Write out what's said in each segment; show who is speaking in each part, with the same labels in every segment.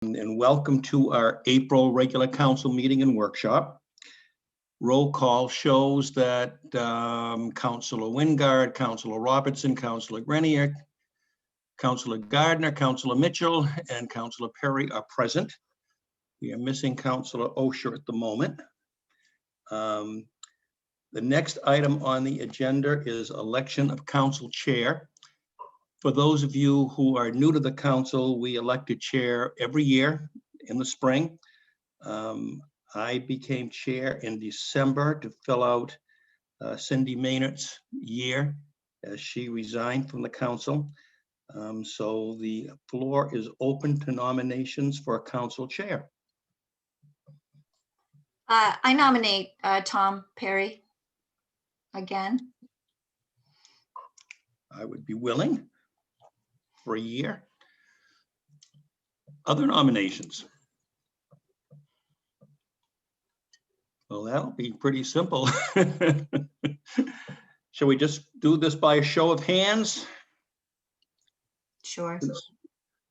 Speaker 1: And welcome to our April regular council meeting and workshop. Roll call shows that Councilor Wingard, Councilor Robertson, Councilor Grenier, Councilor Gardner, Councilor Mitchell, and Councilor Perry are present. We are missing Councilor Osher at the moment. The next item on the agenda is election of council chair. For those of you who are new to the council, we elect a chair every year in the spring. I became chair in December to fill out Cindy Maynard's year as she resigned from the council. So the floor is open to nominations for a council chair.
Speaker 2: I nominate Tom Perry again.
Speaker 1: I would be willing for a year. Other nominations? Well, that'll be pretty simple. Shall we just do this by a show of hands?
Speaker 2: Sure.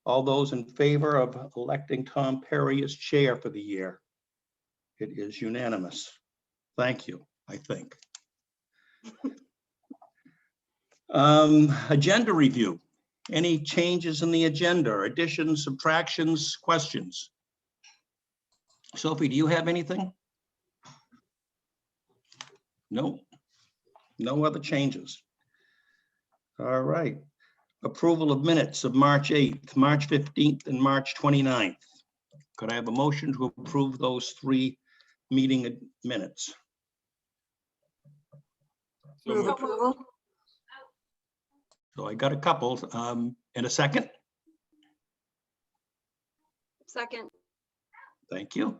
Speaker 1: All those in favor of electing Tom Perry as chair for the year? It is unanimous. Thank you, I think. Agenda review. Any changes in the agenda, additions, subtractions, questions? Sophie, do you have anything? No, no other changes. All right. Approval of minutes of March 8th, March 15th, and March 29th. Could I have a motion to approve those three meeting minutes?
Speaker 2: Move approval.
Speaker 1: So I got a couple. In a second.
Speaker 3: Second.
Speaker 1: Thank you.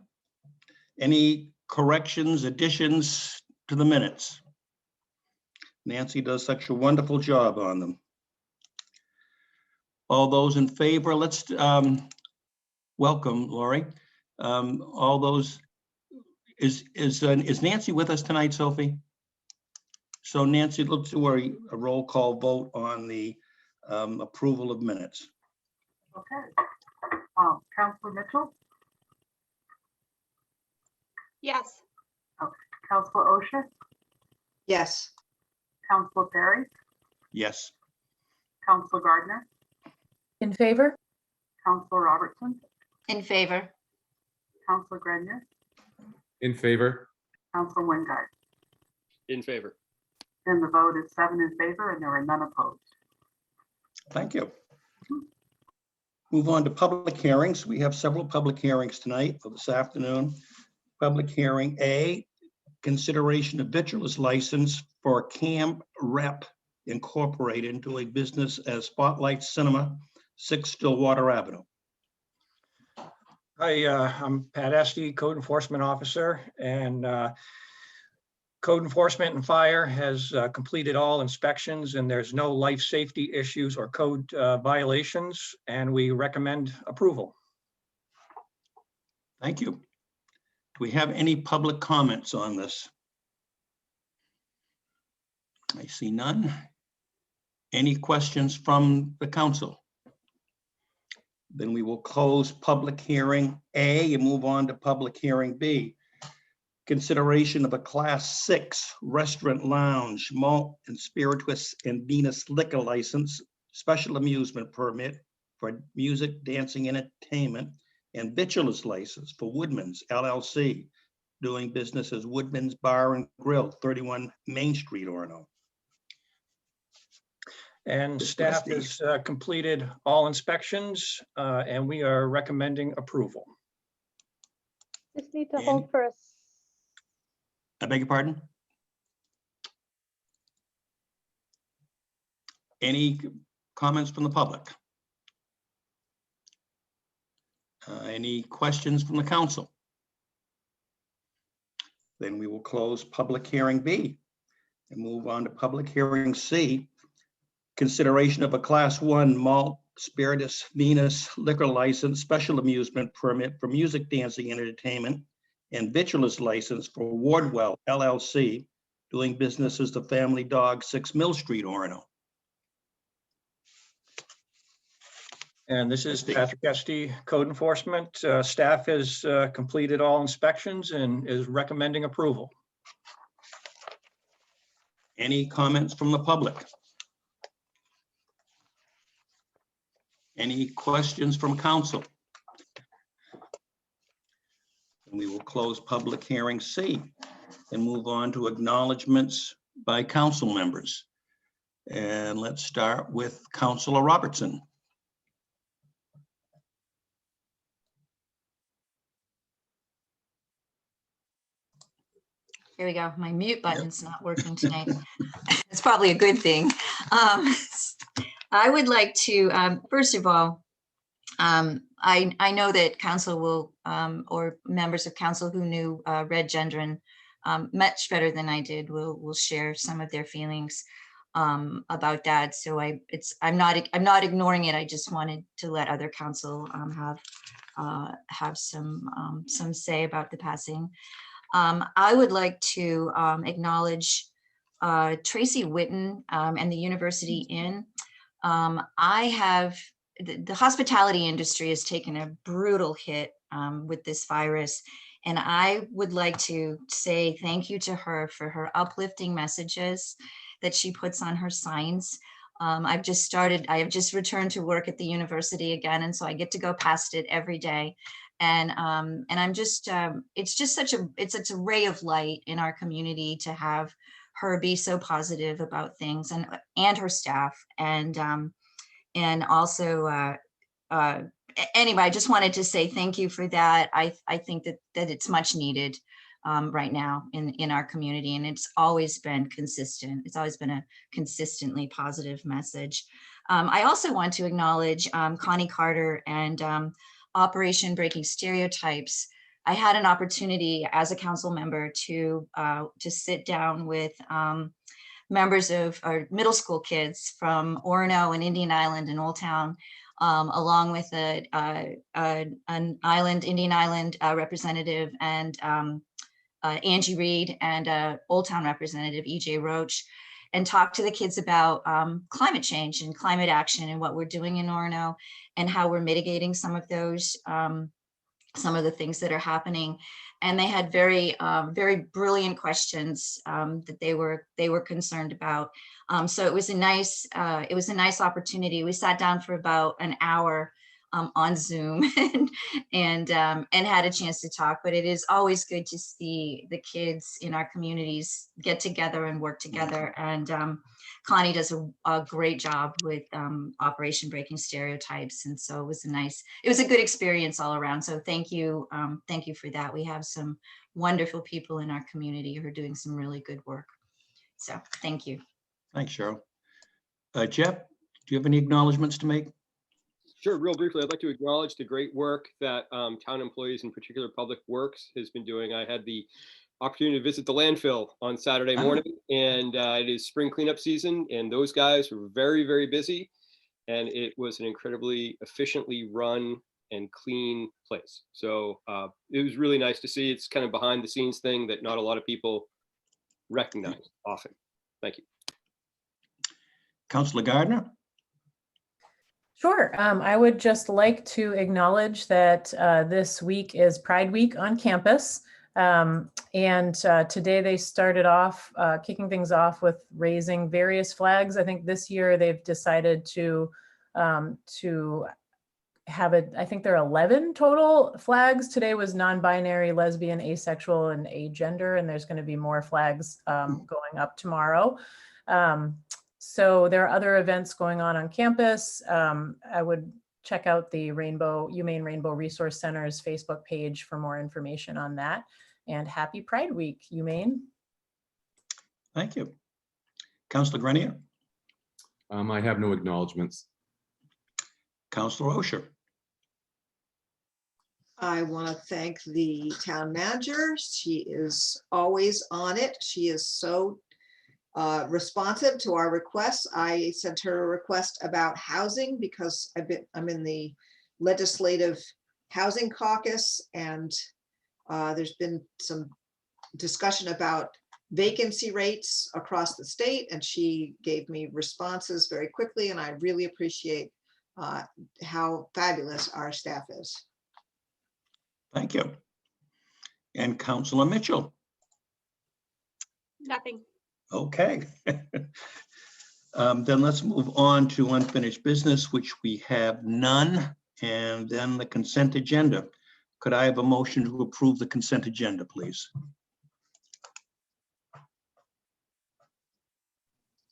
Speaker 1: Any corrections, additions to the minutes? Nancy does such a wonderful job on them. All those in favor, let's welcome Lori. All those, is Nancy with us tonight, Sophie? So Nancy, let's do a roll call vote on the approval of minutes.
Speaker 4: Okay. Councilor Mitchell?
Speaker 3: Yes.
Speaker 4: Okay. Councilor Osher?
Speaker 2: Yes.
Speaker 4: Councilor Perry?
Speaker 1: Yes.
Speaker 4: Councilor Gardner?
Speaker 5: In favor?
Speaker 4: Councilor Robertson?
Speaker 2: In favor.
Speaker 4: Councilor Grenier?
Speaker 6: In favor.
Speaker 4: Councilor Wingard?
Speaker 7: In favor.
Speaker 4: And the vote is 7 in favor and there are none opposed.
Speaker 1: Thank you. Move on to public hearings. We have several public hearings tonight or this afternoon. Public hearing A, consideration of victuals license for Cam Rep Incorporated doing business as Spotlight Cinema, 6 Stillwater Avenue.
Speaker 8: Hi, I'm Pat Esty, Code Enforcement Officer, and Code Enforcement and Fire has completed all inspections and there's no life safety issues or code violations, and we recommend approval.
Speaker 1: Thank you. Do we have any public comments on this? I see none. Any questions from the council? Then we will close public hearing A and move on to public hearing B. Consideration of a Class 6 restaurant lounge, malt and spirituous and Venus liquor license, special amusement permit for music, dancing, and entertainment, and victuals license for Woodman's LLC, doing business as Woodman's Bar and Grill, 31 Main Street, Orono.
Speaker 8: And staff has completed all inspections and we are recommending approval.
Speaker 5: Just need to hold for us.
Speaker 1: I beg your pardon? Any comments from the public? Any questions from the council? Then we will close public hearing B and move on to public hearing C. Consideration of a Class 1 malt spirituous Venus liquor license, special amusement permit for music, dancing, and entertainment, and victuals license for Wardwell LLC, doing business as the Family Dog, 6 Mill Street, Orono.
Speaker 8: And this is
Speaker 1: Esty.
Speaker 8: Patrick Esty, Code Enforcement. Staff has completed all inspections and is recommending approval.
Speaker 1: Any comments from the public? Any questions from council? And we will close public hearing C and move on to acknowledgements by council members. And let's start with Councilor Robertson.
Speaker 2: Here we go. My mute button's not working tonight. It's probably a good thing. I would like to, first of all, I know that council will, or members of council who knew Red Gendron much better than I did will share some of their feelings about that. So I'm not ignoring it. I just wanted to let other council have some say about the passing. I would like to acknowledge Tracy Witten and the University Inn. The hospitality industry has taken a brutal hit with this virus. And I would like to say thank you to her for her uplifting messages that she puts on her signs. I have just returned to work at the university again. And so I get to go past it every day. And I'm just, it's just such a ray of light in our community to have her be so positive about things, and her staff. And also, anyway, I just wanted to say thank you for that. I think that it's much needed right now in our community, and it's always been consistent. It's always been a consistently positive message. I also want to acknowledge Connie Carter and Operation Breaking Stereotypes. I had an opportunity as a council member to sit down with members of our middle school kids from Orono and Indian Island and Old Town, along with an Indian Island representative and Angie Reed and Old Town representative EJ Roach, and talk to the kids about climate change and climate action and what we're doing in Orono and how we're mitigating some of those, some of the things that are happening. And they had very brilliant questions that they were concerned about. So it was a nice opportunity. We sat down for about an hour on Zoom and had a chance to talk. But it is always good to see the kids in our communities get together and work together. And Connie does a great job with Operation Breaking Stereotypes. And so it was a good experience all around. So thank you for that. We have some wonderful people in our community who are doing some really good work. So thank you.
Speaker 1: Thanks, Cheryl. Jeff, do you have any acknowledgements to make?
Speaker 7: Sure, real briefly, I'd like to acknowledge the great work that town employees, in particular Public Works, has been doing. I had the opportunity to visit the landfill on Saturday morning, and it is spring cleanup season, and those guys were very, very busy, and it was an incredibly efficiently run and clean place. So it was really nice to see. It's kind of behind the scenes thing that not a lot of people recognize often. Thank you.
Speaker 1: Councilor Gardner?
Speaker 5: Sure. I would just like to acknowledge that this week is Pride Week on campus. And today they started off kicking things off with raising various flags. I think this year they've decided to have it. I think there are 11 total flags. Today was non-binary, lesbian, asexual, and agender, and there's going to be more flags going up tomorrow. So there are other events going on campus. I would check out the UMaine Rainbow Resource Center's Facebook page for more information on that. And happy Pride Week, UMaine.
Speaker 1: Thank you. Councilor Grenier?
Speaker 6: I have no acknowledgements.
Speaker 1: Councilor Osher?
Speaker 9: I want to thank the town manager. She is always on it. She is so responsive to our requests. I sent her a request about housing because I'm in the legislative housing caucus, and there's been some discussion about vacancy rates across the state, and she gave me responses very quickly, and I really appreciate how fabulous our staff is.
Speaker 1: Thank you. And Councilor Mitchell.
Speaker 3: Nothing.
Speaker 1: Okay. Then let's move on to unfinished business, which we have none, and then the consent agenda. Could I have a motion to approve the consent agenda, please?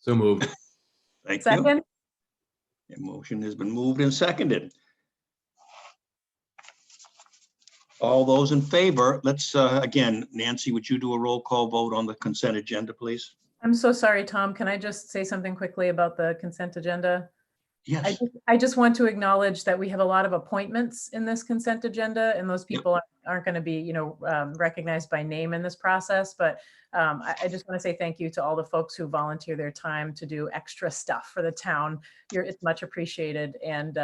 Speaker 6: So moved.
Speaker 1: Thank you.
Speaker 5: Second,
Speaker 1: The motion has been moved and seconded. All those in favor, let's, again, Nancy, would you do a roll call vote on the consent agenda, please?
Speaker 5: I'm so sorry, Tom. Can I just say something quickly about the consent agenda?
Speaker 1: Yes.
Speaker 5: I just want to acknowledge that we have a lot of appointments in this consent agenda, and those people aren't going to be, recognized by name in this process. But I just want to say thank you to all the folks who volunteer their time to do extra stuff for the town. It's much appreciated, and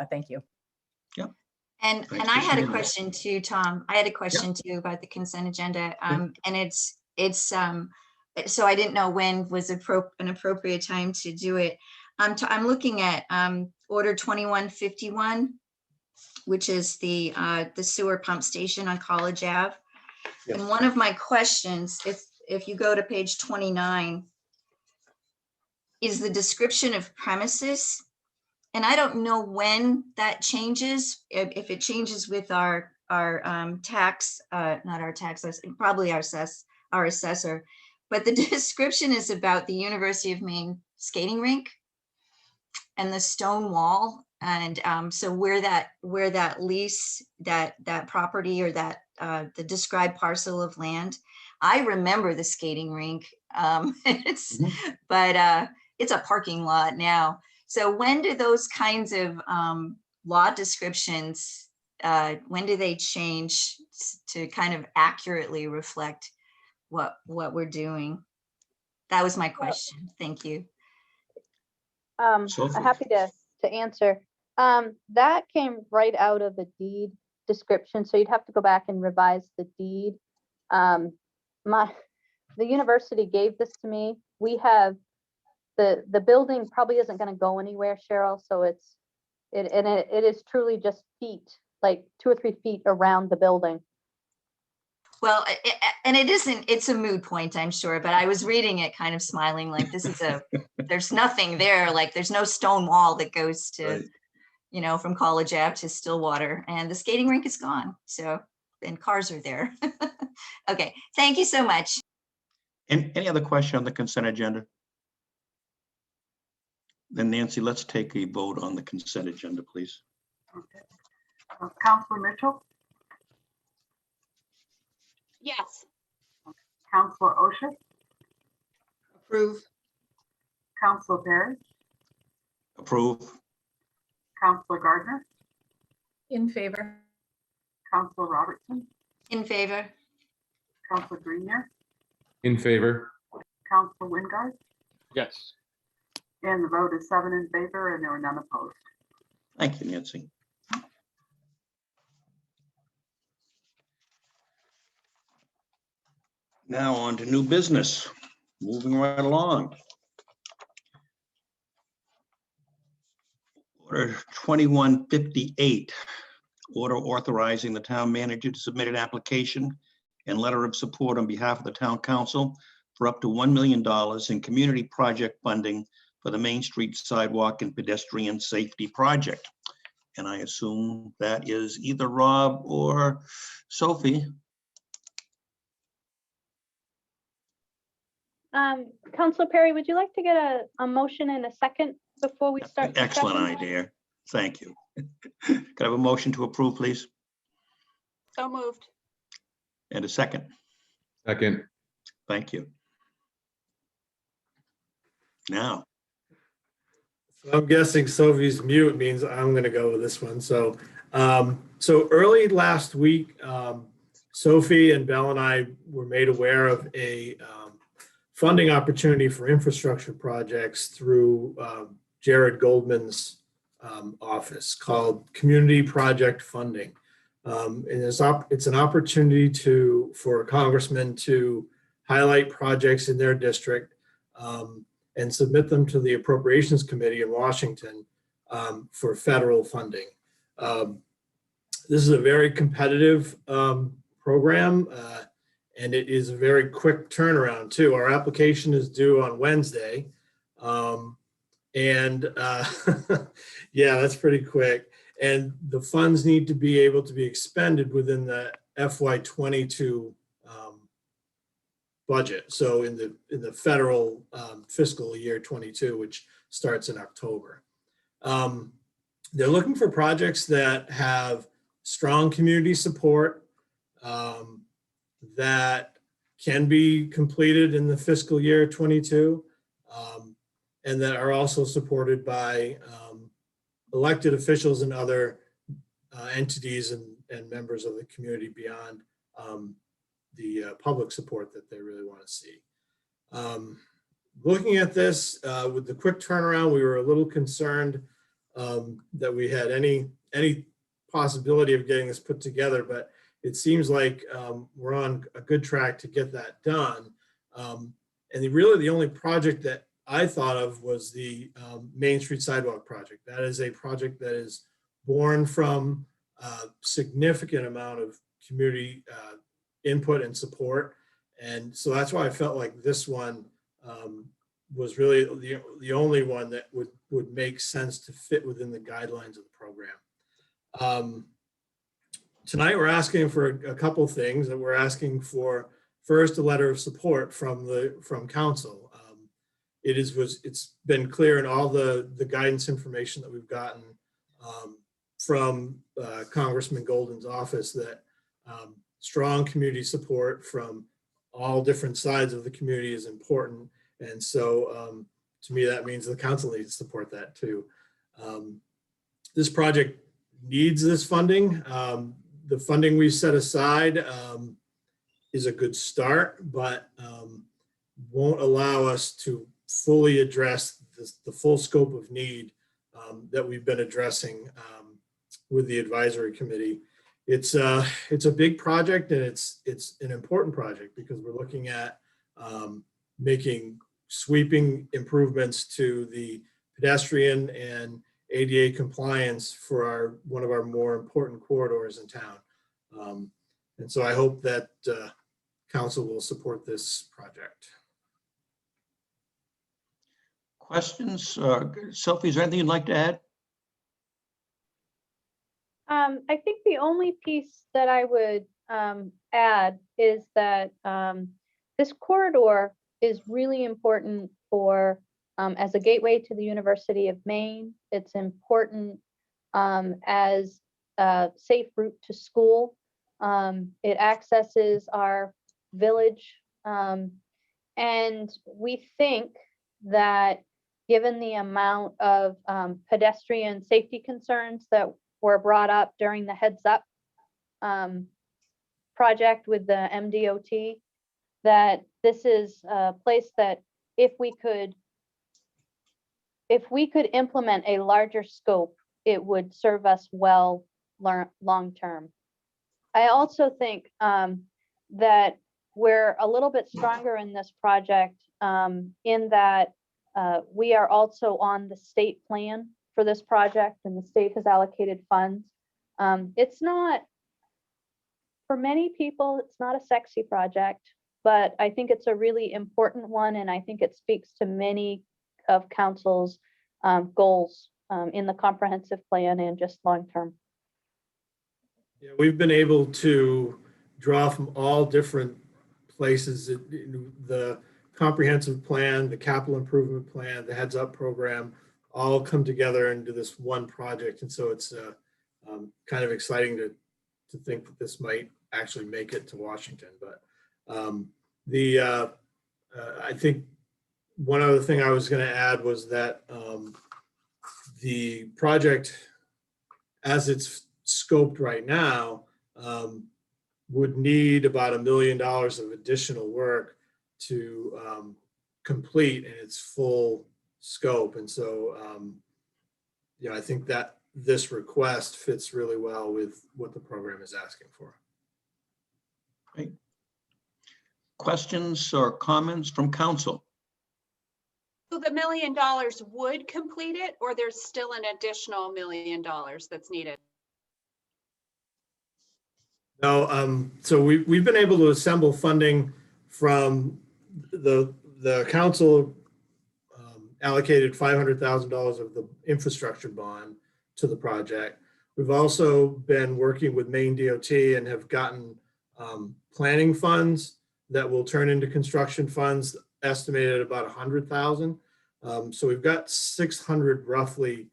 Speaker 5: thank you.
Speaker 2: And
Speaker 1: Thanks
Speaker 2: I
Speaker 1: for
Speaker 2: had a
Speaker 1: sharing that.
Speaker 2: question too, Tom. I had a question too about the consent agenda. And it's so I didn't know when was an appropriate time to do it. I'm looking at Order 2151, which is the sewer pump station on College Ave.
Speaker 1: Yes.
Speaker 2: And one of my questions, if you go to page 29, is the description of premises. And I don't know when that changes, if it changes with our tax, not our tax, probably our assessor. But the description is about the University of Maine skating rink and the stone wall. And so where that lease, that property or that the described parcel of land, I remember the skating rink. But it's a parking lot now. So when do those kinds of law descriptions, when do they change to kind of accurately reflect what we're doing? That was my question. Thank you.
Speaker 1: Sophie.
Speaker 10: Happy to answer. That came right out of the deed description, so you'd have to go back and revise the deed. The university gave this to me. We have the building probably isn't going to go anywhere, Cheryl. So it is truly just feet, like 2 or 3 feet around the building.
Speaker 2: Well, and it isn't, it's a moot point, I'm sure, but I was reading it kind of smiling, like this is there's nothing there, like there's no stone wall that goes to,
Speaker 1: Right.
Speaker 2: From College Ave to Stillwater, and the skating rink is gone. So, and cars are there. Okay, thank you so much.
Speaker 1: And any other question on the consent agenda? Then Nancy, let's take a vote on the consent agenda, please.
Speaker 4: Okay. Counselor Mitchell,
Speaker 3: Yes.
Speaker 4: Counselor Osha,
Speaker 9: Approve.
Speaker 4: Counselor Perry,
Speaker 1: Approve.
Speaker 4: Counselor Gardner,
Speaker 5: In favor.
Speaker 4: Counselor Robertson,
Speaker 2: In favor?
Speaker 4: Counselor Grenier,
Speaker 6: In favor.
Speaker 4: Counselor Wingard,
Speaker 7: Yes.
Speaker 4: and the vote is 7 in favor and there were none opposed.
Speaker 1: Thank you, Nancy. Now on to new business. Moving right along. Order 2158, order authorizing the town manager to submit an application and letter of support on behalf of the town council for up to $1 million in community project funding for the Main Street Sidewalk and Pedestrian Safety Project. And I assume that is either Rob or Sophie.
Speaker 10: Counselor Perry, would you like to get a motion in a second before we start?
Speaker 1: Excellent
Speaker 10: discussion?
Speaker 1: idea. Thank you. Could I have a motion to approve, please?
Speaker 3: So moved.
Speaker 1: And a second.
Speaker 6: Second.
Speaker 1: Thank you. Now,
Speaker 11: So I'm guessing Sophie's mute means I'm going to go with this one. So, so early last week, Sophie and Belle and I were made aware of a funding opportunity for infrastructure projects through Jared Goldman's office called Community Project Funding. And it's an opportunity for a congressman to highlight projects in their district and submit them to the Appropriations Committee in Washington for federal funding. This is a very competitive program, and it is a very quick turnaround too. Our application is due on Wednesday. Yeah, that's pretty quick. And the funds need to be able to be expended within the FY22 budget. So in the federal fiscal year 22, which starts in October. They're looking for projects that have strong community support, that can be completed in the fiscal year 22, and that are also supported by elected officials and other entities and members of the community beyond the public support that they really want to see. Looking at this with the quick turnaround, we were a little concerned that we had any possibility of getting this put together, but it seems like we're on a good track to get that done. And really the only project that I thought of was the Main Street Sidewalk project. That is a project that is born from a significant amount of community input and support. And so that's why I felt like this one was really the only one that would make sense to fit within the guidelines of the program. Tonight we're asking for a couple things, and we're asking for first a letter of support from council. It's been clear in all the guidance information that we've gotten from Congressman Golden's office that strong community support from all different sides of the community is important. And so to me, that means the council needs to support that too. This project needs this funding. The funding we set aside is a good start, but won't allow us to fully address the full scope of need that we've been addressing with the advisory committee. It's a big project, and it's an important project because we're looking at making sweeping improvements to the pedestrian and ADA compliance for one of our more important corridors in town. And so I hope that council will support this project.
Speaker 1: Questions? Sophie, is there anything you'd like to add?
Speaker 10: I think the only piece that I would add is that this corridor is really important for as a gateway to the University of Maine. It's important as a safe route to school. It accesses our village, and we think that given the amount of pedestrian safety concerns that were brought up during the Heads Up project with the MDOT, that this is a place that if we could implement a larger scope, it would serve us well long term. I also think that we're a little bit stronger in this project in that we are also on the state plan for this project, and the state has allocated funds. It's not, for many people, it's not a sexy project, but I think it's a really important one, and I think it speaks to many of council's goals in the comprehensive plan and just long term.
Speaker 11: Yeah, we've been able to draw from all different places, the comprehensive plan, the capital improvement plan, the Heads Up program, all come together into this one project. And so it's kind of exciting to think that this might actually make it to Washington. But I think one other thing I was going to add was that the project, as it's scoped right now, would need about $1 million of additional work to complete in its full scope. And so, I think that this request fits really well with what the program is asking for.
Speaker 1: Great. Questions or comments from council?
Speaker 3: So the $1 million would complete it, or there's still an additional $1 million that's needed?
Speaker 11: No, so we've been able to assemble funding from the council allocated $500,000 of the infrastructure bond to the project. We've also been working with Maine DOT and have gotten planning funds that will turn into construction funds, estimated at about 100,000. So we've got 600 roughly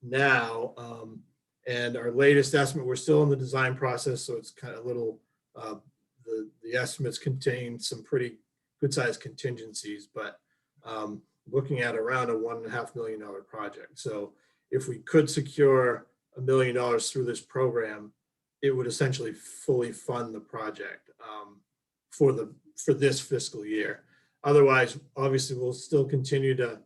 Speaker 11: now. And our latest estimate, we're still in the design process, so it's kind of a little, the estimates contain some pretty good sized contingencies, but looking at around a $1.5 million project. So if we could secure $1 million through this program, it would essentially fully fund the project for this fiscal year. Otherwise, obviously, we'll still continue to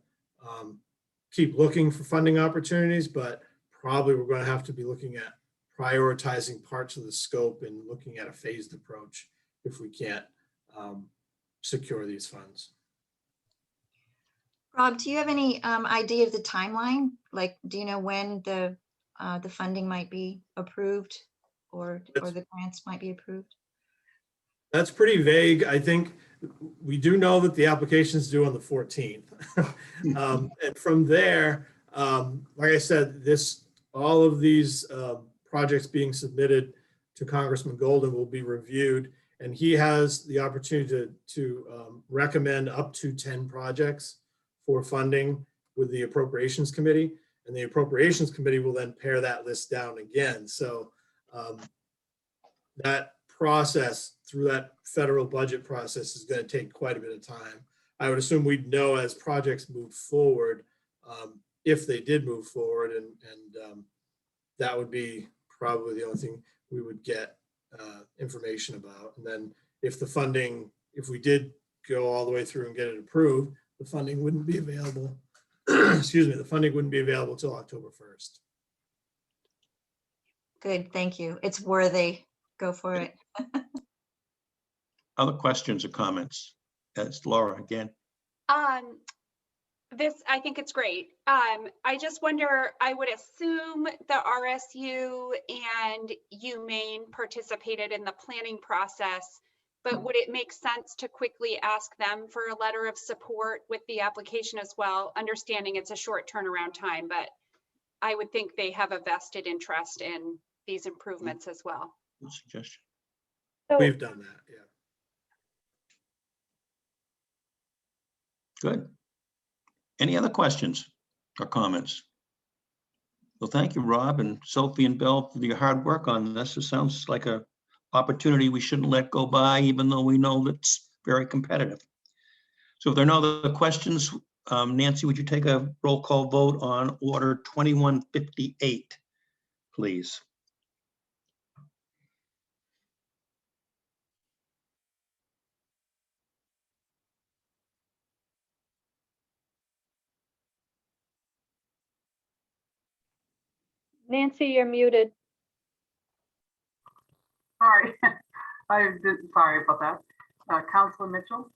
Speaker 11: keep looking for funding opportunities, but probably we're going to have to be looking at prioritizing parts of the scope and looking at a phased approach if we can't secure these funds.
Speaker 2: Rob, do you have any idea of the timeline? Like, do you know when the funding might be approved or the grants might be approved?
Speaker 11: That's pretty vague. I think we do know that the application is due on the 14th. And from there, like I said, all of these projects being submitted to Congressman Golden will be reviewed, and he has the opportunity to recommend up to 10 projects for funding with the Appropriations Committee, and the Appropriations Committee will then pare that list down again. So that process through that federal budget process is going to take quite a bit of time. I would assume we'd know as projects move forward, if they did move forward, and that would be probably the only thing we would get information about. And then if we did go all the way through and get it approved, the funding wouldn't be available. Excuse me, the funding wouldn't be available till October 1st.
Speaker 2: Good, thank you. It's worthy. Go for it.
Speaker 1: Other questions or comments? That's Laura again.
Speaker 3: I think it's great. I just wonder, I would assume the RSU and UMaine participated in the planning process, but would it make sense to quickly ask them for a letter of support with the application as well? Understanding it's a short turnaround time, but I would think they have a vested interest in these improvements as well.
Speaker 1: Good suggestion.
Speaker 10: So
Speaker 11: We've done that, yeah.
Speaker 1: Good. Any other questions or comments? Well, thank you, Rob and Sophie and Bill, for your hard work on this. It sounds like an opportunity we shouldn't let go by, even though we know that's very competitive. So if there are no other questions, Nancy, would you take a roll call vote on order 2158, please?
Speaker 10: Nancy, you're muted.
Speaker 4: Sorry, sorry about that. Councilor Mitchell,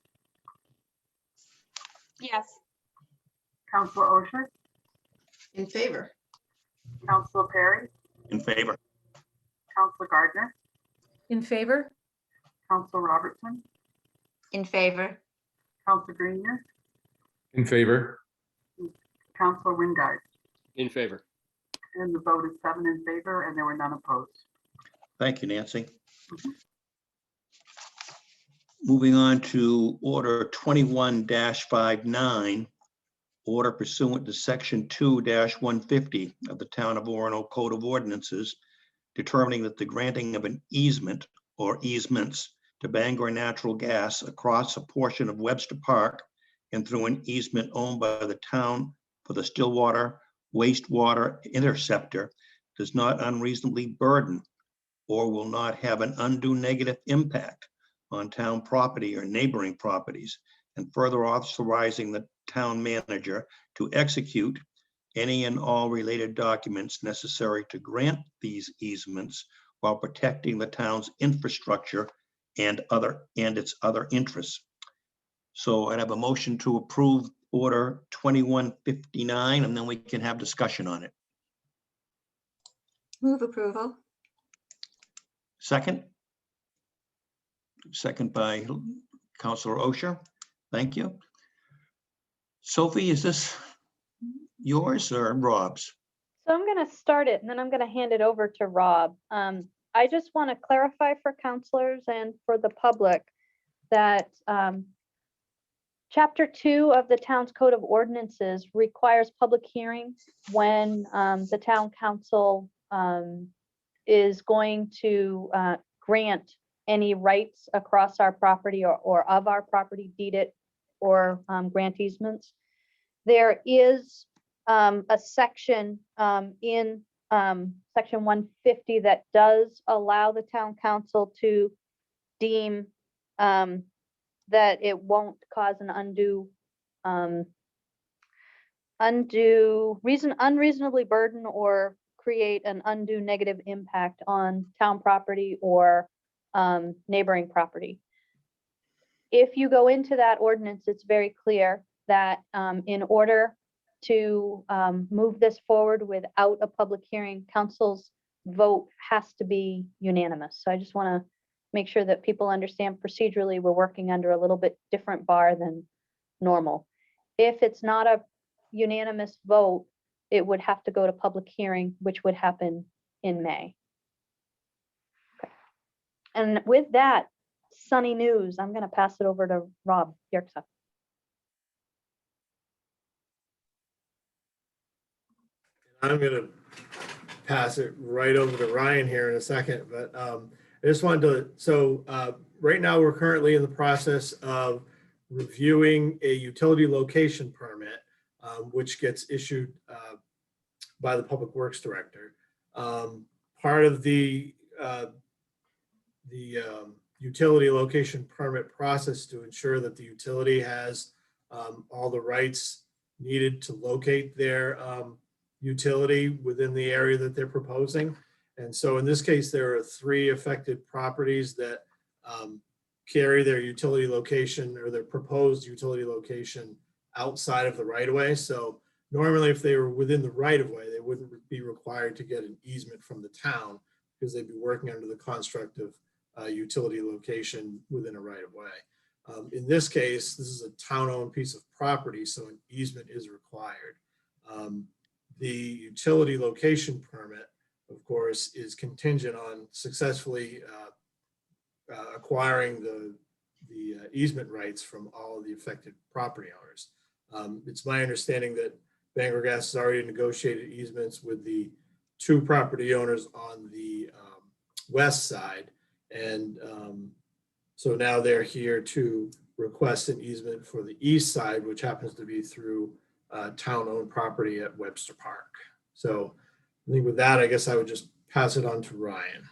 Speaker 3: Yes.
Speaker 4: Councilor Osher,
Speaker 9: In favor?
Speaker 4: Councilor Perry,
Speaker 1: In favor?
Speaker 4: Councilor Gardner,
Speaker 5: In favor?
Speaker 4: Councilor Robertson,
Speaker 2: In favor?
Speaker 4: Councilor Grenier,
Speaker 6: In favor?
Speaker 4: Councilor Wingard.
Speaker 7: In favor.
Speaker 4: And the vote is 7 in favor, and there were none opposed.
Speaker 1: Thank you, Nancy. Moving on to order 21-59, order pursuant to section 2-150 of the Town of Orono Code of Ordinances, determining that the granting of an easement or easements to Bangor Natural Gas across a portion of Webster Park and through an easement owned by the town for the Stillwater wastewater interceptor does not unreasonably burden or will not have an undue negative impact on town property or neighboring properties, and further authorizing the town manager to execute any and all related documents necessary to grant these easements while protecting the town's infrastructure and its other interests. So I'd have a motion to approve Order 2159, and then we can have discussion on it.
Speaker 2: Move approval.
Speaker 1: Second? Second by Councilor Osher. Thank you. Sophie, is this yours or Rob's?
Speaker 10: So I'm going to start it and then I'm going to hand it over to Rob. I just want to clarify for counselors and for the public that Chapter 2 of the town's Code of Ordinances requires public hearing when the town council is going to grant any rights across our property or of our property, deed it or grant easements. There is a section in section 150 that does allow the town council to deem that it won't cause an unreasonably burden or create an undue negative impact on town property or neighboring property. If you go into that ordinance, it's very clear that in order to move this forward without a public hearing, council's vote has to be unanimous. So I just want to make sure that people understand procedurally we're working under a little bit different bar than normal. If it's not a unanimous vote, it would have to go to public hearing, which would happen in May. Okay. And with that sunny news, I'm going to pass it over to Rob Yerxa.
Speaker 11: I'm going to pass it right over to Ryan here in a second, but I just wanted to, so right now we're currently in the process of reviewing a utility location permit, which gets issued by the Public Works Director. Part of the utility location permit process to ensure that the utility has all the rights needed to locate their utility within the area that they're proposing. And so in this case, there are 3 affected properties that carry their utility location or their proposed utility location outside of the right of way. So normally if they were within the right of way, they wouldn't be required to get an easement from the town because they'd be working under the construct of utility location within a right of way. In this case, this is a town-owned piece of property, so an easement is required. The utility location permit, of course, is contingent on successfully acquiring the easement rights from all of the affected property owners. It's my understanding that Bangor Gas has already negotiated easements with the 2 property owners on the west side. And so now they're here to request an easement for the east side, which happens to be through town-owned property at Webster Park. So I think with that, I guess I would just pass it on to Ryan.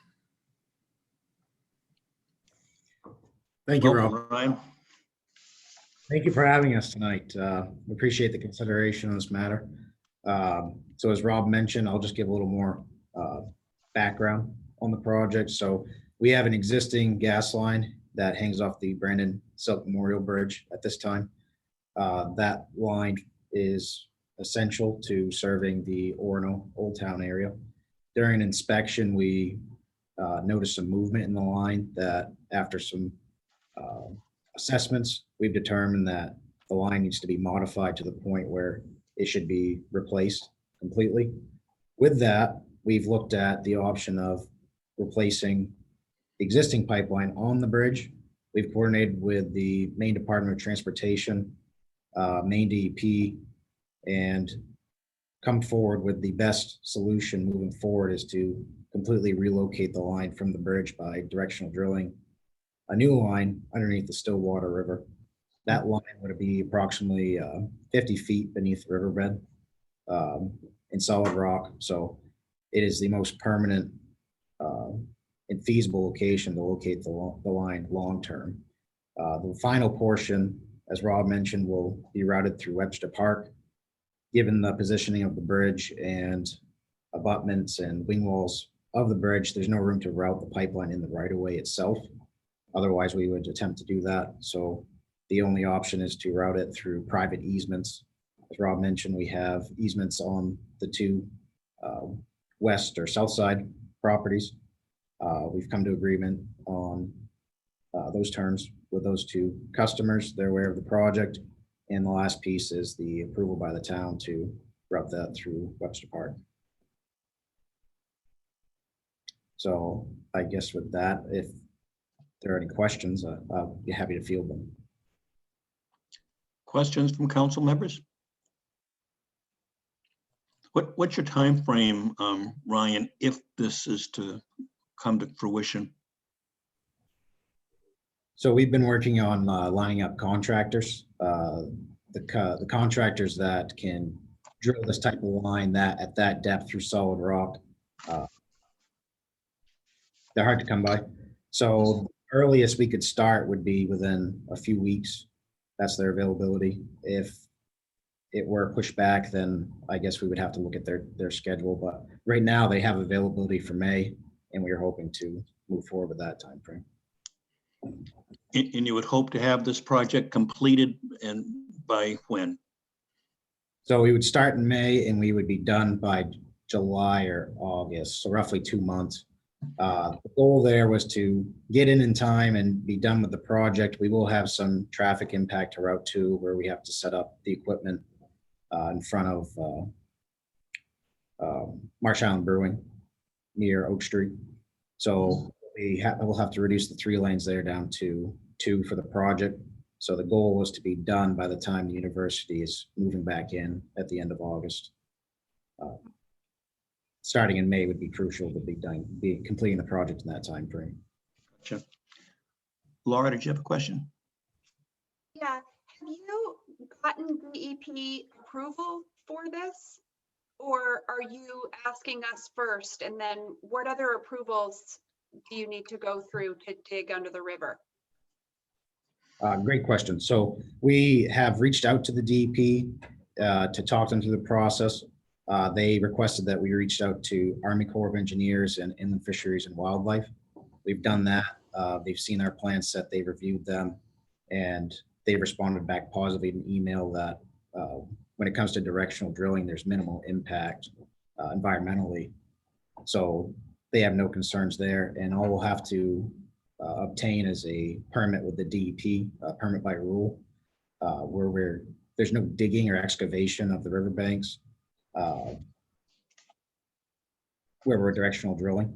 Speaker 12: Thank you, Rob.
Speaker 1: Welcome, Ryan.
Speaker 12: Thank you for having us tonight. We appreciate the consideration on this matter. So as Rob mentioned, I'll just give a little more background on the project. So we have an existing gas line that hangs off the Brandon Silk Memorial Bridge at this time. That line is essential to serving the Orono Old Town area. During an inspection, we noticed some movement in the line that after some assessments, we've determined that the line needs to be modified to the point where it should be replaced completely. With that, we've looked at the option of replacing the existing pipeline on the bridge. We've coordinated with the Maine Department of Transportation, Maine DEP, and come forward with the best solution moving forward is to completely relocate the line from the bridge by directional drilling a new line underneath the Stillwater River. That line would be approximately 50 feet beneath the riverbed in solid rock. So it is the most permanent and feasible location to locate the line long-term. The final portion, as Rob mentioned, will be routed through Webster Park. Given the positioning of the bridge and abutments and wing walls of the bridge, there's no room to route the pipeline in the right-of-way itself. Otherwise, we would attempt to do that. So The only option is to route it through private easements. As Rob mentioned, we have easements on the two west or south side properties. We've come to agreement on those terms with those two customers. They're aware of the project. And the last piece is the approval by the town to route that through Webster Park. So I guess with that, if there are any questions, I'll be happy to field them.
Speaker 1: Questions from council members? What's your time frame, Ryan, if this is to come to fruition?
Speaker 12: So we've been working on lining up contractors, the contractors that can drill this type of line that at that depth through solid rock. They're hard to come by. So earliest we could start would be within a few weeks. That's their availability. If it were pushed back, then I guess we would have to look at their schedule. But right now they have availability for May, and we are hoping to move forward with that time frame.
Speaker 1: And you would hope to have this project completed and by when?
Speaker 12: So we would start in May and we would be done by July or August, so roughly 2 months. The goal there was to get in time and be done with the project. We will have some traffic impact to Route 2 where we have to set up the equipment in front of Marsh Island Brewing near Oak Street. So we'll have to reduce the 3 lanes there down to 2 for the project. So the goal was to be done by the time the university is moving back in at the end of August. Starting in May would be crucial to be completing the project in that time frame.
Speaker 1: Gotcha. Laura, did you have a question?
Speaker 3: Yeah, have you gotten DEP approval for this? Or are you asking us first? And then what other approvals do you need to go through to dig under the river?
Speaker 12: Great question. So we have reached out to the DEP to talk them through the process. They requested that we reached out to Army Corps of Engineers and Inland Fisheries and Wildlife. We've done that. They've seen our plan set, they reviewed them, and they responded back positively in email that when it comes to directional drilling, there's minimal impact environmentally. So they have no concerns there, and all we'll have to obtain is a permit with the DEP, permit by rule, where there's no digging or excavation of the riverbanks, where we're directional drilling.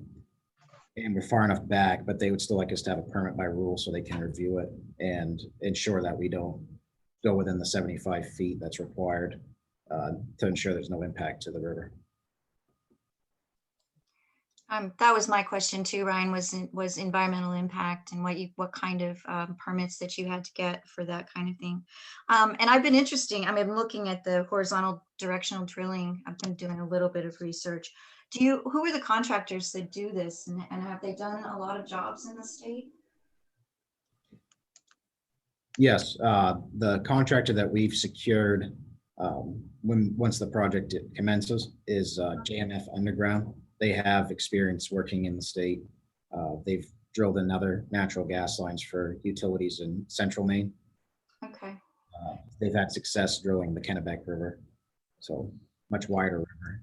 Speaker 12: And we're far enough back, but they would still like us to have a permit by rule so they can review it and ensure that we don't go within the 75 feet that's required to ensure there's no impact to the river.
Speaker 2: That was my question too, Ryan, was environmental impact and what kind of permits that you had to get for that kind of thing. And I've been I'm looking at the horizontal directional drilling. I've been doing a little bit of research. Who are the contractors that do this, and have they done a lot of jobs in the state?
Speaker 12: Yes, the contractor that we've secured once the project commences is JMF Underground. They have experience working in the state. They've drilled in other natural gas lines for utilities in central Maine.
Speaker 2: Okay.
Speaker 12: They've had success drilling the Kennebec River, so much wider river.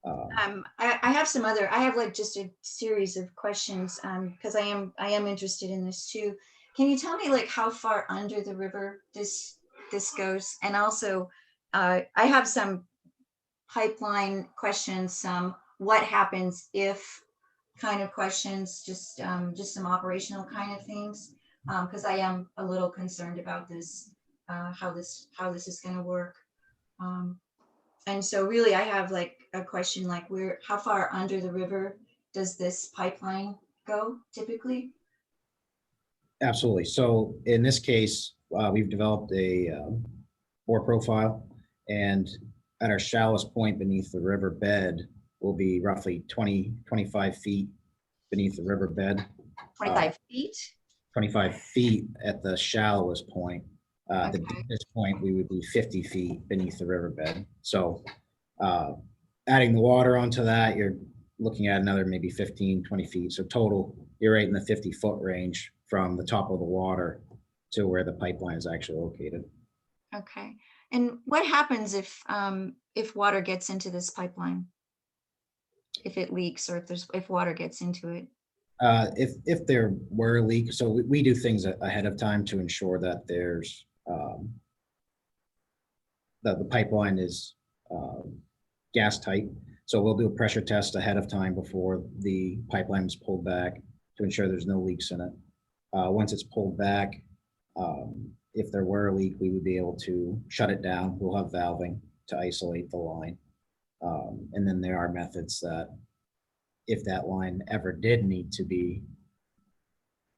Speaker 2: I have like just a series of questions because I am interested in this too. Can you tell me like how far under the river this goes? And also, I have some pipeline questions. What happens if kind of questions, just some operational kind of things, because I am a little concerned about this, how this is going to work. And so really I have like a question like how far under the river does this pipeline go typically?
Speaker 12: Absolutely. So in this case, we've developed a bore profile, and at our shallowest point beneath the river bed will be roughly 25 feet beneath the river bed.
Speaker 2: 25 feet?
Speaker 12: 25 feet at the shallowest point.
Speaker 2: Okay.
Speaker 12: The deepest point, we would be 50 feet beneath the riverbed. So adding the water onto that, you're looking at another maybe 15, 20 feet. So total, you're right in the 50-foot range from the top of the water to where the pipeline is actually located.
Speaker 2: Okay. And what happens if water gets into this pipeline? If it leaks or if water gets into it?
Speaker 12: If there were a leak, so we do things ahead of time to ensure that there's that the pipeline is gas tight. So we'll do a pressure test ahead of time before the pipeline is pulled back to ensure there's no leaks in it. Once it's pulled back, if there were a leak, we would be able to shut it down. We'll have valving to isolate the line. And then there are methods that if that line ever did need to be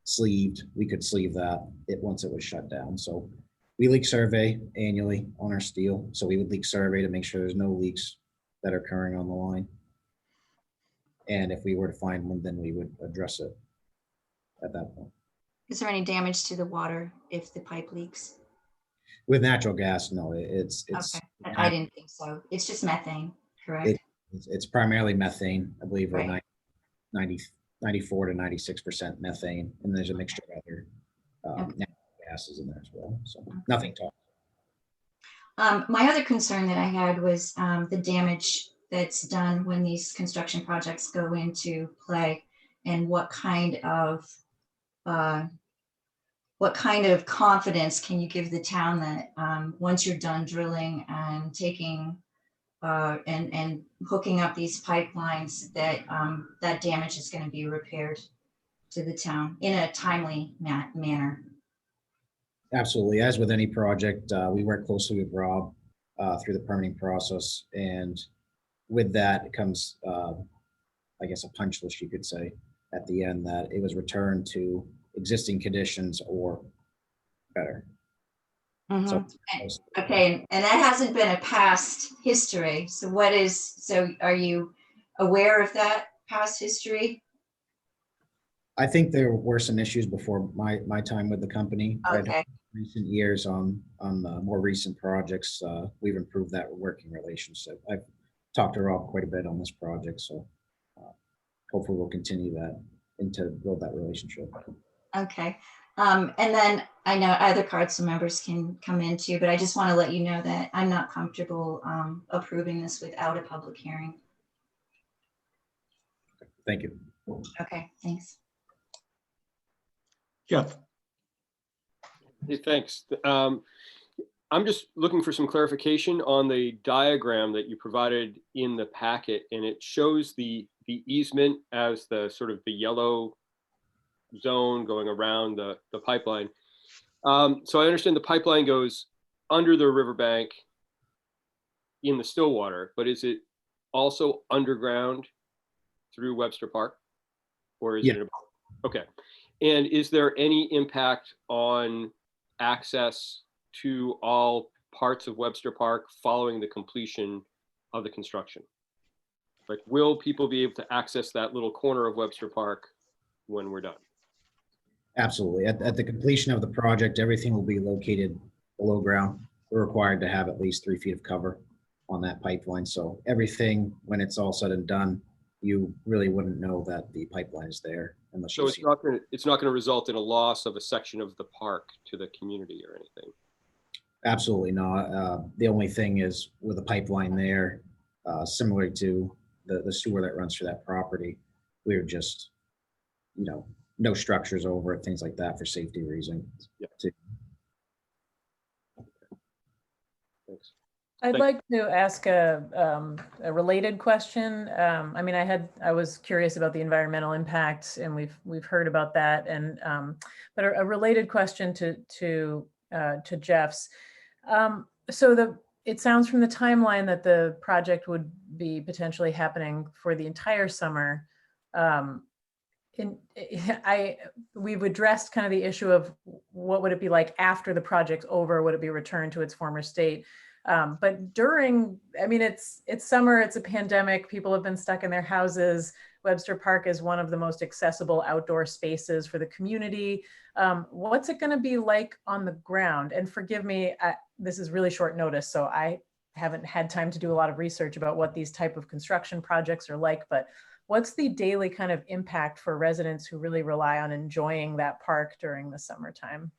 Speaker 12: sleeved, we could sleeve that once it was shut down. So we leak survey annually on our steel. So we would leak survey to make sure there's no leaks that are occurring on the line. And if we were to find one, then we would address it at that point.
Speaker 2: Is there any damage to the water if the pipe leaks?
Speaker 12: With natural gas, no, it's
Speaker 2: Okay, I didn't think so. It's just methane, correct?
Speaker 12: it's primarily methane. I believe we're
Speaker 2: Right.
Speaker 12: 94 to 96% methane, and there's a mixture of other natural gases in there as well. So nothing toxic.
Speaker 2: My other concern that I had was the damage that's done when these construction projects go into play, and what kind of confidence can you give the town that once you're done drilling and taking and hooking up these pipelines, that that damage is going to be repaired to the town in a timely manner?
Speaker 12: Absolutely. As with any project, we work closely with Rob through the permitting process. And with that, it comes, I guess, a punch list, you could say, at the end, that it was returned to existing conditions or better.
Speaker 2: Mhm.
Speaker 12: So,
Speaker 2: Okay, and that hasn't been a past history. So are you aware of that past history?
Speaker 12: I think there were some issues before my time with the company.
Speaker 2: Okay.
Speaker 12: Recent years on the more recent projects, we've improved that working relationship. I've talked to Rob quite a bit on this project, so hopefully we'll continue that and to build that relationship.
Speaker 2: Okay. And then I know other council members can come in too, but I just want to let you know that I'm not comfortable approving this without a public hearing.
Speaker 12: Thank you.
Speaker 2: Okay, thanks.
Speaker 1: Jeff,
Speaker 7: Hey, thanks. I'm just looking for some clarification on the diagram that you provided in the packet, and it shows the easement as the sort of the yellow zone going around the pipeline. So I understand the pipeline goes under the riverbank in the Stillwater, but is it also underground through Webster Park? Or is it? Okay. And is there any impact on access to all parts of Webster Park following the completion of the construction? Like, will people be able to access that little corner of Webster Park when we're done?
Speaker 12: Absolutely. At the completion of the project, everything will be located below ground. We're required to have at least 3 feet of cover on that pipeline. So everything, when it's all said and done, you really wouldn't know that the pipeline is there unless
Speaker 7: So
Speaker 12: you
Speaker 7: it's
Speaker 12: see
Speaker 7: not going to result in a loss of a section of the park to the community or anything?
Speaker 12: Absolutely not. The only thing is with a pipeline there, similar to the sewer that runs through that property, we're just, no structures over it, things like that for safety reasons.
Speaker 7: Yeah. Thanks.
Speaker 5: I'd like to ask a related question. I mean, I was curious about the environmental impacts, and we've heard about that, and but a related question to Jeff's. So it sounds from the timeline that the project would be potentially happening for the entire summer. We've addressed kind of the issue of what would it be like after the project's over? Would it be returned to its former state? But during, I mean, it's summer, it's a pandemic, people have been stuck in their houses. Webster Park is one of the most accessible outdoor spaces for the community. What's it gonna be like on the ground? And forgive me, this is really short notice, so I haven't had time to do a lot of research about what these type of construction projects are like, but what's the daily kind of impact for residents who really rely on enjoying that park during the summertime?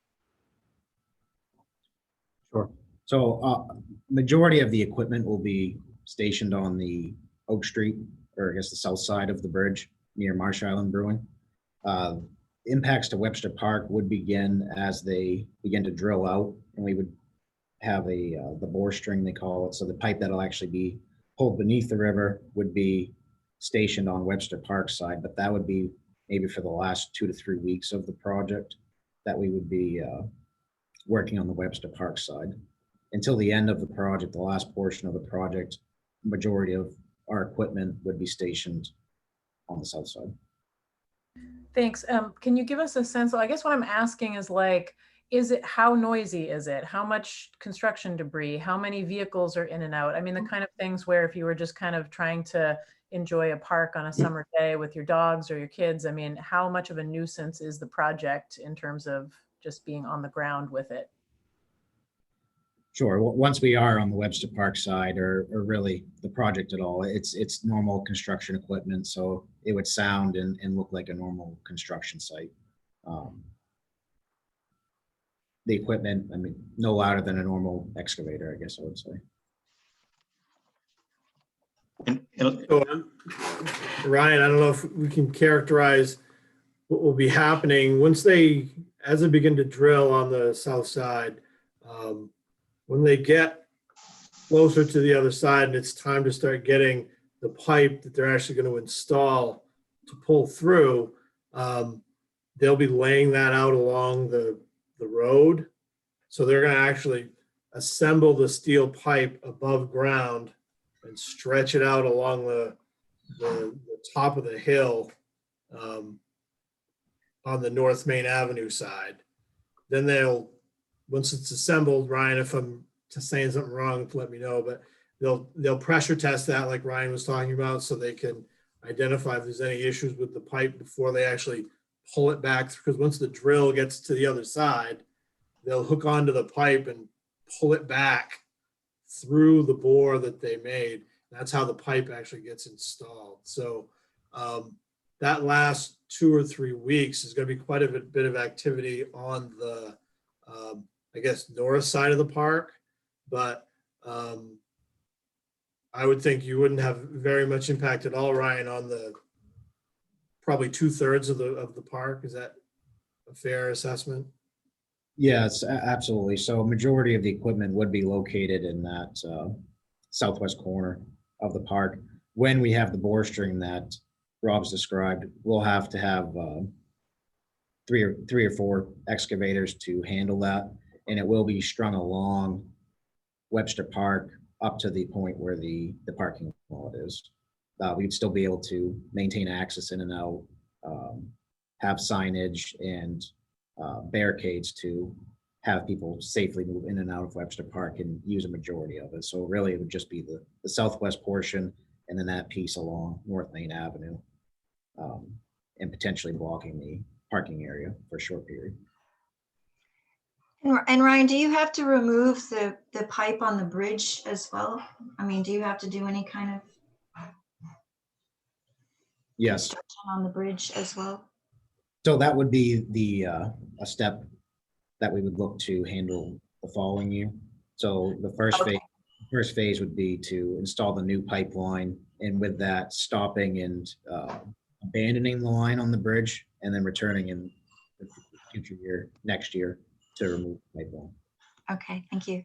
Speaker 12: Sure. So majority of the equipment will be stationed on the Oak Street, or I guess the south side of the bridge near Marsh Island Brewing. Impacts to Webster Park would begin as they begin to drill out, and we would have the bore string, they call it. So the pipe that'll actually be pulled beneath the river would be stationed on Webster Park side, but that would be maybe for the last 2 to 3 weeks of the project that we would be working on the Webster Park side. Until the end of the project, the last portion of the project, majority of our equipment would be stationed on the south side.
Speaker 5: Thanks. Can you give us a sense? I guess what I'm asking is like, how noisy is it? How much construction debris? How many vehicles are in and out? I mean, the kind of things where if you were just kind of trying to enjoy a park on a summer day with your dogs or your kids, I mean, how much of a nuisance is the project in terms of just being on the ground with it?
Speaker 12: Sure. Once we are on the Webster Park side, or really the project at all, it's normal construction equipment, so it would sound and look like a normal construction site. The equipment, I mean, no louder than a normal excavator, I guess I would say.
Speaker 11: So, Ryan, I don't know if we can characterize what will be happening once as they begin to drill on the south side. When they get closer to the other side and it's time to start getting the pipe that they're actually going to install to pull through, they'll be laying that out along the road. So they're going to actually assemble the steel pipe above ground and stretch it out along the top of the hill on the North Main Avenue side. Then once it's assembled, Ryan, if I'm just saying something wrong, let me know, but they'll pressure test that like Ryan was talking about, so they can identify if there's any issues with the pipe before they actually pull it back. Because once the drill gets to the other side, they'll hook onto the pipe and pull it back through the bore that they made. That's how the pipe actually gets installed. So that last 2 or 3 weeks is going to be quite a bit of activity on the I guess north side of the park, but I would think you wouldn't have very much impact at all, Ryan, on the probably 2/3 of the park. Is that a fair assessment?
Speaker 12: Yes, absolutely. So a majority of the equipment would be located in that southwest corner of the park. When we have the bore string that Rob's described, we'll have to have three or four excavators to handle that, and it will be strung along Webster Park up to the point where the parking lot is. We'd still be able to maintain access in and out, have signage and barricades to have people safely move in and out of Webster Park and use a majority of it. So really it would just be the southwest portion and then that piece along North Main Avenue, and potentially blocking the parking area for a short period.
Speaker 2: And Ryan, do you have to remove the pipe on the bridge as well? I mean, do you have to do any kind of
Speaker 12: Yes.
Speaker 2: construction on the bridge as well?
Speaker 12: So that would be a step that we would look to handle the following year. So the first phase would be to install the new pipeline, and with that, stopping and abandoning the line on the bridge, and then returning in the future year, next year, to remove the pipeline.
Speaker 2: Okay, thank you.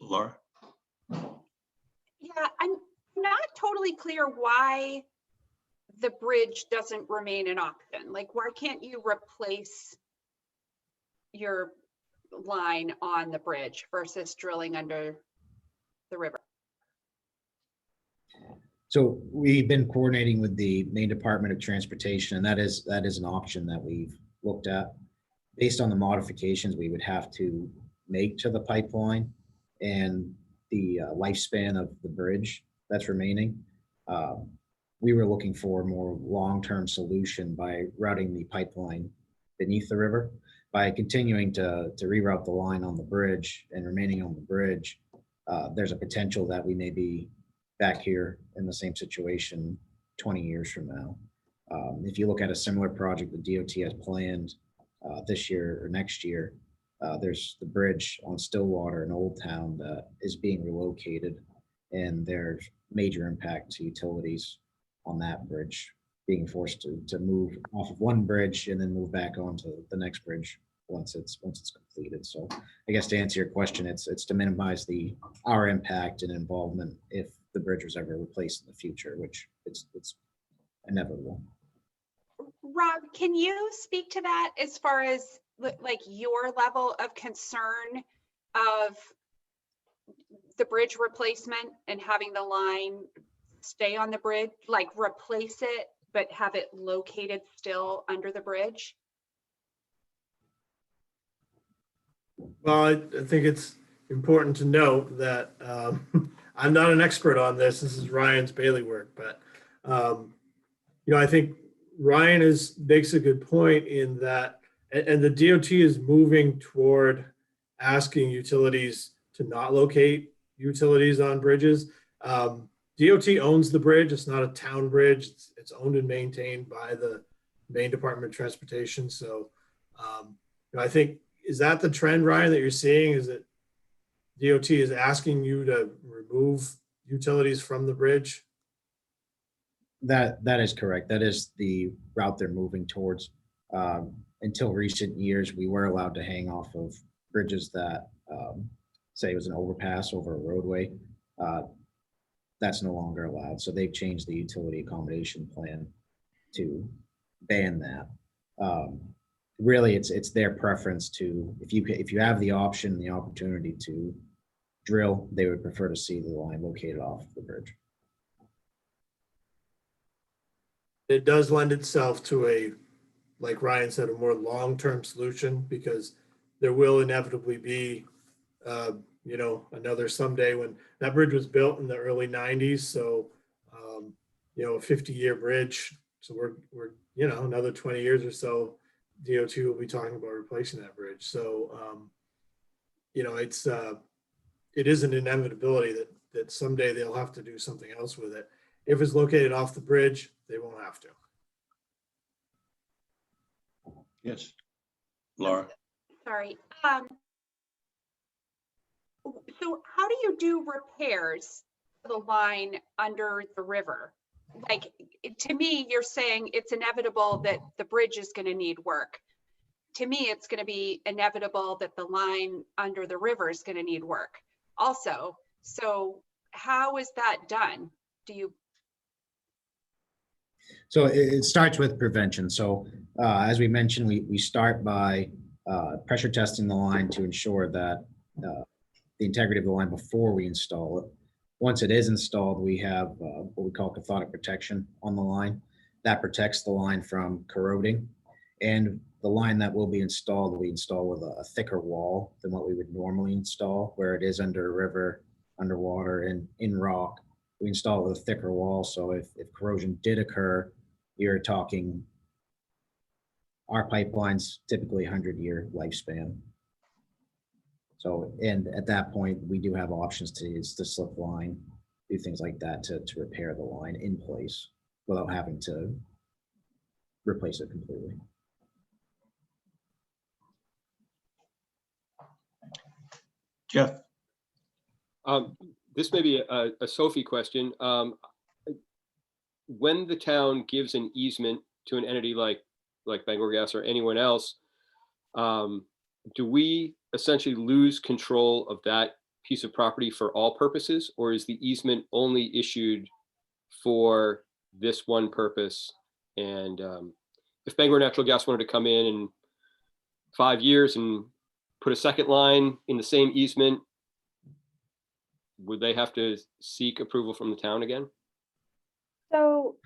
Speaker 1: Laura?
Speaker 3: Yeah, I'm not totally clear why the bridge doesn't remain an option. Like, why can't you replace your line on the bridge versus drilling under the river?
Speaker 12: So we've been coordinating with the Maine Department of Transportation, and that is an option that we've looked at. Based on the modifications we would have to make to the pipeline and the lifespan of the bridge that's remaining, we were looking for a more long-term solution by routing the pipeline beneath the river. By continuing to reroute the line on the bridge and remaining on the bridge, there's a potential that we may be back here in the same situation 20 years from now. If you look at a similar project the DOT has planned this year or next year. There's the bridge on Stillwater in Old Town that is being relocated, and there's major impact to utilities on that bridge, being forced to move off of one bridge and then move back onto the next bridge once it's completed. So I guess to answer your question, it's to minimize our impact and involvement if the bridge was ever replaced in the future, which it's inevitable.
Speaker 3: Rob, can you speak to that as far as like your level of concern of the bridge replacement and having the line stay on the bridge, like replace it, but have it located still under the bridge?
Speaker 11: Well, I think it's important to note that I'm not an expert on this. This is Ryan's bailiwick, but I think Ryan makes a good point in that, and the DOT is moving toward asking utilities to not locate utilities on bridges. DOT owns the bridge. It's not a town bridge. It's owned and maintained by the Maine Department of Transportation. So I think, is that the trend, Ryan, that you're seeing? Is that DOT is asking you to remove utilities from the bridge?
Speaker 12: That is correct. That is the route they're moving towards. Until recent years, we were allowed to hang off of bridges that say it was an overpass over a roadway. That's no longer allowed. So they've changed the utility accommodation plan to ban that. Really, it's their preference to, if you have the option, the opportunity to drill, they would prefer to see the line located off the bridge.
Speaker 11: It does lend itself to like Ryan said, a more long-term solution, because there will inevitably be, another someday when that bridge was built in the early 90s. So, a 50-year bridge. So we're another 20 years or so, DOT will be talking about replacing that bridge. So, it is an inevitability that someday they'll have to do something else with it. If it's located off the bridge, they won't have to.
Speaker 1: Yes, Laura.
Speaker 3: Sorry. So how do you do repairs to the line under the river? Like, to me, you're saying it's inevitable that the bridge is going to need work. To me, it's going to be inevitable that the line under the river is going to need work also. So how is that done?
Speaker 12: So it starts with prevention. So as we mentioned, we start by pressure testing the line to ensure that the integrity of the line before we install it. Once it is installed, we have what we call cathodic protection on the line. That protects the line from corroding. And the line that will be installed, we install with a thicker wall than what we would normally install, where it is under a river, underwater, and in rock. We install it with a thicker wall. So if corrosion did occur, you're talking, our pipeline's typically 100-year lifespan. So, and at that point, we do have options to use the slip line, do things like that to repair the line in place without having to replace it completely.
Speaker 1: Jeff.
Speaker 7: This may be a Sophie question. When the town gives an easement to an entity like Bangor Gas or anyone else, do we essentially lose control of that piece of property for all purposes, or is the easement only issued for this one purpose? And if Bangor Natural Gas wanted to come in 5 years and put a second line in the same easement, would they have to seek approval from the town again?
Speaker 10: So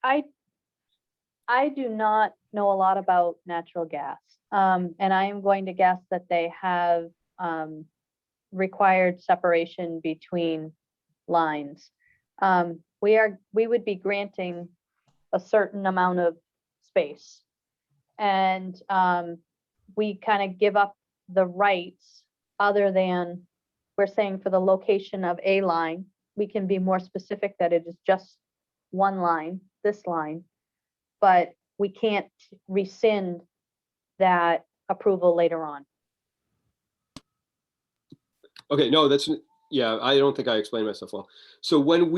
Speaker 10: I do not know a lot about natural gas. And I am going to guess that they have required separation between lines. We would be granting a certain amount of space. And we kind of give up the rights, other than we're saying for the location of a line, we can be more specific that it is just one line, this line, but we can't rescind that approval later on.
Speaker 7: Okay, no, that's, yeah, I don't think I explained myself well. So when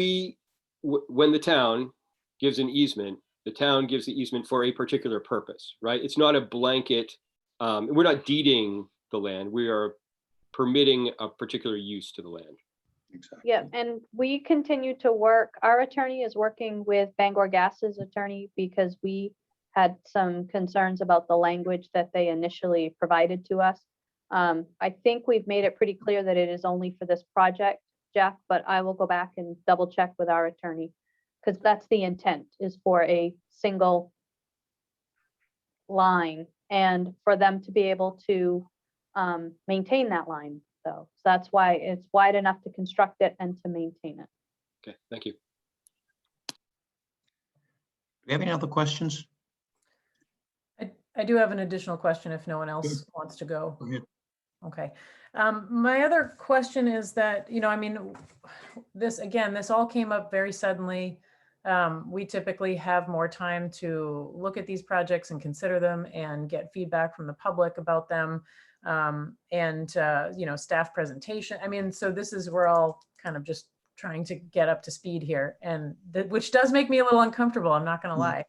Speaker 7: when the town gives an easement, the town gives the easement for a particular purpose, right? It's not a blanket, we're not deeding the land, we are permitting a particular use to the land.
Speaker 1: Exactly.
Speaker 10: Yeah, and we continue to work, our attorney is working with Bangor Gas's attorney because we had some concerns about the language that they initially provided to us. I think we've made it pretty clear that it is only for this project, Jeff, but I will go back and double check with our attorney. Because that's the intent, is for a single line and for them to be able to maintain that line. So that's why it's wide enough to construct it and to maintain it.
Speaker 7: Okay, thank you.
Speaker 1: Do you have any other questions?
Speaker 5: I do have an additional question if no one else wants to go.
Speaker 1: Go ahead.
Speaker 5: Okay. My other question is that, I mean, this all came up very suddenly. We typically have more time to look at these projects and consider them and get feedback from the public about them. Staff presentation. I mean, so we're all kind of just trying to get up to speed here, and which does make me a little uncomfortable, I'm not going to lie.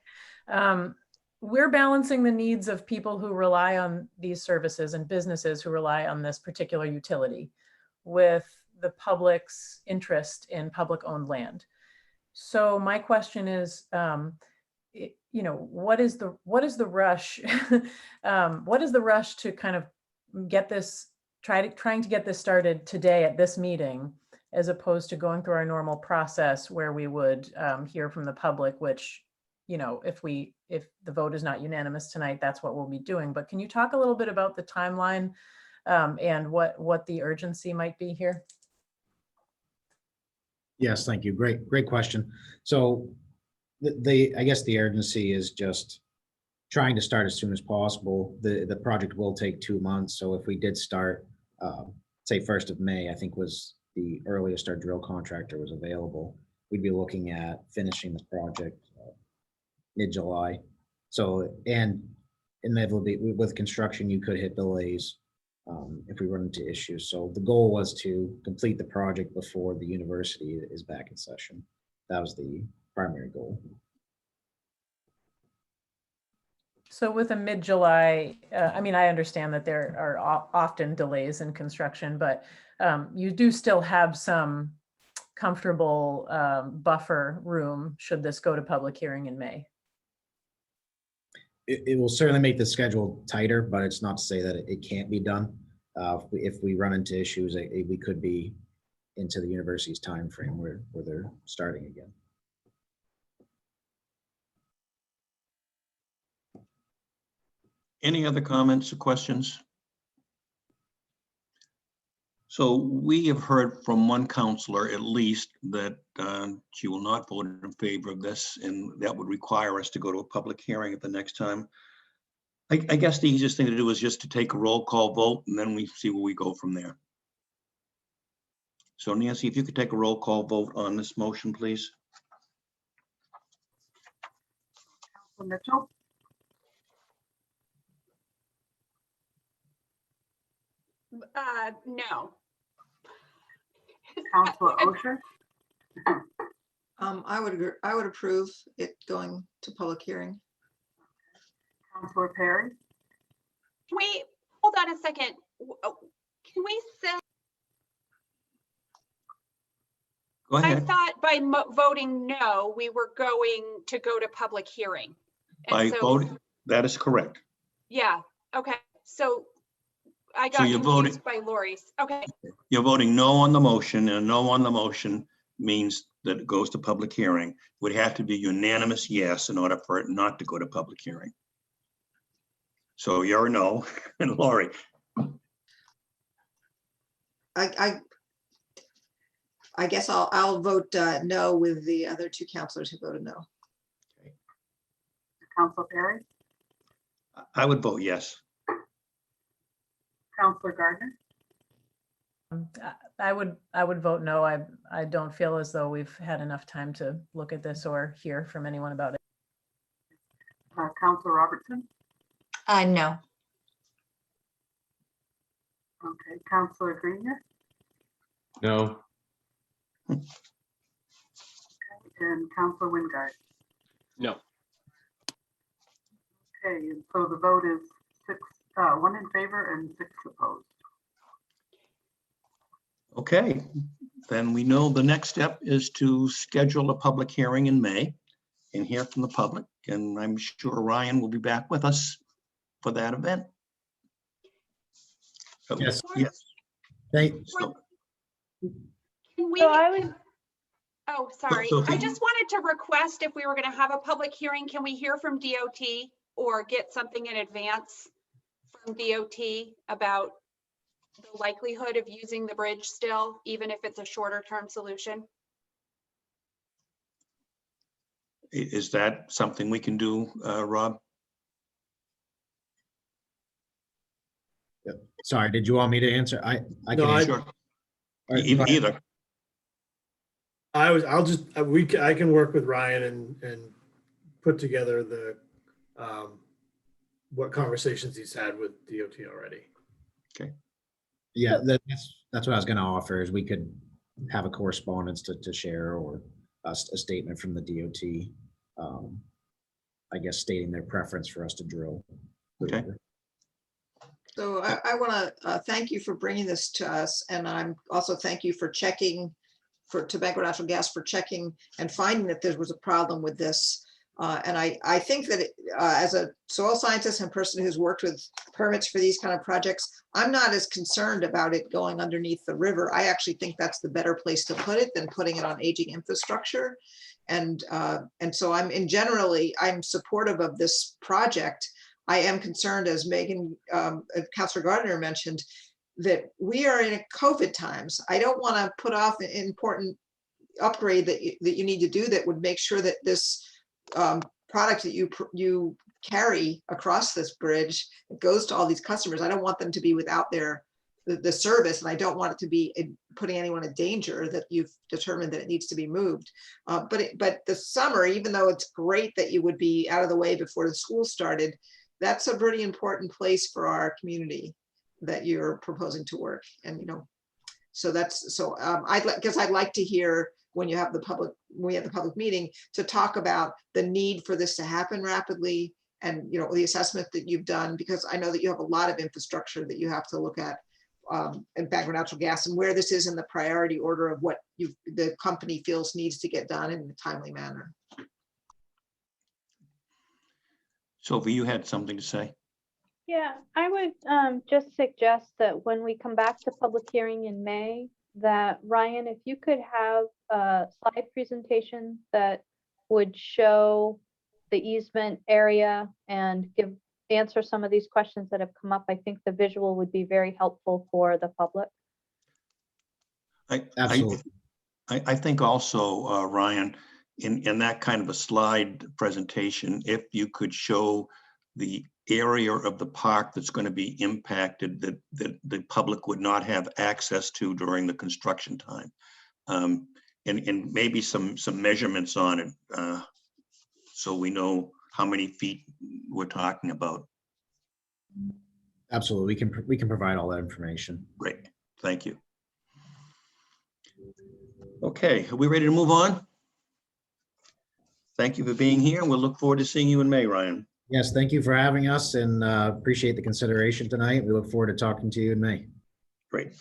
Speaker 5: We're balancing the needs of people who rely on these services and businesses who rely on this particular utility with the public's interest in public-owned land. So my question is, what is the rush? What is the rush to kind of get this, trying to get this started today at this meeting, as opposed to going through our normal process where we would hear from the public, which, if the vote is not unanimous tonight, that's what we'll be doing. But can you talk a little bit about the timeline and what the urgency might be here?
Speaker 12: Yes, thank you. Great question. So I guess the urgency is just trying to start as soon as possible. The project will take 2 months. So if we did start, say 1st of May, I think was the earliest our drill contractor was available, we'd be looking at finishing the project mid-July. So, and inevitably with construction, you could hit delays if we run into issues. So the goal was to complete the project before the university is back in session. That was the primary goal.
Speaker 5: So with a mid-July, I mean, I understand that there are often delays in construction, but you do still have some comfortable buffer room should this go to public hearing in May.
Speaker 12: It will certainly make the schedule tighter, but it's not to say that it can't be done. If we run into issues, we could be into the university's time frame where they're starting again.
Speaker 1: Any other comments or questions? So we have heard from one counselor at least that she will not vote in favor of this, and that would require us to go to a public hearing at the next time. I guess the easiest thing to do is just to take a roll call vote, and then we see where we go from there. So Nancy, if you could take a roll call vote on this motion, please.
Speaker 4: Council Mitchell,
Speaker 3: No.
Speaker 4: Councilor Osher,
Speaker 9: I would agree, I would approve it going to public hearing.
Speaker 4: Councilor Perry,
Speaker 3: Can we, hold on a second. Can we say,
Speaker 1: Go
Speaker 3: I
Speaker 1: ahead.
Speaker 3: thought by voting no, we were going to go to public hearing. And
Speaker 1: By
Speaker 3: so-
Speaker 1: voting, that is correct.
Speaker 3: Yeah, okay. So I
Speaker 1: So
Speaker 3: got
Speaker 1: you're
Speaker 3: confused by Lori's. Okay,
Speaker 1: You're voting no on the motion, and a no on the motion means that it goes to public hearing. It would have to be unanimous yes in order for it not to go to public hearing. So you're a no, and Lori,
Speaker 9: I guess I'll vote no with the other two counselors who voted no.
Speaker 4: Councilor Perry,
Speaker 1: I would vote yes.
Speaker 4: Councilor Gardner,
Speaker 5: I would vote no. I don't feel as though we've had enough time to look at this or hear from anyone about it.
Speaker 4: Councilor Robertson,
Speaker 2: No.
Speaker 4: Okay, Counselor Grenier
Speaker 6: No.
Speaker 4: and Counselor Wingard.
Speaker 7: No.
Speaker 4: Okay, and so the vote is 1 in favor and 6 opposed.
Speaker 1: Okay, then we know the next step is to schedule a public hearing in May and hear from the public. And I'm sure Ryan will be back with us for that event.
Speaker 12: Yes.
Speaker 1: Yes.
Speaker 12: Thank,
Speaker 1: So,
Speaker 3: Can we,
Speaker 10: So I would,
Speaker 3: oh, sorry.
Speaker 1: Sophie?
Speaker 3: I just wanted to request if we were going to have a public hearing, can we hear from DOT or get something in advance from DOT about the likelihood of using the bridge still, even if it's a shorter term solution?
Speaker 1: Is that something we can do, Rob?
Speaker 12: sorry, did you want me to answer? I
Speaker 11: No,
Speaker 12: can answer.
Speaker 1: Sure.
Speaker 12: All right,
Speaker 1: Either.
Speaker 11: I can work with Ryan and put together the, what conversations he's had with DOT already.
Speaker 12: Yeah, that's what I was gonna offer, is we could have a correspondence to share, or a statement from the DOT. I guess stating their preference for us to drill. the
Speaker 1: Okay.
Speaker 12: river.
Speaker 9: So I want to thank you for bringing this to us, and I'm also thank you for checking, for Tobacco Natural Gas for checking and finding that there was a problem with this. And I think that as a soil scientist and person who's worked with permits for these kind of projects, I'm not as concerned about it going underneath the river. I actually think that's the better place to put it than putting it on aging infrastructure. And so I'm supportive of this project. I am concerned, as Megan, Councilor Gardner mentioned, that we are in COVID times. I don't want to put off an important upgrade that you need to do that would make sure that this product that you carry across this bridge goes to all these customers. I don't want them to be without the service, and I don't want it to be putting anyone in danger that you've determined that it needs to be moved. But the summer, even though it's great that you would be out of the way before the school started, that's a pretty important place for our community that you're proposing to work. And I'd like to hear when you have the public meeting to talk about the need for this to happen rapidly, and the assessment that you've done, because I know that you have a lot of infrastructure that you have to look at in Bangor Natural Gas, and where this is in the priority order of what the company feels needs to get done in a timely manner.
Speaker 1: Sophie, you had something to say?
Speaker 10: yeah, I would just suggest that when we come back to public hearing in May, that Ryan, if you could have a slide presentation that would show the easement area and answer some of these questions that have come up. I think the visual would be very helpful for the public.
Speaker 12: Absolutely.
Speaker 1: I think also, Ryan, in that kind of a slide presentation, if you could show the area of the park that's going to be impacted that the public would not have access to during the construction time, and maybe some measurements on it, so we know how many feet we're talking about.
Speaker 12: Absolutely, we can provide all that information.
Speaker 1: Great, thank you. Okay, are we ready to move on? Thank you for being here, and we'll look forward to seeing you in May, Ryan.
Speaker 12: Yes, thank you for having us, and appreciate the consideration tonight. We look forward to talking to you in May.
Speaker 1: Great.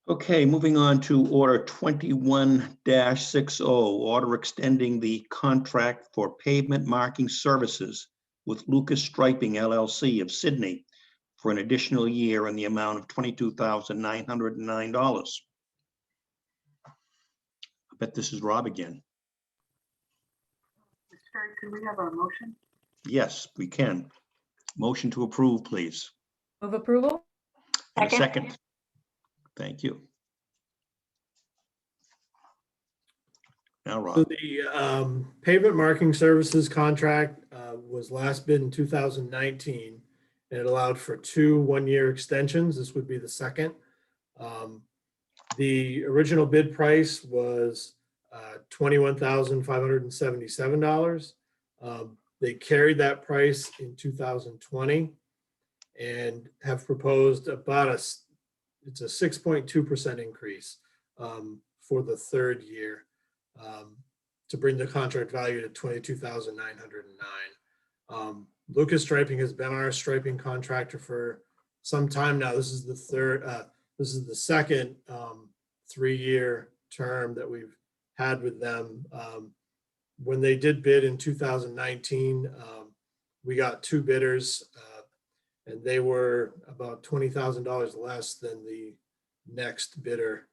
Speaker 1: Okay, moving on to order 21-60, order extending the contract for pavement marking services with Lucas Striping LLC of Sydney for an additional year in the amount of $22,909. I bet this is Rob again.
Speaker 4: Sherry, can we have a motion?
Speaker 1: Yes, we can. Motion to approve, please.
Speaker 5: Move approval?
Speaker 1: And a second. Thank you. Now,
Speaker 11: So
Speaker 1: Rob.
Speaker 11: the pavement marking services contract was last bid in 2019, and it allowed for 2 one-year extensions. This would be the second. The original bid price was $21,577. They carried that price in 2020. and have proposed about it's a 6.2% increase for the third year to bring the contract value to $22,909. Lucas Striping has been our striping contractor for some time now. This is the second 3-year term that we've had with them. When they did bid in 2019, we got 2 bidders, and they were about $20,000 less than the next bidder.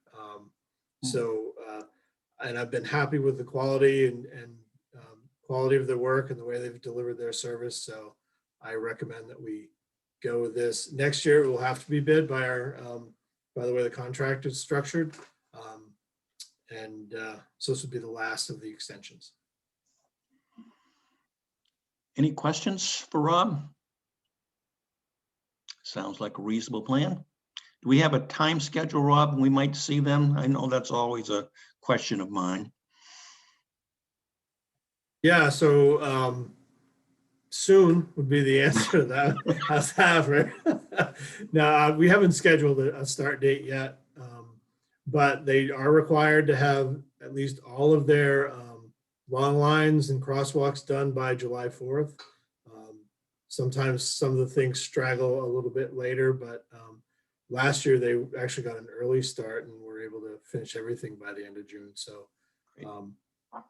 Speaker 11: And I've been happy with the quality and quality of their work and the way they've delivered their service. So I recommend that we go with this. Next year, it will have to be bid by by the way the contract is structured. So this would be the last of the extensions.
Speaker 1: Any questions for Rob? Sounds like a reasonable plan. Do we have a time schedule, Rob? We might see them. I know that's always a question of mine.
Speaker 11: Yeah, so soon would be the answer to that. How's that, right? Now, we haven't scheduled a start date yet, but they are required to have at least all of their long lines and crosswalks done by July 4th. Sometimes some of the things straggle a little bit later, but last year they actually got an early start and were able to finish everything by the end of June. So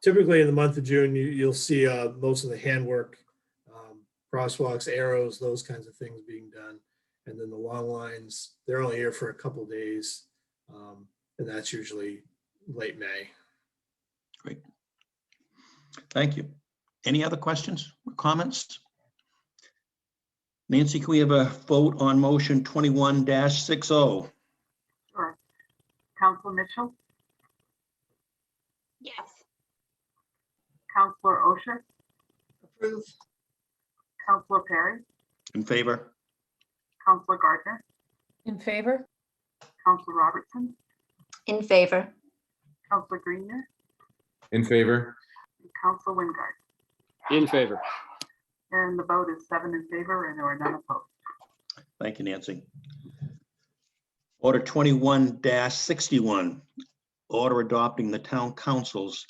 Speaker 11: typically in the month of June, you'll see most of the handwork, crosswalks, arrows, those kinds of things being done. And then the long lines, they're only here for a couple days. And that's usually late May.
Speaker 1: Great. Thank you. Any other questions or comments? Nancy, can we have a vote on motion 21-60?
Speaker 4: Sure. Counselor Mitchell,
Speaker 3: Yes.
Speaker 4: Counselor Osher,
Speaker 9: Approve.
Speaker 4: Counselor Perry,
Speaker 1: In favor?
Speaker 4: Counselor Gardner,
Speaker 5: In favor?
Speaker 4: Counselor Robertson,
Speaker 2: In favor.
Speaker 4: Counselor Greenyer,
Speaker 6: In favor?
Speaker 4: and Counselor Wingard.
Speaker 7: In favor.
Speaker 4: And the vote is 7 in favor and there are none opposed.
Speaker 1: Thank you, Nancy. Order 21-61, order adopting the town council's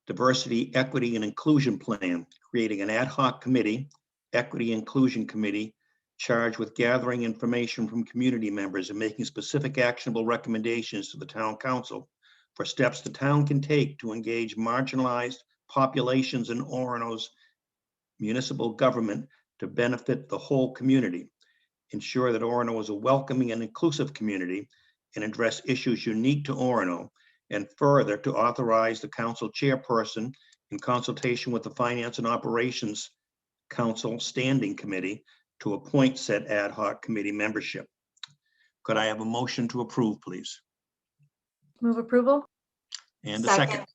Speaker 1: diversity, equity, and inclusion plan, creating an ad hoc committee, equity inclusion committee, charged with gathering information from community members and making specific actionable recommendations to the town council for steps the town can take to engage marginalized populations in Orono's municipal government to benefit the whole community, ensure that Orono is a welcoming and inclusive community, and address issues unique to Orono, and further to authorize the council chairperson in consultation with the Finance and Operations Council Standing Committee to appoint said ad hoc committee membership. Could I have a motion to approve, please?
Speaker 5: Move approval?
Speaker 1: And a second.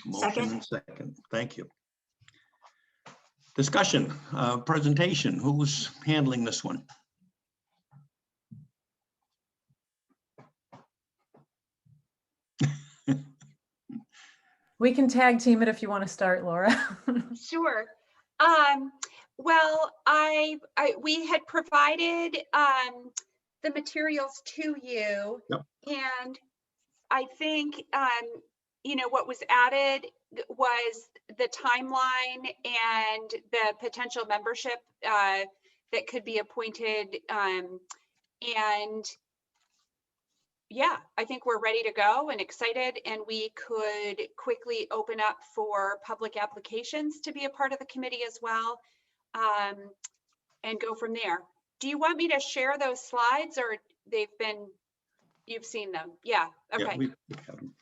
Speaker 1: Motion
Speaker 2: Second.
Speaker 1: and second. Thank you. Discussion, presentation. Who's handling this one?
Speaker 5: We can tag team it if you want to start, Laura.
Speaker 3: Sure. Well, we had provided the materials to you.
Speaker 1: Yep.
Speaker 3: And I think, what was added was the timeline and the potential membership that could be appointed. And yeah, I think we're ready to go and excited, and we could quickly open up for public applications to be a part of the committee as well, and go from there. Do you want me to share those slides, or you've seen them? Yeah, okay.
Speaker 1: Yeah, we have them.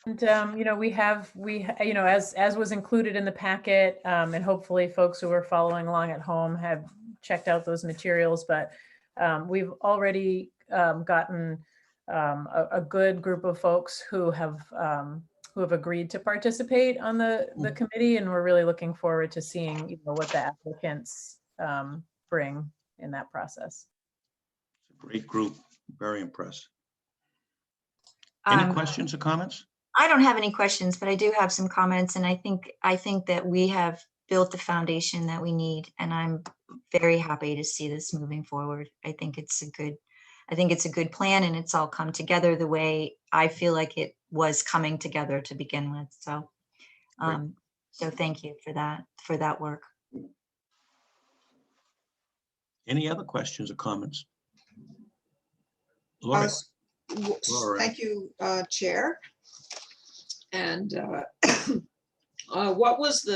Speaker 5: And as was included in the packet, and hopefully folks who are following along at home have checked out those materials, but we've already gotten a good group of folks who have agreed to participate on the committee, and we're really looking forward to seeing what the applicants bring in that process.
Speaker 1: It's a great group. Very impressed. Any questions or comments?
Speaker 2: I don't have any questions, but I do have some comments, and I think that we have built the foundation that we need, and I'm very happy to see this moving forward. I think it's a good plan, and it's all come together the way I feel like it was coming together to begin with. So,
Speaker 1: Great.
Speaker 2: so thank you for that work.
Speaker 1: Any other questions or comments? Lori? Laura.
Speaker 9: Thank you, Chair. And what was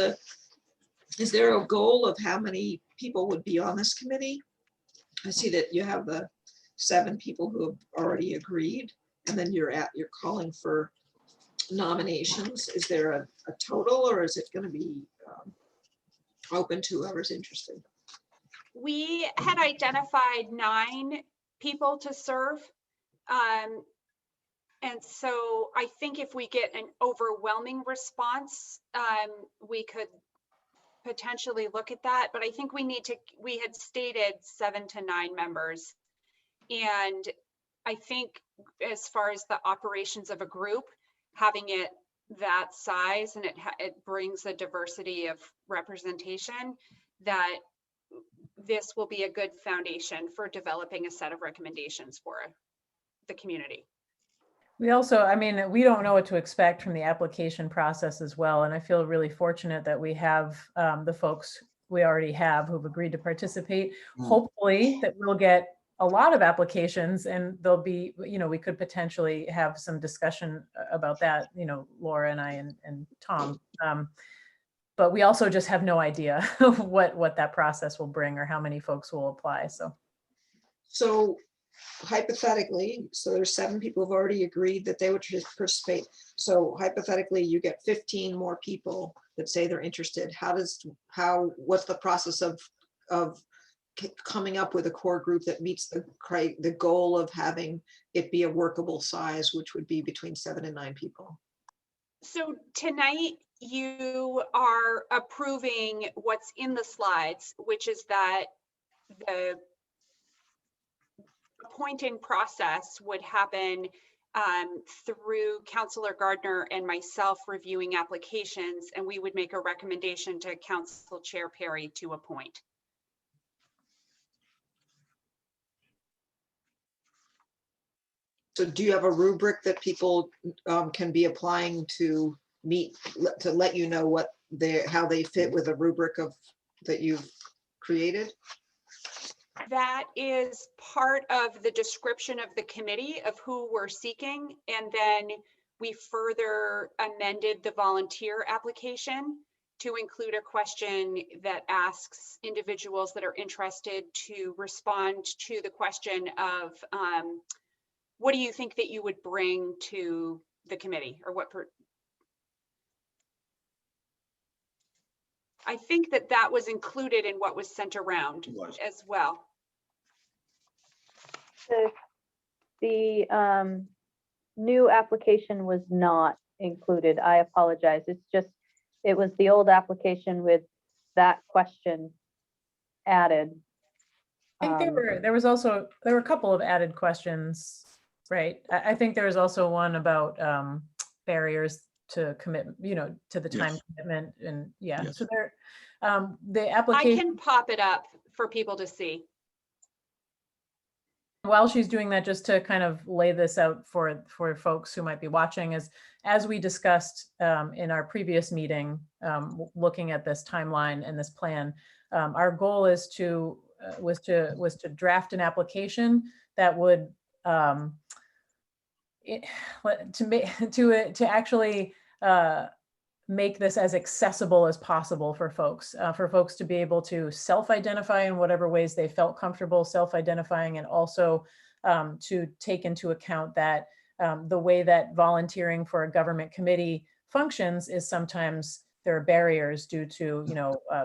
Speaker 9: is there a goal of how many people would be on this committee? I see that you have the 7 people who have already agreed, and then you're calling for nominations. Is there a total, or is it going to be open to whoever's interested?
Speaker 3: We had identified 9 people to serve. And so I think if we get an overwhelming response, we could potentially look at that. But I think we had stated 7 to 9 members. And I think as far as the operations of a group, having it that size, and it brings a diversity of representation, that this will be a good foundation for developing a set of recommendations for the community.
Speaker 5: We also, I mean, we don't know what to expect from the application process as well. And I feel really fortunate that we have the folks we already have who've agreed to participate. Hopefully that we'll get a lot of applications, and there'll be, we could potentially have some discussion about that, Laura and I and Tom. But we also just have no idea what that process will bring or how many folks will apply.
Speaker 9: So hypothetically, so there's 7 people who've already agreed that they would participate. So hypothetically, you get 15 more people that say they're interested. What's the process of coming up with a core group that meets the goal of having it be a workable size, which would be between 7 and 9 people?
Speaker 3: So tonight you are approving what's in the slides, which is that the appointing process would happen through Councillor Gardner and myself reviewing applications, and we would make a recommendation to Council Chair Perry to appoint.
Speaker 9: So do you have a rubric that people can be applying to meet, to let you know how they fit with a rubric that you've created?
Speaker 3: That is part of the description of the committee of who we're seeking. And then we further amended the volunteer application to include a question that asks individuals that are interested to respond to the question of what do you think that you would bring to the committee, or I think that was included in what was sent around as well.
Speaker 10: The new application was not included. I apologize. It was the old application with that question added.
Speaker 5: I think there were a couple of added questions, right? I think there was also one about barriers to commit, to the time commitment, and
Speaker 1: Yes.
Speaker 5: so there, the
Speaker 3: I
Speaker 5: application.
Speaker 3: can pop it up for people to see.
Speaker 5: While she's doing that, just to kind of lay this out for folks who might be watching, as we discussed in our previous meeting, looking at this timeline and this plan, our goal is was to draft an application that would to actually make this as accessible as possible for folks to be able to self-identify in whatever ways they felt comfortable self-identifying, and also to take into account that the way that volunteering for a government committee functions is sometimes there are barriers due to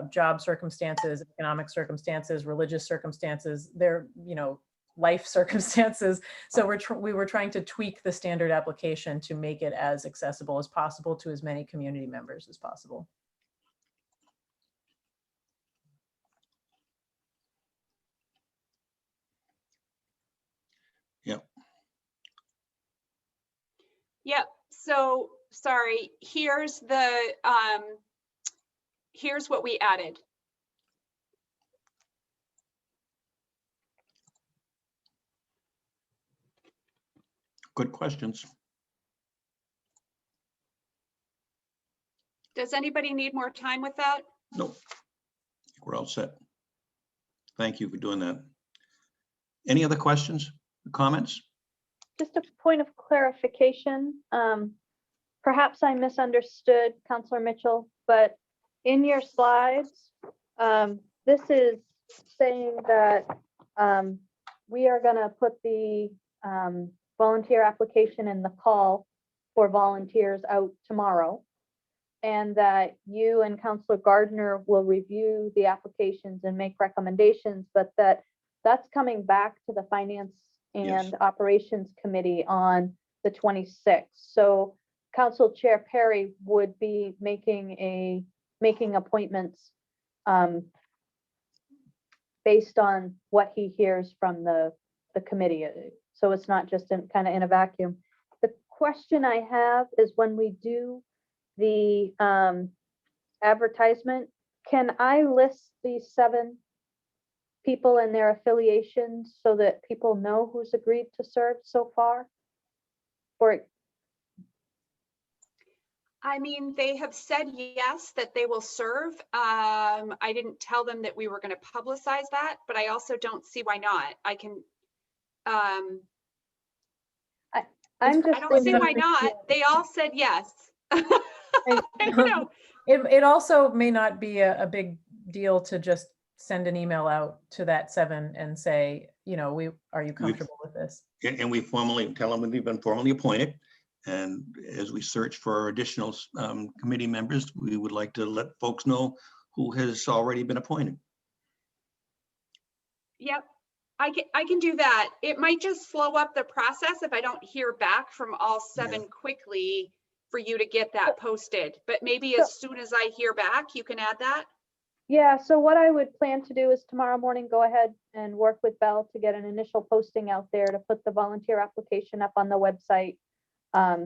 Speaker 5: job circumstances, economic circumstances, religious circumstances, life circumstances. So we were trying to tweak the standard application to make it as accessible as possible to as many community members as possible.
Speaker 1: Yep.
Speaker 3: Yep. So sorry, here's here's what we added.
Speaker 1: Good questions.
Speaker 3: Does anybody need more time with that?
Speaker 1: Nope. We're all set. Thank you for doing that. Any other questions, comments?
Speaker 10: Just a point of clarification. Perhaps I misunderstood Counselor Mitchell, but in your slides, this is saying that we are gonna put the volunteer application and the call for volunteers out tomorrow. And that you and Counselor Gardner will review the applications and make recommendations, but that's coming back to the Finance and Operations Committee on the 26th. So Council Chair Perry would be making appointments based on what he hears from the committee. So it's not just kind of in a vacuum. The question I have is when we do the advertisement, can I list these 7 people and their affiliations so that people know who's agreed to serve so far? Or
Speaker 3: I mean, they have said yes, that they will serve. I didn't tell them that we were going to publicize that, but I also don't see why not. I can,
Speaker 10: I'm just
Speaker 3: I don't see why not. They all said yes. I don't know.
Speaker 5: It also may not be a big deal to just send an email out to that 7 and say, you know, are you comfortable with this?
Speaker 1: And we formally tell them we've been formally appointed. And as we search for additional committee members, we would like to let folks know who has already been appointed.
Speaker 3: Yep, I can do that. It might just slow up the process if I don't hear back from all 7 quickly for you to get that posted. But maybe as soon as I hear back, you can add that.
Speaker 10: Yeah, so what I would plan to do is tomorrow morning, go ahead and work with Bell to get an initial posting out there to put the volunteer application up on the website. Then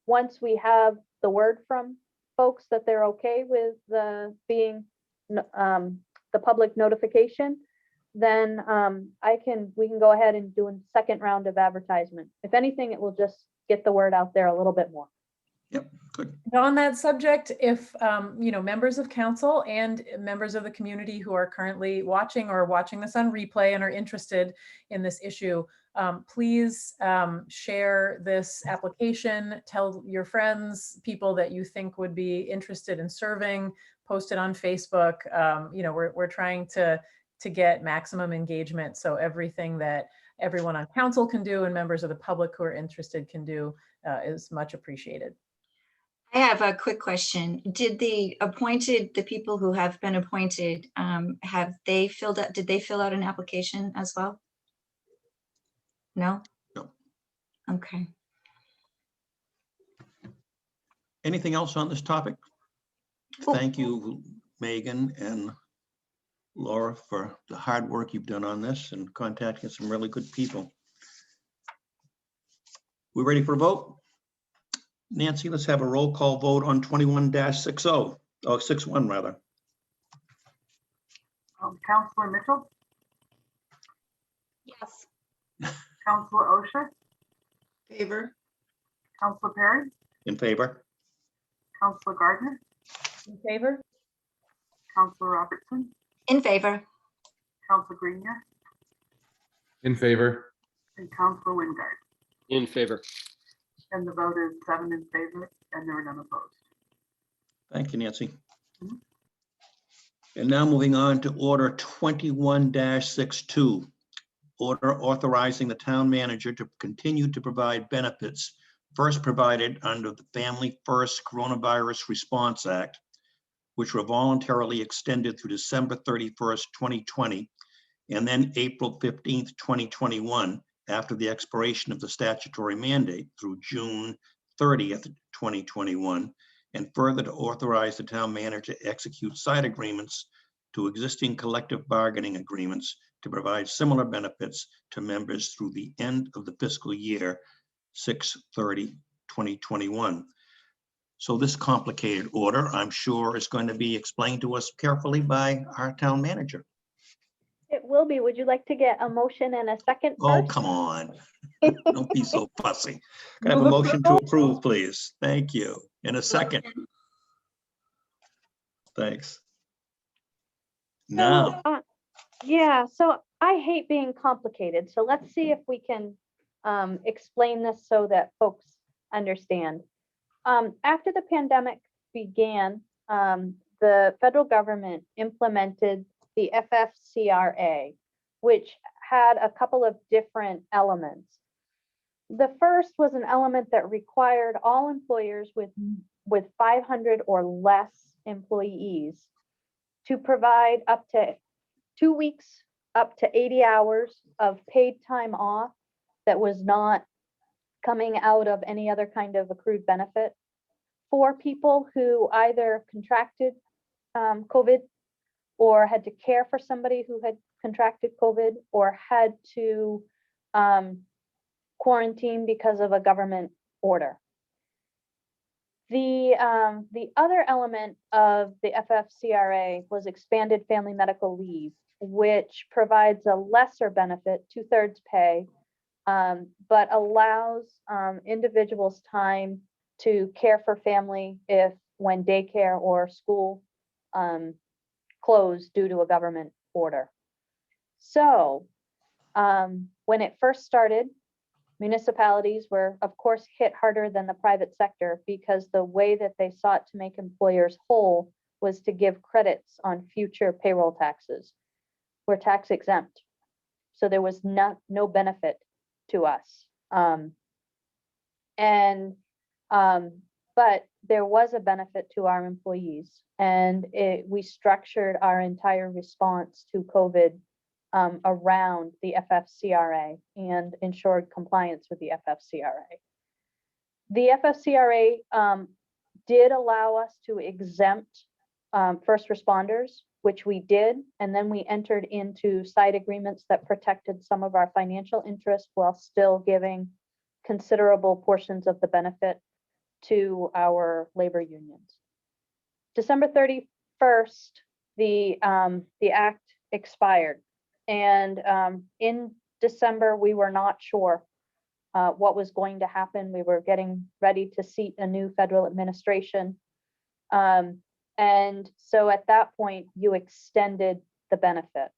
Speaker 10: once we have the word from folks that they're okay with being the public notification, then we can go ahead and do a second round of advertisement. If anything, it will just get the word out there a little bit more.
Speaker 1: Yep, good.
Speaker 5: On that subject, if you know, members of council and members of the community who are currently watching or watching this on replay and are interested in this issue, please share this application, tell your friends, people that you think would be interested in serving, post it on Facebook. You know, we're trying to get maximum engagement. So everything that everyone on council can do and members of the public who are interested can do is much appreciated.
Speaker 2: I have a quick question. Did the people who have been appointed, did they fill out an application as well? No?
Speaker 1: No.
Speaker 2: Okay.
Speaker 1: Anything else on this topic?
Speaker 2: Oh.
Speaker 1: Thank you, Megan and Laura, for the hard work you've done on this and contacting some really good people. We ready for a vote? Nancy, let's have a roll call vote on 21-60, or 61 rather.
Speaker 4: Counselor Mitchell,
Speaker 3: Yes.
Speaker 4: Counselor Osher,
Speaker 9: Favor?
Speaker 4: Counselor Perry,
Speaker 1: In favor?
Speaker 4: Counselor Gardner,
Speaker 5: In favor?
Speaker 4: Counselor Robertson,
Speaker 2: In favor.
Speaker 4: Counselor Grenier,
Speaker 6: In favor.
Speaker 4: and Counselor Wingard.
Speaker 7: In favor.
Speaker 4: And the vote is 7 in favor, and there are none opposed.
Speaker 1: Thank you, Nancy.
Speaker 4: Mhm.
Speaker 1: And now moving on to order 21-62. Order authorizing the town manager to continue to provide benefits first provided under the Family First Coronavirus Response Act, which were voluntarily extended through December 31st, 2020, and then April 15th, 2021, after the expiration of the statutory mandate through June 30th, 2021, and further to authorize the town manager to execute side agreements to existing collective bargaining agreements to provide similar benefits to members through the end of the fiscal year 6/30/2021. So this complicated order, I'm sure, is going to be explained to us carefully by our town manager.
Speaker 10: It will be. Would you like to get a motion and a second
Speaker 1: Oh,
Speaker 10: first?
Speaker 1: come on. Don't be so fussy. Can I have a motion to approve, please? Thank you. In a second. Thanks. Now,
Speaker 10: Yeah, so I hate being complicated. So let's see if we can explain this so that folks understand. After the pandemic began, the federal government implemented the FFCRA, which had a couple of different elements. The first was an element that required all employers with 500 or less employees to provide up to 2 weeks, up to 80 hours of paid time off that was not coming out of any other kind of accrued benefit for people who either contracted COVID or had to care for somebody who had contracted COVID or had to quarantine because of a government order. The other element of the FFCRA was expanded family medical leave, which provides a lesser benefit, 2/3 pay, but allows individuals time to care for family if when daycare or school closed due to a government order. So when it first started, municipalities were, of course, hit harder than the private sector because the way that they sought to make employers whole was to give credits on future payroll taxes. We're tax exempt, so there was no benefit to us. But there was a benefit to our employees, and we structured our entire response to COVID around the FFCRA and ensured compliance with the FFCRA. The FFCRA did allow us to exempt first responders, which we did, and then we entered into side agreements that protected some of our financial interests while still giving considerable portions of the benefit to our labor unions. December 31st, the act expired. And in December, we were not sure what was going to happen. We were getting ready to seat a new federal administration. And so at that point, you extended the benefit.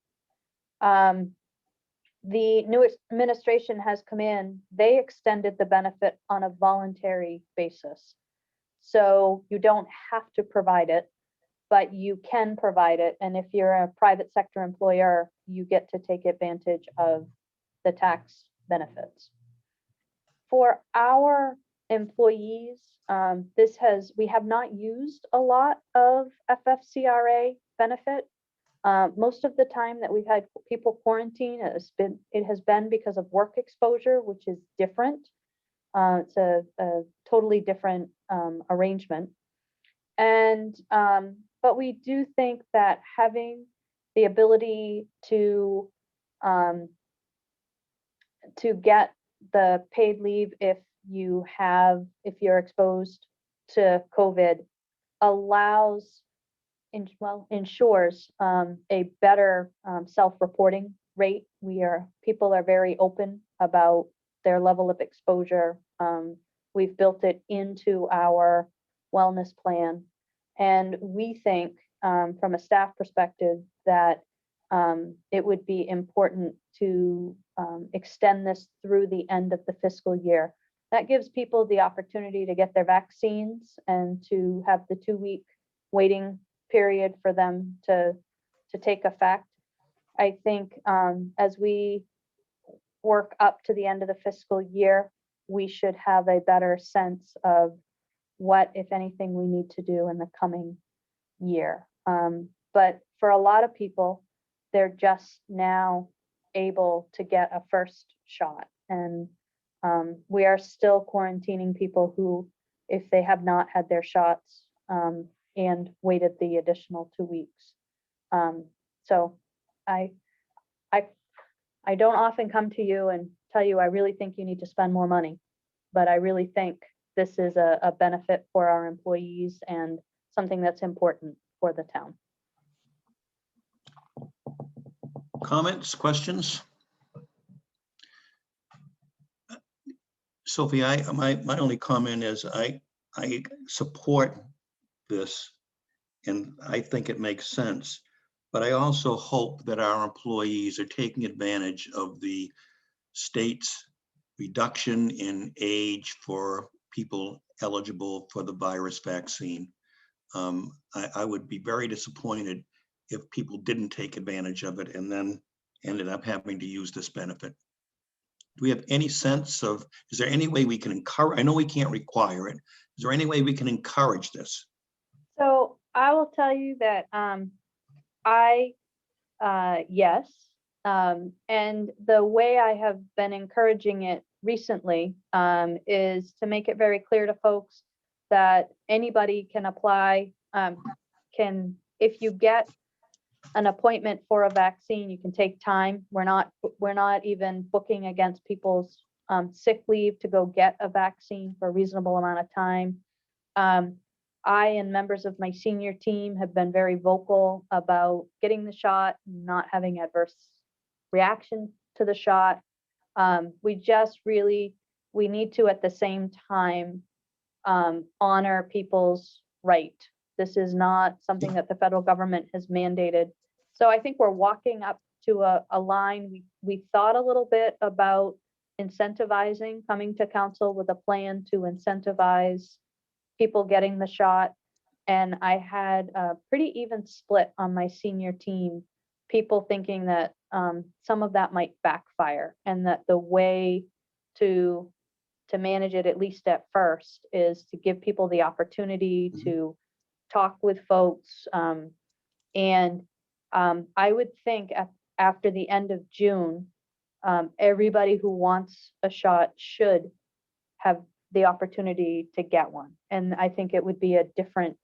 Speaker 10: The new administration has come in, they extended the benefit on a voluntary basis. So you don't have to provide it, but you can provide it. And if you're a private sector employer, you get to take advantage of the tax benefits. For our employees, we have not used a lot of FFCRA benefit. Most of the time that we've had people quarantine, it has been because of work exposure, which is different. It's a totally different arrangement. And but we do think that having the ability to get the paid leave if you're exposed to COVID ensures a better self-reporting rate. People are very open about their level of exposure. We've built it into our wellness plan. And we think from a staff perspective that it would be important to extend this through the end of the fiscal year. That gives people the opportunity to get their vaccines and to have the 2-week waiting period for them to take effect. I think as we work up to the end of the fiscal year, we should have a better sense of what, if anything, we need to do in the coming year. But for a lot of people, they're just now able to get a first shot. And we are still quarantining people who, if they have not had their shots and waited the additional 2 weeks. So I don't often come to you and tell you I really think you need to spend more money, but I really think this is a benefit for our employees and something that's important for the town.
Speaker 1: Comments, questions? Sophie, my only comment is I support this and I think it makes sense. But I also hope that our employees are taking advantage of the state's reduction in age for people eligible for the virus vaccine. I would be very disappointed if people didn't take advantage of it and then ended up having to use this benefit. Do we have any sense of, is there any way we can encourage, I know we can't require it. Is there any way we can encourage this?
Speaker 10: So I will tell you that yes. And the way I have been encouraging it recently is to make it very clear to folks that anybody can apply, if you get an appointment for a vaccine, you can take time. We're not even booking against people's sick leave to go get a vaccine for a reasonable amount of time. I and members of my senior team have been very vocal about getting the shot, not having adverse reaction to the shot. We need to at the same time honor people's right. This is not something that the federal government has mandated. So I think we're walking up to a line. We thought a little bit about incentivizing, coming to council with a plan to incentivize people getting the shot. And I had a pretty even split on my senior team, people thinking that some of that might backfire and that the way to manage it, at least at first, is to give people the opportunity to talk with folks. And I would think after the end of June, everybody who wants a shot should have the opportunity to get one. And I think it would be a different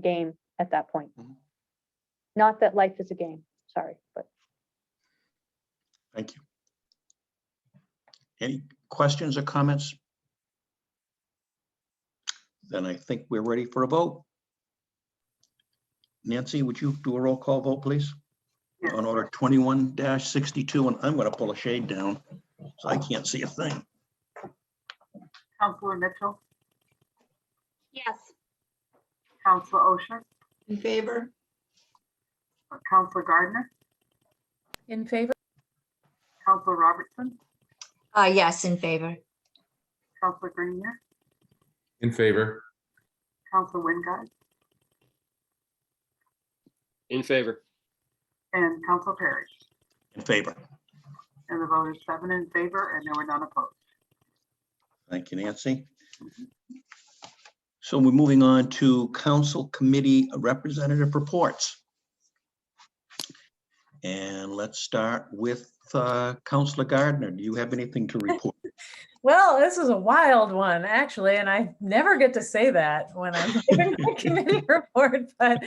Speaker 10: game at that point. Not that life is a game, sorry, but.
Speaker 1: Thank you. Any questions or comments? Then I think we're ready for a vote. Nancy, would you do a roll call vote, please?
Speaker 4: Yes.
Speaker 1: On order 21-62, and I'm going to pull a shade down so I can't see a thing.
Speaker 4: Counselor Mitchell,
Speaker 3: Yes.
Speaker 4: Counselor Osher,
Speaker 9: In favor?
Speaker 4: Counselor Gardner,
Speaker 5: In favor?
Speaker 4: Counselor Robertson,
Speaker 2: Yes, in favor.
Speaker 4: Counselor Grenier,
Speaker 6: In favor.
Speaker 4: Counselor Wingard,
Speaker 7: In favor.
Speaker 4: and Counselor Perry.
Speaker 1: In favor.
Speaker 4: And the vote is 7 in favor, and there were none opposed.
Speaker 1: Thank you, Nancy. So we're moving on to council committee representative reports. And let's start with Councilor Gardner. Do you have anything to report?
Speaker 5: Well, this is a wild one, actually, and I never get to say that when I'm giving my committee report. But